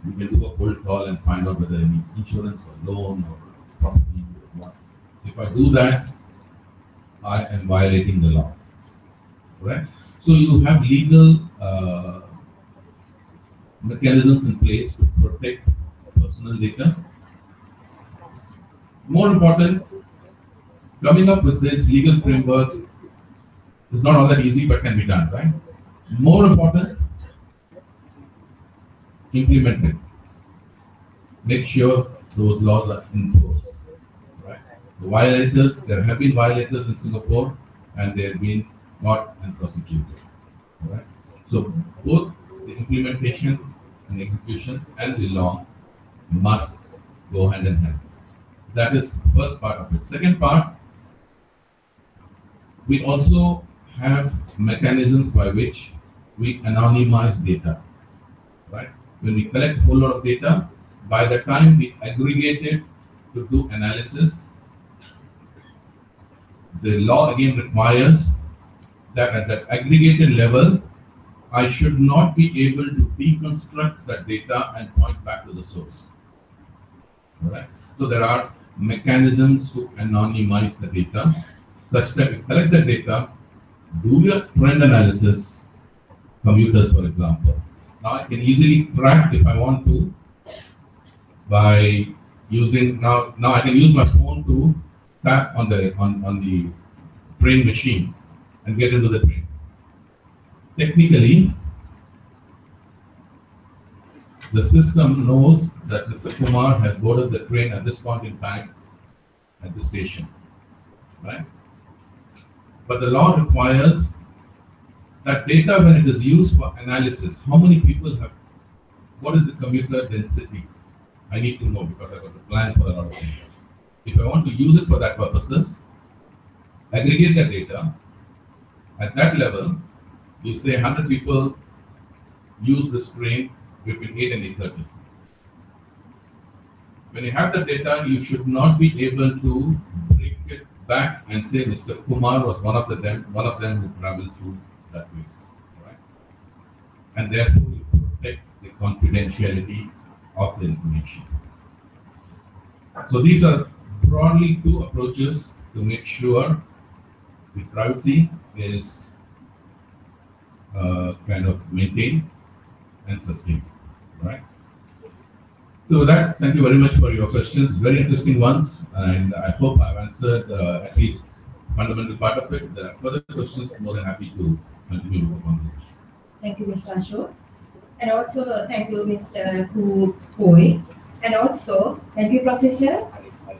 You can do a cold call and find out whether he needs insurance or loan or property or what. If I do that, I am violating the law. Right? So you have legal mechanisms in place to protect personal data. More important, coming up with this legal framework is not all that easy, but can be done, right? More important, implement it. Make sure those laws are enforced. Right? The violators, there have been violators in Singapore, and they have been caught and prosecuted. Right? So both the implementation and execution and the law must go hand in hand. That is the first part of it. Second part, we also have mechanisms by which we anonymize data. Right? When we collect a whole lot of data, by the time we aggregate it to do analysis, the law again requires that at that aggregated level, I should not be able to deconstruct that data and point back to the source. All right? So there are mechanisms to anonymize the data such that we collect the data, do your trend analysis, commuters for example. Now I can easily track if I want to by using now I can use my phone to tap on the train machine and get into the train. Technically, the system knows that Mr. Kumar has boarded the train at this point in time at the station, right? But the law requires that data, when it is used for analysis, how many people have, what is the commuter density? I need to know because I've got to plan for a lot of things. If I want to use it for that purposes, aggregate the data. At that level, you say 100 people use this train between 8 and 8:30. When you have the data, you should not be able to break it back and say Mr. Kumar was one of them who traveled through that place, right? And therefore, you protect the confidentiality of the information. So these are broadly two approaches to make sure the privacy is kind of maintained and sustained, right? So with that, thank you very much for your questions, very interesting ones, and I hope I've answered at least fundamental part of it. If there are further questions, more than happy to continue with the conversation. Thank you, Mr. Ashok. And also thank you, Mr. Ku Poi. And also thank you, Professor,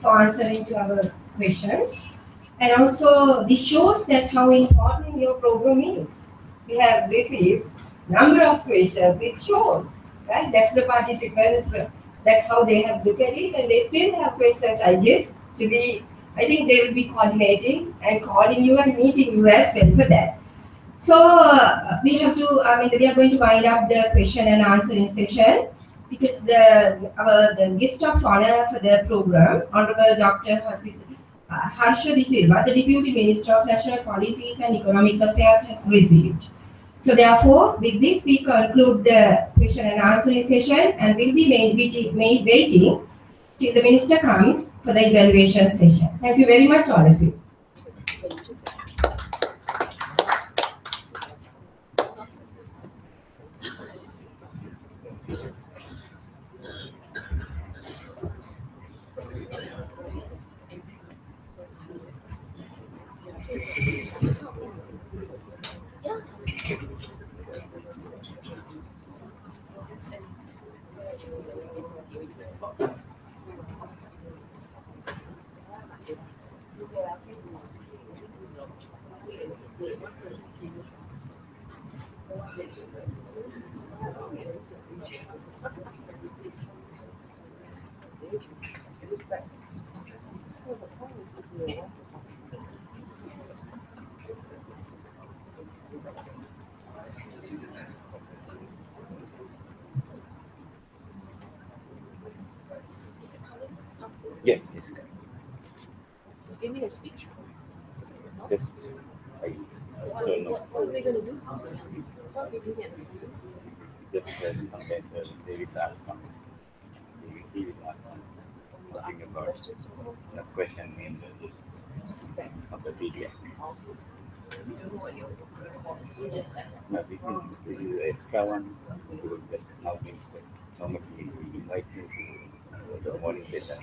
for answering to our questions. And also this shows that how important your program is. We have received number of questions. It shows, right? That's the participants. That's how they have looked at it, and they still have questions. I guess I think they will be coordinating and calling you and meeting you as well for that. So we have to. We are going to wind up the question and answering session because the guest of honor for the program, Honorable Dr. Harsha De Silva, the Deputy Minister of National Policies and Economic Affairs, has received. So therefore, with this we conclude the question and answering session, and will be waiting till the minister comes for the evaluation session. Thank you very much, all of you. Yeah, yes. Just give me a speech. Yes. I don't know. What are we going to do? What are we doing at the museum? Just sometimes they will ask something. He will ask something about the question in of the PDF. We don't know what you're No, this is extra one. We will get now instead. Normally we invite you to the morning session.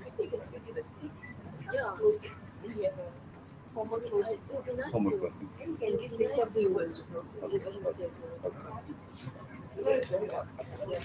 I think it's university. Yeah. Close it. We have a formal close it. It would be nice Formal to. closing. You can give me some few words to close it. Even if it's very, very well. Yeah.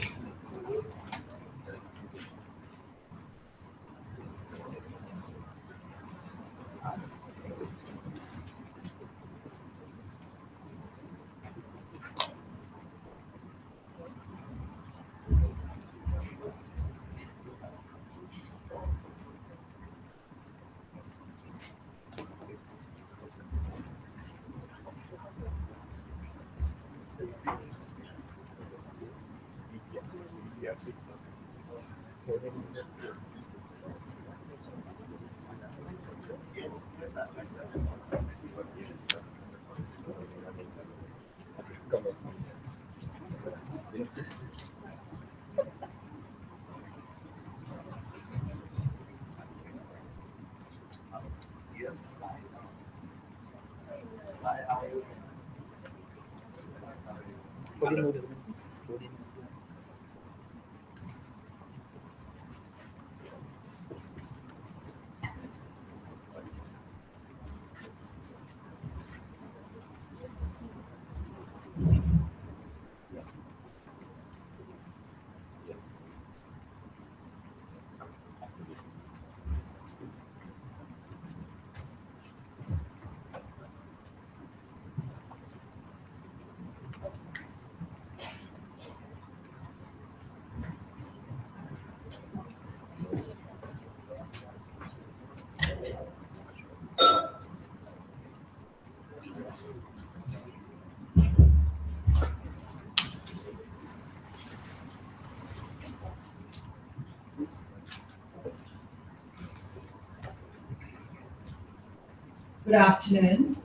Good afternoon.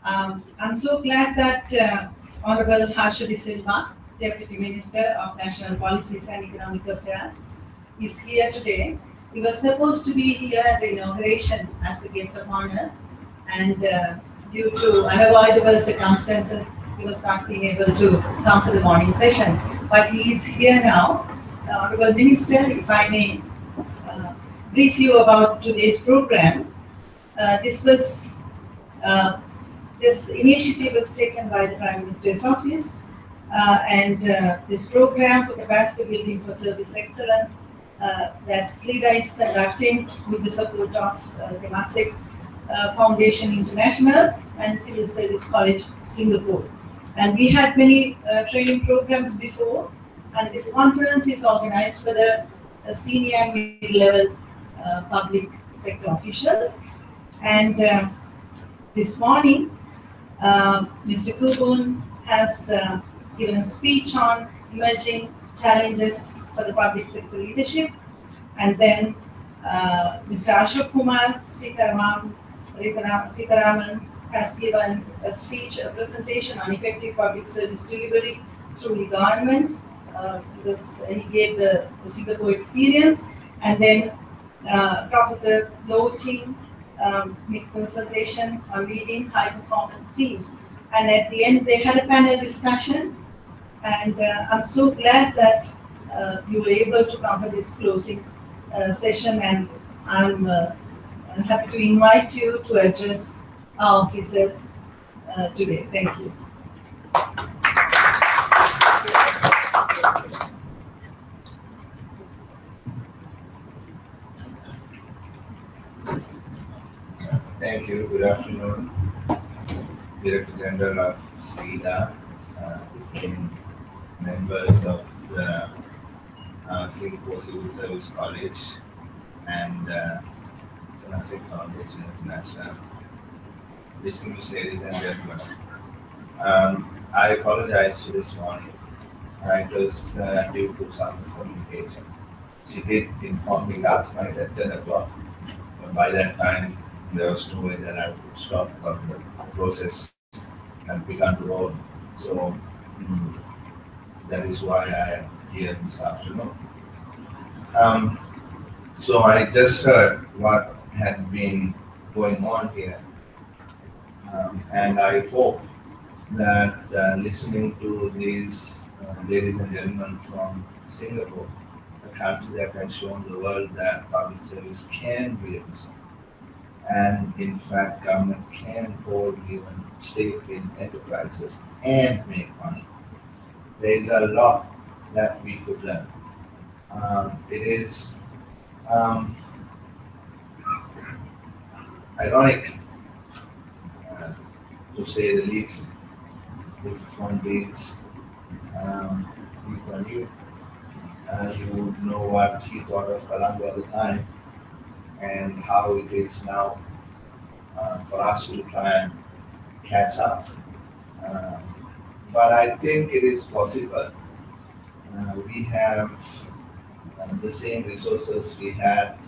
I'm so glad that Honorable Harsha De Silva, Deputy Minister of National Policies and Economic Affairs, is here today. He was supposed to be here at the inauguration as the guest of honor, and due to unavoidable circumstances, he was not being able to come to the morning session. But he is here now. Honorable Minister, if I may brief you about today's program. This initiative was taken by the Prime Minister's office, and this program for capacity building for service excellence that SLEDA is conducting with the support of Temasek Foundation International and Civil Service College Singapore. And we had many training programs before, and this conference is organized for the senior and mid-level public sector officials. And this morning, Mr. Kubun has given a speech on emerging challenges for the public sector leadership. And then Mr. Ashok Kumar Sitaraman has given a speech, a presentation on effective public service delivery through the government, because he gave the Singapore experience. And then Professor Loh Ting made presentation on leading high performance teams. And at the end, they had a panel discussion. And I'm so glad that you were able to come for this closing session. And I'm happy to invite you to address our officers today. Thank you. Thank you. Good afternoon, Director General of SLEDA, same members of the Singapore Civil Service College and Temasek Foundation International. Distinguished ladies and gentlemen, I apologize for this morning. It was due to some miscommunication. She did inform me last night at 10 o'clock. But by that time, there was no way that I would stop the process and begun to roll. So that is why I am here this afternoon. So I just heard what had been going on here. And I hope that listening to these ladies and gentlemen from Singapore, a country that has shown the world that public service can be a business. And in fact, government can hold even stake in enterprises and make money. There is a lot that we could learn. It is ironic, to say the least, if one reads Lee Kuan Yew, you would know what he thought of Colombo at the time and how it is now for us to try and catch up. But I think it is possible. We have the same resources we had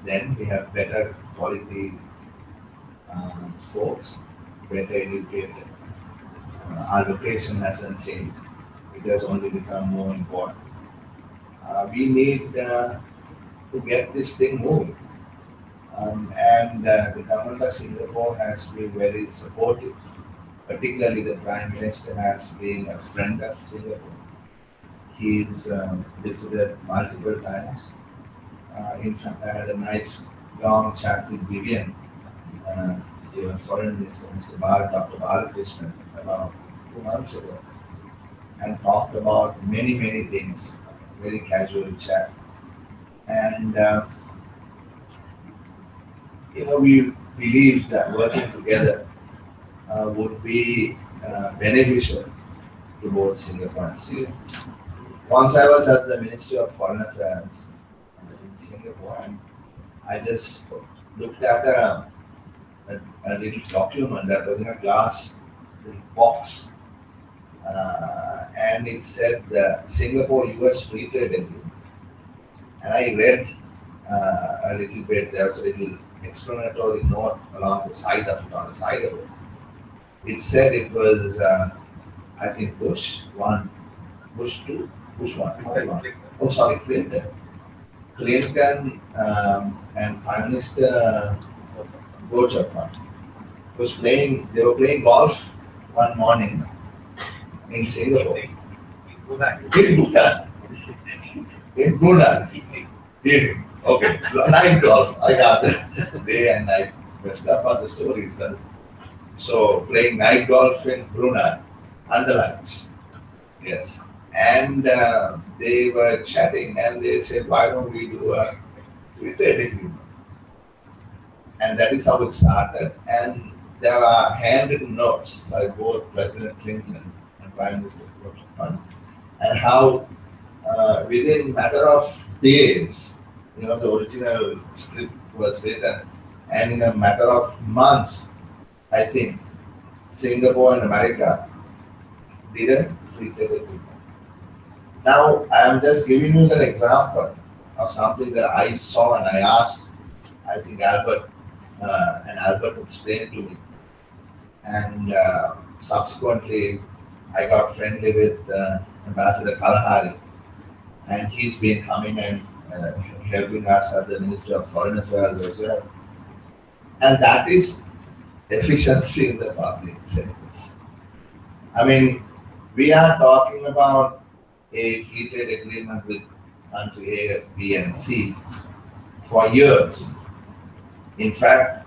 then. We have better quality folks, better educated. Our location hasn't changed. It has only become more important. We need to get this thing moving. And the government of Singapore has been very supportive. Particularly the Prime Minister has been a friend of Singapore. He's visited multiple times. In fact, I had a nice long chat with Vivian, the Foreign Minister, Dr. Balakrishnan, about 2 months ago, and talked about many, many things, very casual chat. And we believe that working together would be beneficial to both Singapore and Sri Lanka. Once I was at the Ministry of Foreign Affairs in Singapore, and I just looked at a little document that was in a glass little box, and it said Singapore-US Free Trade Agreement. And I read a little bit. There was a little explanatory note along the side of it, on the side of it. It said it was, I think, Bush 1, Bush 2, Bush 1, oh sorry, Clinton. Clinton and Prime Minister Gochappan they were playing golf one morning in Singapore. In Brunei. In Brunei. Okay, night golf. I got that day and night. Messed up on the stories. So playing night golf in Brunei, under lights. Yes. And they were chatting and they said, why don't we do a free trade agreement? And that is how it started. And there are handwritten notes by both President Clinton and Prime Minister Gochappan, and how within a matter of days, the original script was written, and in a matter of months, I think, Singapore and America did a free trade agreement. Now, I am just giving you an example of something that I saw and I asked, I think Albert, and Albert explained to me. And subsequently, I got friendly with Ambassador Kalahari, and he's been coming and helping us at the Ministry of Foreign Affairs as well. And that is efficiency in the public service. I mean, we are talking about a free trade agreement with country A, B, and C for years. In fact,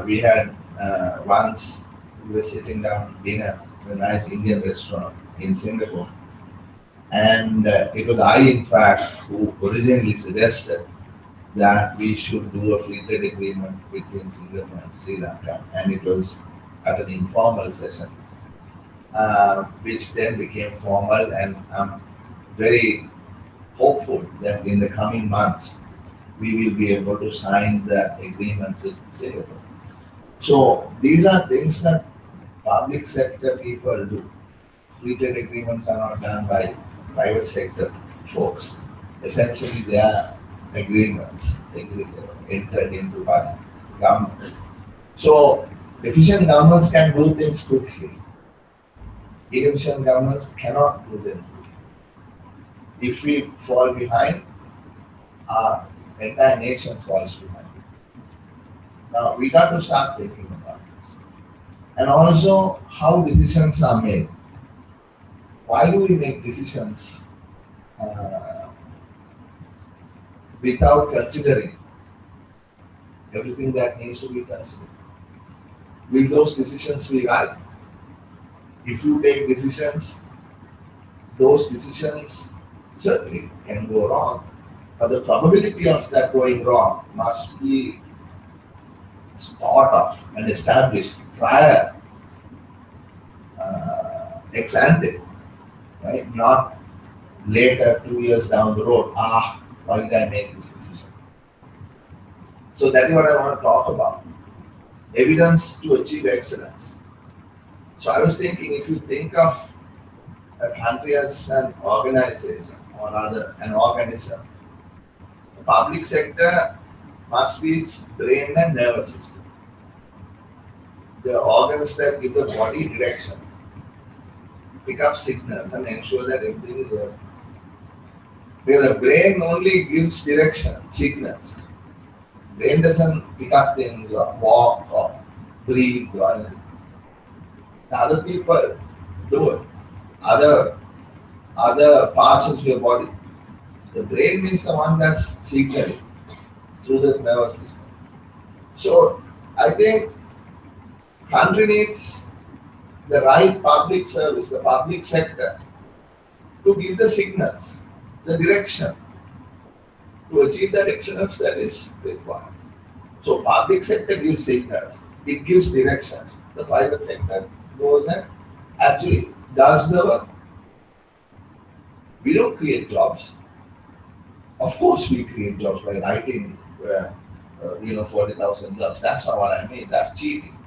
we had once we were sitting down for dinner in a nice Indian restaurant in Singapore, and it was I, in fact, who originally suggested that we should do a free trade agreement between Singapore and Sri Lanka, and it was at an informal session. which then became formal, and I'm very hopeful that in the coming months we will be able to sign the agreement with Singapore. So these are things that public sector people do. Free trade agreements are not done by private sector folks. Essentially, they are agreements entered into by governments. So efficient governments can do things quickly. Inefficient governments cannot do them quickly. If we fall behind, our entire nation falls behind. Now we got to start thinking about this. And also how decisions are made. Why do we make decisions without considering everything that needs to be considered? Will those decisions be right? If you take decisions, those decisions certainly can go wrong. But the probability of that going wrong must be thought of and established prior ex ante, right? Not later, 2 years down the road, why did I make this decision? So that is what I want to talk about. Evidence to achieve excellence. So I was thinking, if you think of a country as an organization, or rather an organism, the public sector must be its brain and nervous system. The organs that give the body direction, pick up signals and ensure that everything is working. Because the brain only gives direction, signals. Brain doesn't pick up things or walk or breathe or anything. The other people do it. Other parts of your body. The brain is the one that's signaling through this nervous system. So I think country needs the right public service, the public sector, to give the signals, the direction, to achieve that excellence that is required. So public sector gives signals, it gives directions. The private sector goes and actually does the work. We don't create jobs. Of course we create jobs by writing 40,000 jobs. That's not what I mean. That's cheating.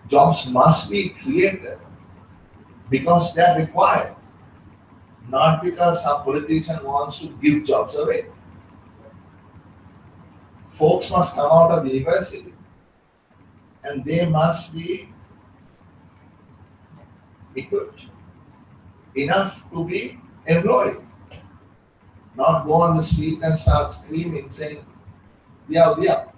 Jobs must be created because they're required, not because some politician wants to give jobs away. Folks must come out of university and they must be equipped enough to be employed. Not go on the street and start screaming saying, "Diya."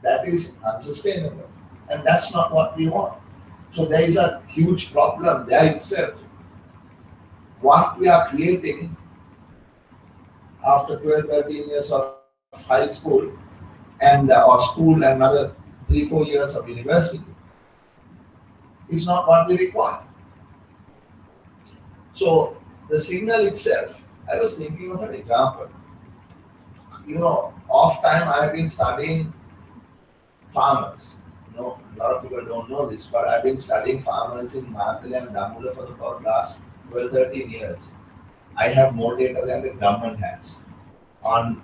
That is unsustainable. And that's not what we want. So there is a huge problem there itself. What we are creating after 12, 13 years of high school and or school and another 3, 4 years of university is not what we require. So the signal itself, I was thinking of an example. Off time I have been studying farmers. A lot of people don't know this, but I've been studying farmers in Mahatala and Damula for the last 12, 13 years. I have more data than the government has on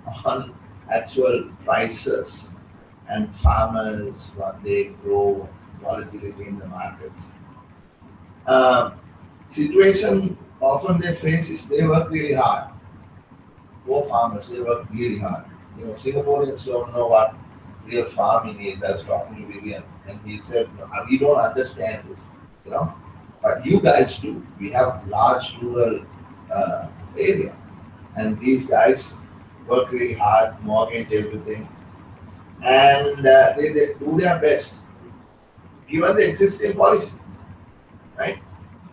actual prices and farmers, what they grow, volatility in the markets. Situation often they face is they work really hard. Poor farmers, they work really hard. Singaporeans don't know what real farming is. I was talking to Vivian and he said, we don't understand this, but you guys do. We have large rural area and these guys work really hard, mortgage everything, and they do their best given the existing policy, right?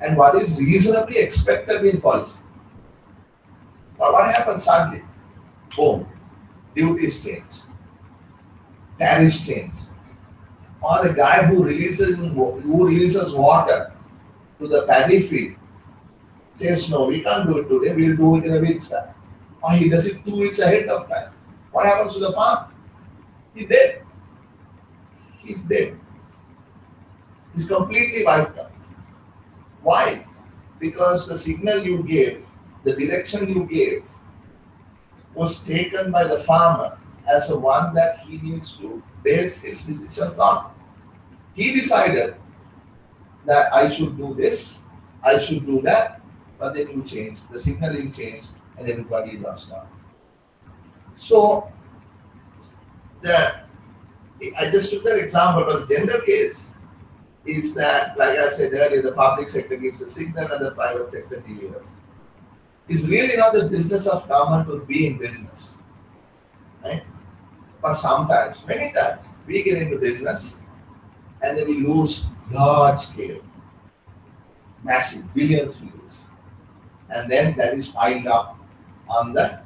And what is reasonably expected in policy. But what happens suddenly? Boom, duties change, tariffs change. Or the guy who releases water to the paddy field says, no, we can't do it today, we'll do it in a week's time. Or he does it 2 weeks ahead of time. What happens to the farm? He's dead. He's dead. He's completely wiped out. Why? Because the signal you gave, the direction you gave, was taken by the farmer as the one that he needs to base his decisions on. He decided that I should do this, I should do that, but then you change, the signaling changed, and everybody lost out. So, I just took that example, but the general case is that, like I said earlier, the public sector gives a signal and the private sector delivers. It's really not the business of government to be in business, right? But sometimes, many times, we get into business and then we lose large scale, massive, billions we lose. And then that is piled up on the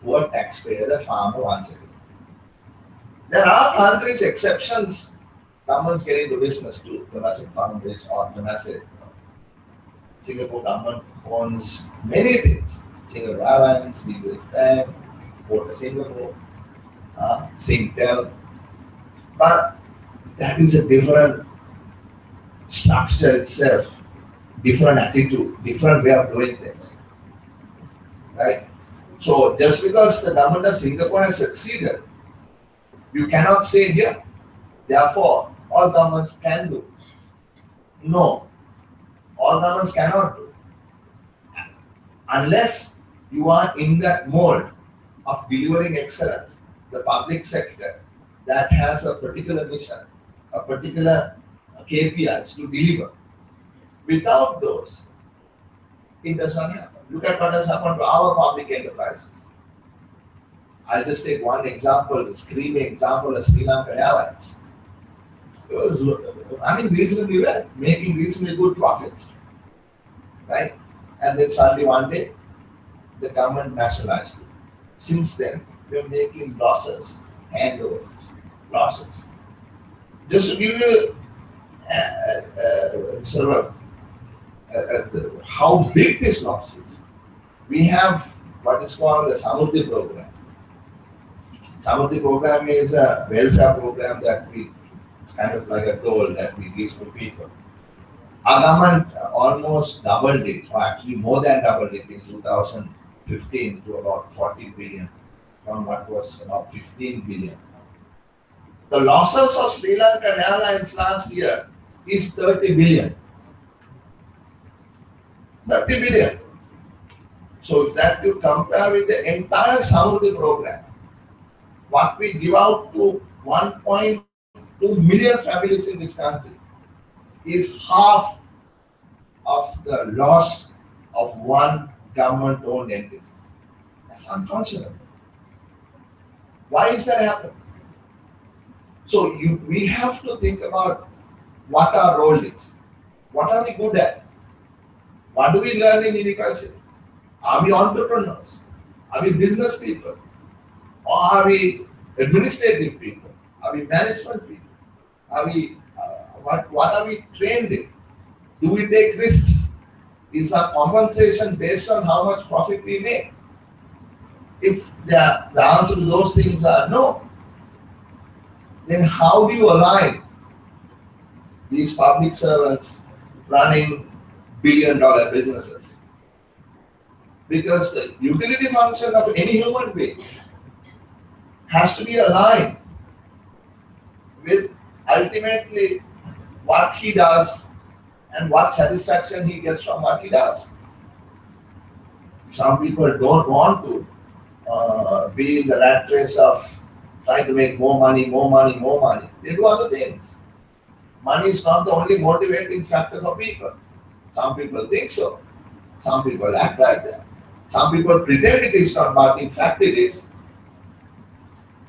poor taxpayer, the farmer once again. There are countries, exceptions, governments get into business too, Temasek Foundation or Temasek. Singapore government owns many things. Singapore Airlines, Vietnamese Bank, Port of Singapore, Singtel. But that is a different structure itself, different attitude, different way of doing things. Right? So just because the government of Singapore has succeeded, you cannot say here, therefore, all governments can do. No, all governments cannot do. Unless you are in that mode of delivering excellence, the public sector that has a particular mission, a particular KPIs to deliver. Without those, it does not happen. Look at what has happened to our public enterprises. I'll just take one example, the screaming example of Sri Lankan Airlines. It was running reasonably well, making reasonably good profits, right? And then suddenly one day, the government nationalized it. Since then, we're making losses, handovers, losses. Just to give you how big this loss is, we have what is called the Samurdhi program. Samurdhi program is a welfare program that it's kind of like a toll that we give to people. Our government almost doubled it, or actually more than doubled it in 2015 to about 40 billion, from what was about 15 billion. The losses of Sri Lankan Airlines last year is 30 billion. 30 billion. So if that you compare with the entire Samurdhi program, what we give out to 1.2 million families in this country is half of the loss of one government-owned entity. That's unconscionable. Why is that happening? So we have to think about what our role is. What are we good at? What do we learn in university? Are we entrepreneurs? Are we business people? Or are we administrative people? Are we management people? Are we what are we trained in? Do we take risks? Is our compensation based on how much profit we make? If the answer to those things are no, then how do you align these public servants running billion-dollar businesses? Because the utility function of any human being has to be aligned with ultimately what he does and what satisfaction he gets from what he does. Some people don't want to be in the rat race of trying to make more money, more money, more money. They do other things. Money is not the only motivating factor for people. Some people think so. Some people act like that. Some people pretend it is not, but in fact it is.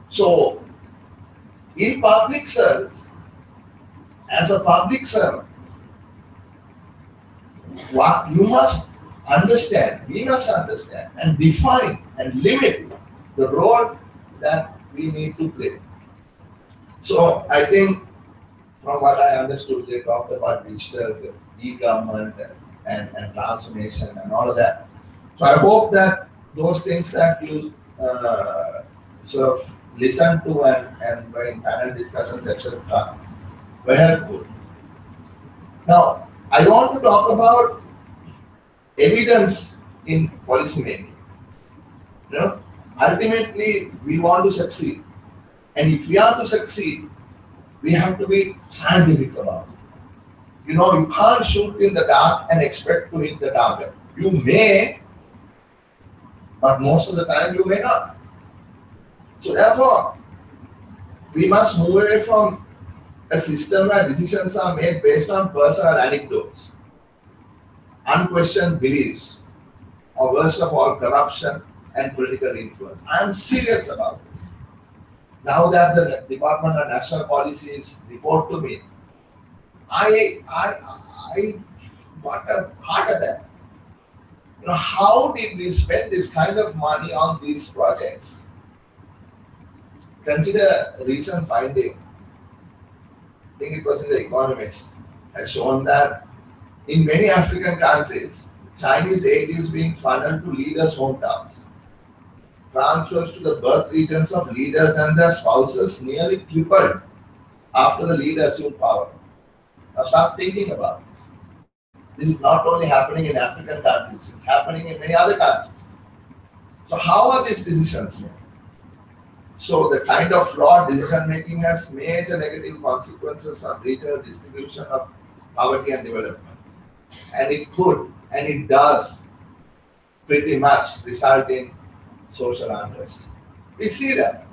So, in public service, as a public servant, what you must understand, we must understand and define and limit the role that we need to play. So I think from what I understood, they talked about digital, e-government and transformation and all of that. So I hope that those things that you sort of listen to and in panel discussions, etc., were helpful. Now, I want to talk about evidence in policy making. You know, ultimately we want to succeed, and if we are to succeed, we have to be scientific about it. You know, you can't shoot in the dark and expect to hit the target. You may, but most of the time you may not. So therefore, we must move away from a system where decisions are made based on personal anecdotes, unquestioned beliefs, or worst of all, corruption and political influence. I am serious about this. Now that the Department of National Policies report to me, I got a heart attack. You know, how did we spend this kind of money on these projects? Consider a recent finding, I think it was in The Economist, has shown that in many African countries, Chinese aid is being funneled to leaders' hometowns. Transfers to the birth regions of leaders and their spouses nearly tripled after the leader assumed power. Now start thinking about this. This is not only happening in African countries, it's happening in many other countries. So how are these decisions made? So the kind of flawed decision making has major negative consequences on regional distribution of poverty and development. And it could, and it does, pretty much result in social unrest. We see that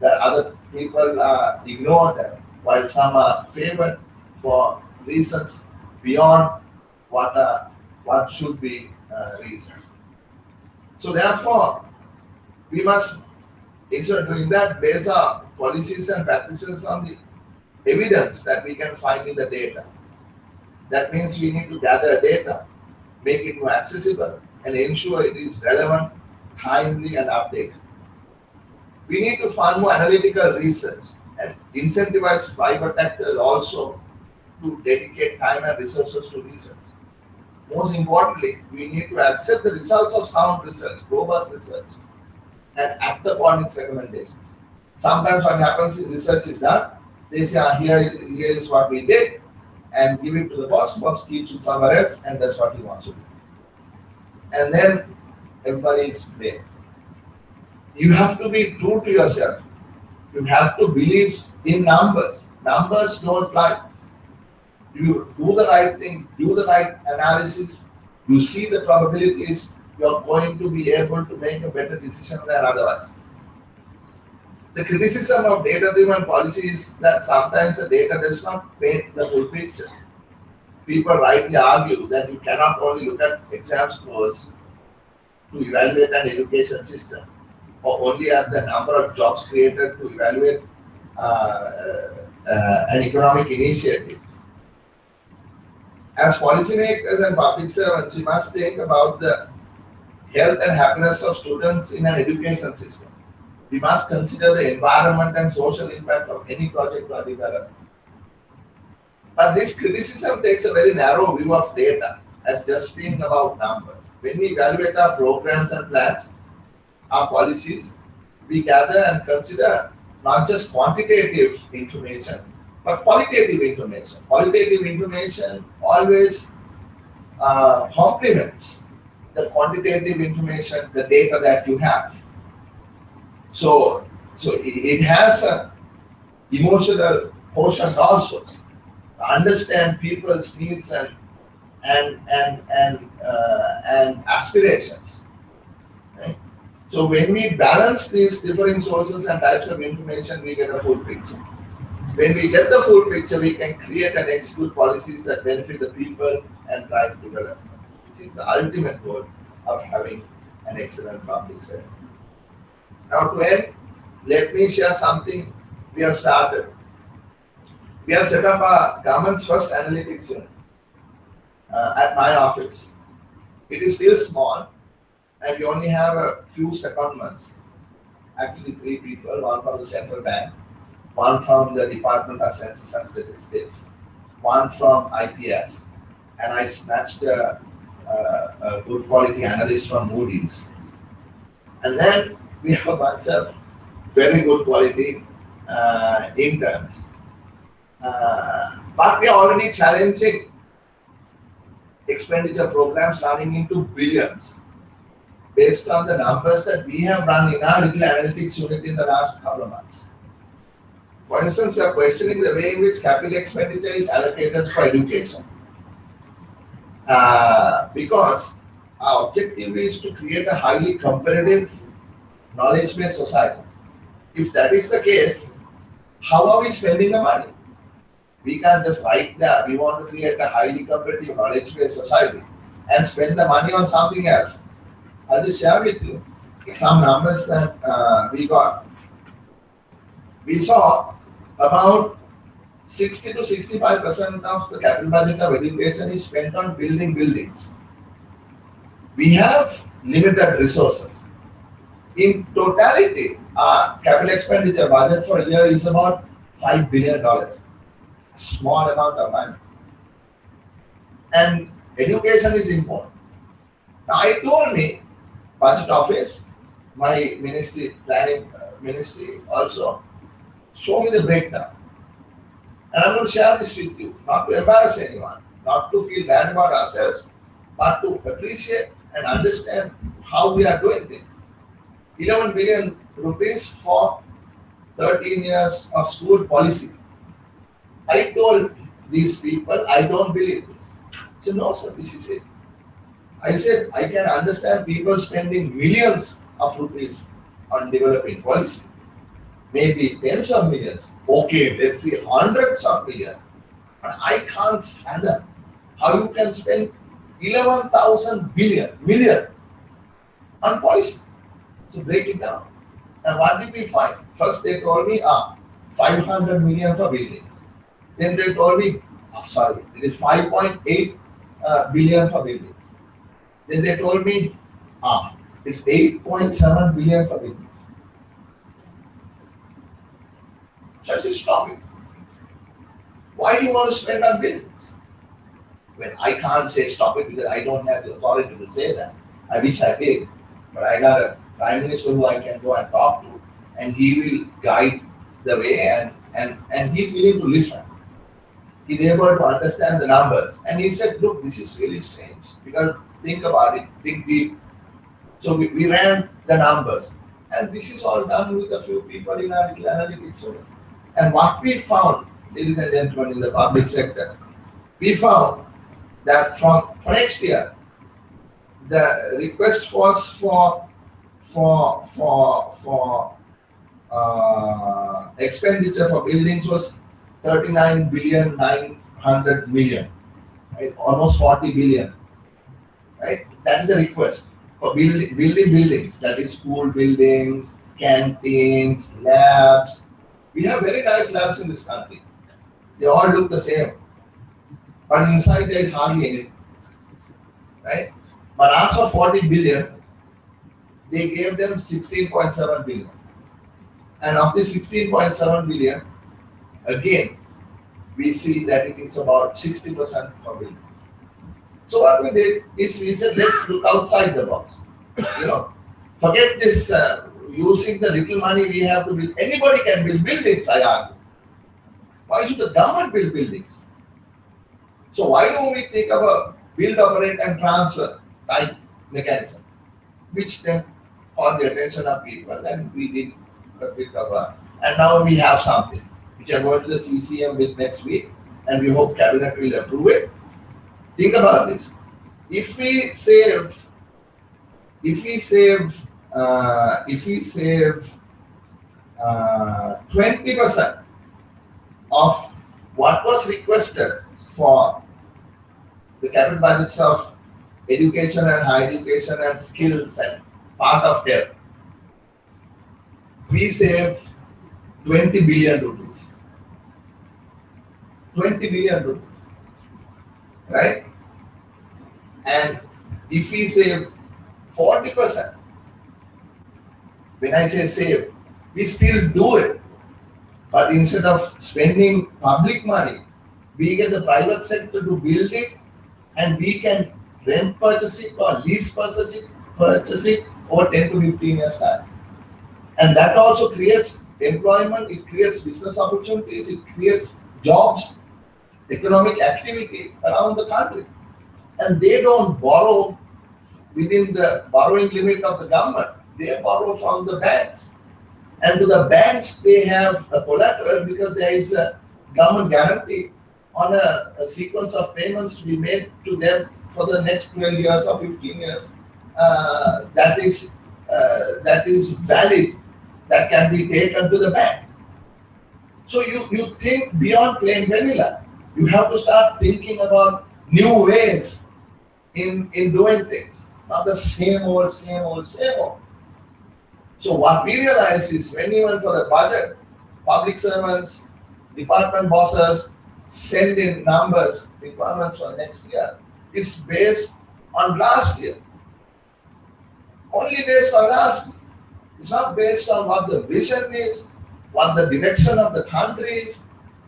other people are ignored while some are favored for reasons beyond what should be reasons. So therefore, we must, instead of doing that, base our policies and practices on the evidence that we can find in the data. That means we need to gather data, make it more accessible, and ensure it is relevant, timely, and updated. We need to fund more analytical research and incentivize private actors also to dedicate time and resources to research. Most importantly, we need to accept the results of sound research, robust research, and act upon its recommendations. Sometimes what happens is research is done, they say, here is what we did, and give it to the boss keeps it somewhere else, and that's what he wants to do. And then everybody is blamed. You have to be true to yourself. You have to believe in numbers. Numbers don't lie. You do the right thing, do the right analysis, you see the probabilities, you're going to be able to make a better decision than otherwise. The criticism of data-driven policy is that sometimes the data does not paint the full picture. People rightly argue that you cannot only look at exam scores to evaluate an education system, or only at the number of jobs created to evaluate an economic initiative. As policymakers and public servants, we must think about the health and happiness of students in an education system. We must consider the environment and social impact of any project or development. But this criticism takes a very narrow view of data as just being about numbers. When we evaluate our programs and plans, our policies, we gather and consider not just quantitative information, but qualitative information. Qualitative information always complements the quantitative information, the data that you have. So it has an emotional quotient also. To understand people's needs and aspirations. Right? So when we balance these different sources and types of information, we get a full picture. When we get the full picture, we can create and execute policies that benefit the people and drive development, which is the ultimate goal of having an excellent public sector. Now to end, let me share something we have started. We have set up our government's first analytics unit at my office. It is still small and we only have a few secondments, actually 3 people, one from the central bank, one from the Department of Census and Statistics, one from IPS, and I snatched a good quality analyst from Moody's. And then we have a bunch of very good quality interns. But we are already challenging expenditure programs running into billions based on the numbers that we have run in our little analytics unit in the last couple of months. For instance, we are questioning the way in which capital expenditure is allocated for education. Because our objective is to create a highly competitive, knowledge-based society. If that is the case, how are we spending the money? We can't just write there, we want to create a highly competitive, knowledge-based society and spend the money on something else. I'll just share with you some numbers that we got. We saw about 60 to 65% of the capital budget of education is spent on building buildings. We have limited resources. In totality, our capital expenditure budget for a year is about $5 billion. A small amount of money. And education is important. Now, I told me, budget office, my ministry, planning ministry also, show me the breakdown. And I'm going to share this with you, not to embarrass anyone, not to feel bad about ourselves, but to appreciate and understand how we are doing things. 11 billion rupees for 13 years of school policy. I told these people, I don't believe this. So no, sir, this is it. I said, I can understand people spending millions of rupees on developing policy. Maybe tens of millions. Okay, let's say hundreds of millions. But I can't fathom how you can spend 11,000 million on policy. So break it down. And what did we find? First they told me, 500 million for buildings. Then they told me, it is 5.8 billion for buildings. Then they told me, it's 8.7 billion for buildings. So I said, stop it. Why do you want to spend on buildings? Well, I can't say stop it because I don't have the authority to say that. I wish I did. But I got a prime minister who I can go and talk to, and he will guide the way, and he's willing to listen. He's able to understand the numbers. And he said, look, this is really strange. Because think about it, think deep. So we ran the numbers. And this is all done with a few people in our little analytics unit. And what we found, ladies and gentlemen, in the public sector, we found that for next year, the request was for expenditure for buildings was 39,900 million, right? Almost 40 billion, right? That is a request for building buildings, that is school buildings, canteens, labs. We have very nice labs in this country. They all look the same, but inside there is hardly anything, right? But as for 40 billion, they gave them 16.7 billion. And of this 16.7 billion, again, we see that it is about 60% for buildings. So what we did is we said, let's look outside the box. You know, forget this using the little money we have to build. Anybody can build buildings, I argue. Why should the government build buildings? So why don't we think of a build, operate, and transfer type mechanism, which then caught the attention of people, and we did a bit of a, and now we have something which are going to the CCM with next week, and we hope cabinet will approve it. Think about this. If we save 20% of what was requested for the capital budgets of education and higher education and skills and part of health, we save 20 billion rupees. 20 billion rupees, right? And if we save 40%, when I say save, we still do it. But instead of spending public money, we get the private sector to build it, and we can rent purchase it or lease purchase it over 10 to 15 years time. And that also creates employment, it creates business opportunities, it creates jobs, economic activity around the country. and they don't borrow within the borrowing limit of the government. They borrow from the banks. And to the banks, they have a collateral because there is a government guarantee on a sequence of payments to be made to them for the next 12 years or 15 years. That is valid, that can be taken to the bank. So you think beyond plain vanilla. You have to start thinking about new ways in doing things, not the same old. So what we realize is when even for the budget, public servants, department bosses send in numbers, requirements for next year, it's based on last year. Only based on last year. It's not based on what the vision is, what the direction of the country is.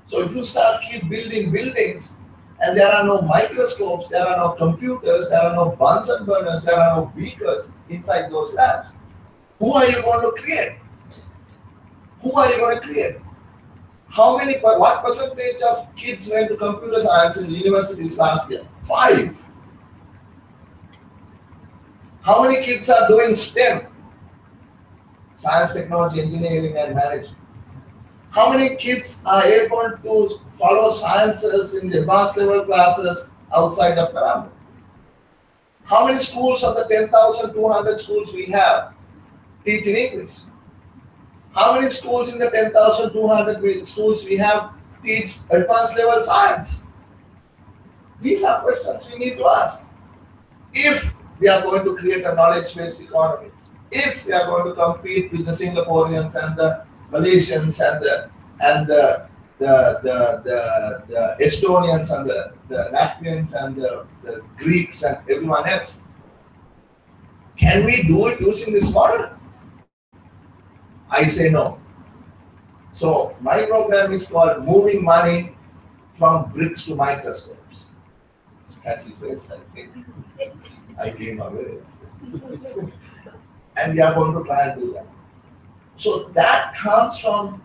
So if you start keep building buildings and there are no microscopes, there are no computers, there are no Bunsen burners, there are no beakers inside those labs, who are you going to create? Who are you going to create? What percentage of kids went to computer science in universities last year? 5. How many kids are doing STEM? Science, technology, engineering, and management. How many kids are able to follow sciences in the advanced level classes outside of Colombo? How many schools of the 10,200 schools we have teach in English? How many schools in the 10,200 schools we have teach advanced level science? These are questions we need to ask. If we are going to create a knowledge-based economy, if we are going to compete with the Singaporeans and the Malaysians and the Estonians and the Latvians and the Greeks and everyone else, can we do it using this model? I say no. So my program is called Moving Money from Bricks to Microscopes. It's a catchy phrase, I think. I came up with it. And we are going to try and do that. So that comes from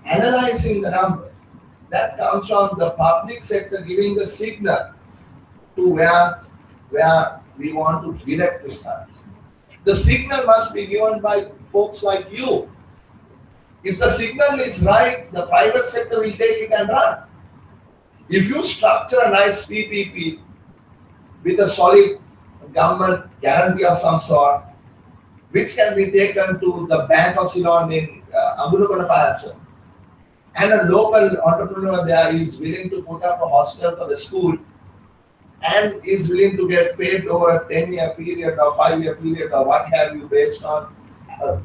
analyzing the numbers. That comes from the public sector giving the signal to where we want to direct this country. The signal must be given by folks like you. If the signal is right, the private sector will take it and run. If you structure a nice PPP with a solid government guarantee of some sort, which can be taken to the Bank of Ceylon in Agunagoda Palazzo, and a local entrepreneur there is willing to put up a hostel for the school and is willing to get paid over a 10-year period or 5-year period or what have you based on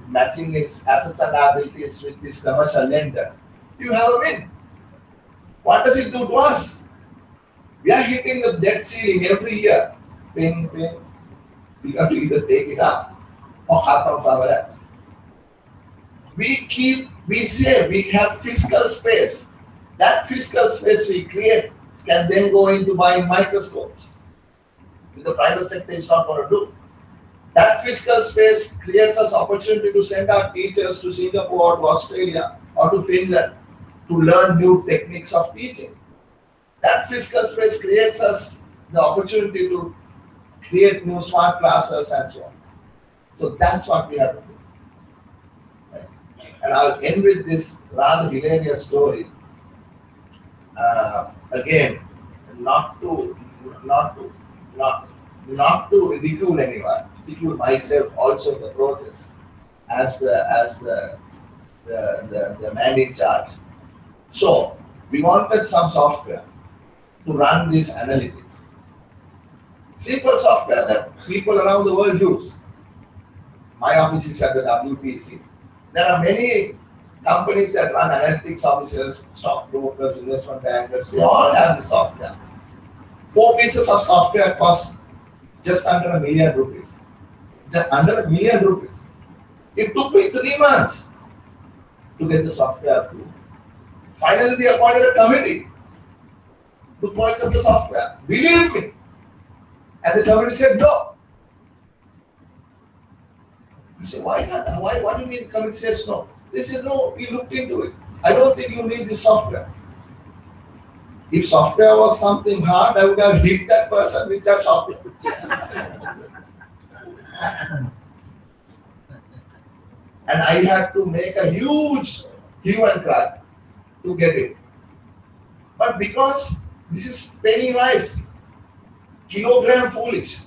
matching his assets and liabilities with this commercial lender, you have a win. What does it do to us? We are hitting the debt ceiling every year. Ping. We have to either take it up or cut from somewhere else. We say we have fiscal space. That fiscal space we create can then go into buying microscopes. The private sector is not going to do. That fiscal space creates us opportunity to send our teachers to Singapore, to Australia, or to Finland to learn new techniques of teaching. That fiscal space creates us the opportunity to create new smart classes and so on. So that's what we have to do. Right? And I'll end with this rather hilarious story. Again, not to ridicule anyone, ridicule myself also in the process as the man in charge. So we wanted some software to run these analytics. Simple software that people around the world use. My office is at the WTC. There are many companies that run analytics offices, stockbrokers, investment bankers, they all have the software. 4 pieces of software cost just under $1 million. Just under $1 million. It took me 3 months to get the software approved. Finally, they appointed a committee to purchase the software. Believe me. And the committee said no. I said, why not? What do you mean the committee says no? They said, no, we looked into it. I don't think you need this software. If software was something hard, I would have hit that person with that software. And I had to make a huge hue and cry to get it. But because this is penny wise, kilogram foolish.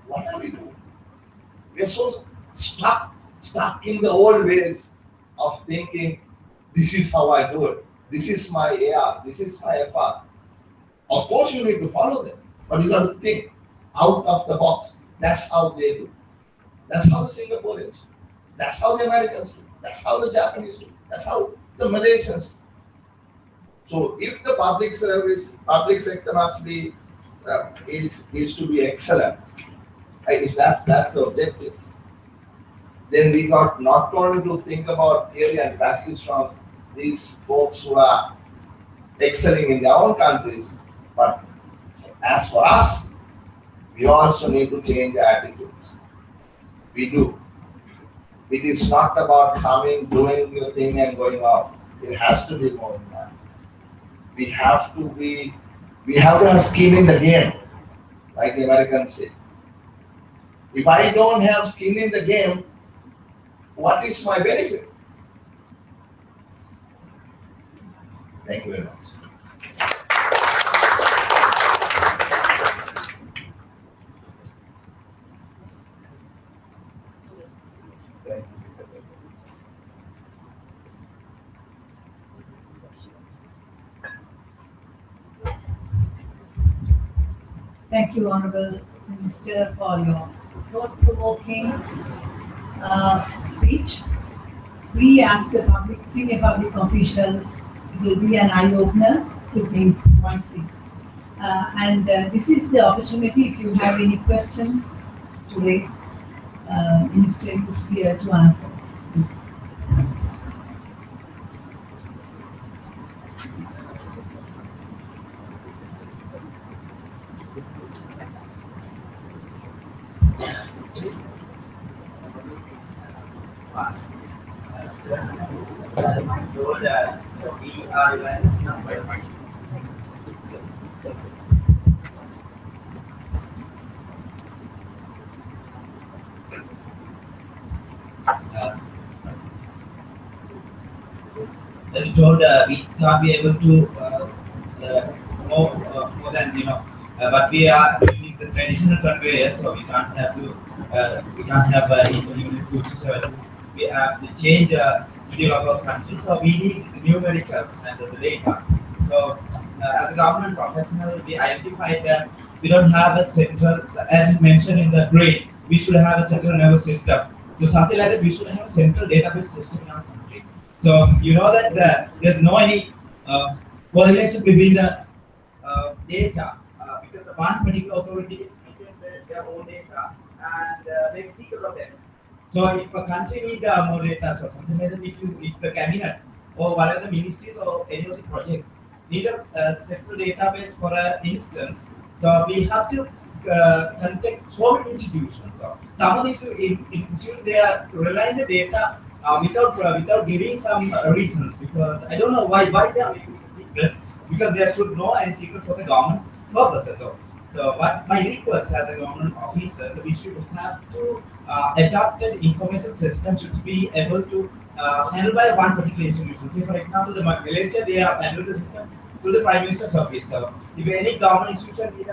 What are we doing? We are so stuck in the old ways of thinking, this is how I do it. This is my AR, this is my FR. Of course you need to follow them, but you have to think out of the box. That's how they do. That's how the Singaporeans do. That's how the Americans do. That's how the Japanese do. That's how the Malaysians do. So if the public sector must be, is to be excellent, if that's the objective, then we got not only to think about theory and practice from these folks who are excelling in their own countries, but as for us, we also need to change our attitudes. We do. It is not about coming, doing your thing and going out. It has to be more than that. We have to have skin in the game, like the Americans say. If I don't have skin in the game, what is my benefit? Thank you very much. Thank you, Honorable Minister, for your thought-provoking speech. We, as the senior public officials, it will be an eye-opener to think wisely. This is the opportunity, if you have any questions to raise, Minister is here to answer. As you told, we can't be able to more than but we are using the traditional conveyor, so we can't have even in the future. So we have to change middle of our country. So we need the numericals and the data. So as a government professional, we identified that we don't have a central, as you mentioned in the brain, we should have a central nervous system. So something like that, we should have a central database system in our country. So you know that there's no any correlation between the data because the one particular authority maintains their own data and they secret of them. So if a country needs more data, so something like that, if the cabinet or one of the ministries or any of the projects need a central database for an instance, so we have to contact so many institutions. So some of these institutions, they are relying the data without giving some reasons, because I don't know why they are making secrets, because they should know any secret for the government purposes. So what my request as a government officer, so we should have to adapted information system should be able to handled by one particular institution. Say for example, the Malaysia, they have handled the system to the Prime Minister's office. So if any government institution need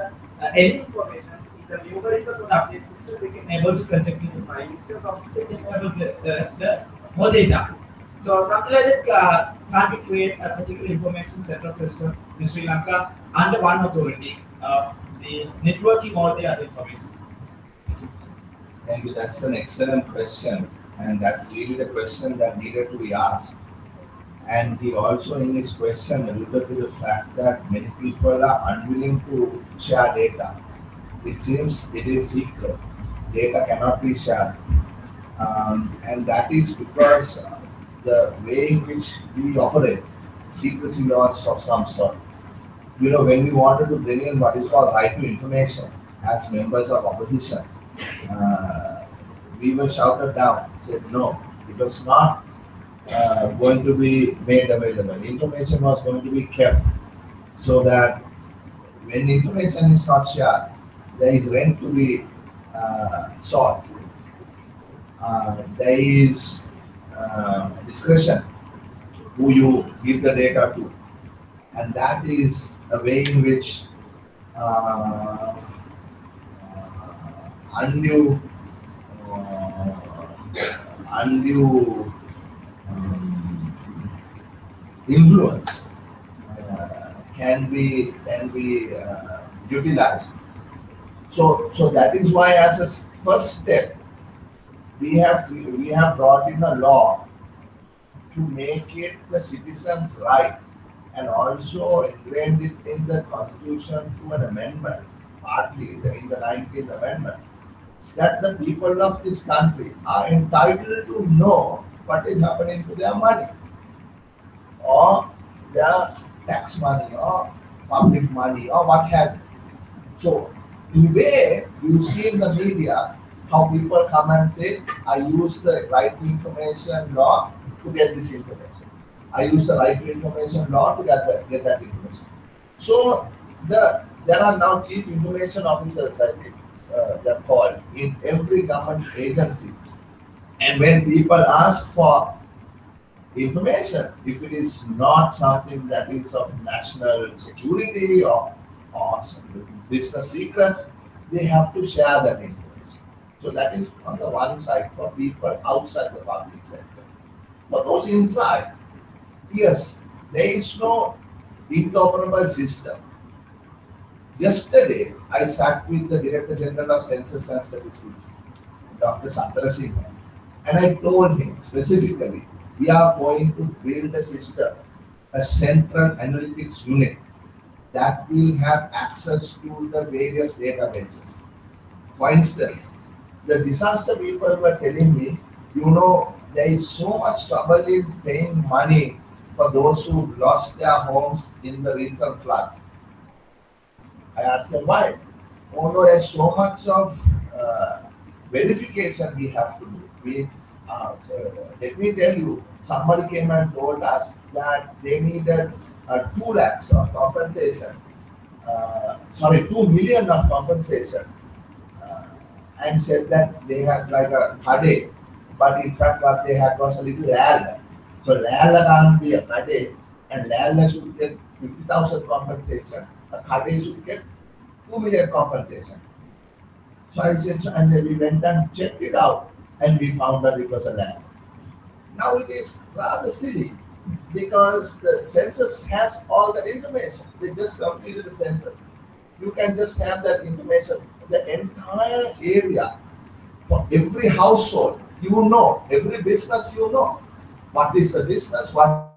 any information, either numerical or update system, they can able to contact with the Prime Minister's office, they can have the whole data. So something like that can't be create a particular information center system in Sri Lanka under one authority, the networking all the other information. Thank you. That's an excellent question, and that's really the question that needed to be asked. And he also, in his question, alluded to the fact that many people are unwilling to share data. It seems it is secret. Data cannot be shared, and that is because the way in which we operate, secrecy laws of some sort. You know, when we wanted to bring in what is called right to information, as members of opposition, we were shouted down, said no, it was not going to be made available. Information was going to be kept so that when information is not shared, there is rent to be sought. There is discretion who you give the data to, and that is a way in which undue influence can be utilized. So that is why, as a first step, we have brought in a law to make it the citizens' right, and also ingrained it in the Constitution through an amendment, partly in the 19th Amendment, that the people of this country are entitled to know what is happening to their money, or their tax money, or public money, or what have you. So today, you see in the media how people come and say, I use the right to information law to get this information. I use the right to information law to get that information. So there are now chief information officers, I think, they're called, in every government agency. And when people ask for information, if it is not something that is of national security or business secrets, they have to share that information. So that is on the one side for people outside the public sector. For those inside, yes, there is no interoperable system. Yesterday, I sat with the Director General of Census and Statistics, Dr. Satara Singh, and I told him specifically, we are going to build a system, a central analytics unit that will have access to the various databases. For instance, the disaster people were telling me, there is so much trouble in paying money for those who lost their homes in the recent floods. I asked them why. Oh no, there's so much of verification we have to do. Let me tell you, somebody came and told us that they needed 2 lakhs of compensation, 2 million of compensation, and said that they had like a kade, but in fact what they had was a little lala. So lala can't be a kade, and lala should get 50,000 compensation. A kade should get 2 million compensation. So I said, and then we went and checked it out, and we found that it was a lala. Now it is rather silly, because the census has all that information. They just completed the census. You can just have that information, the entire area, for every household, every business, what is the business, what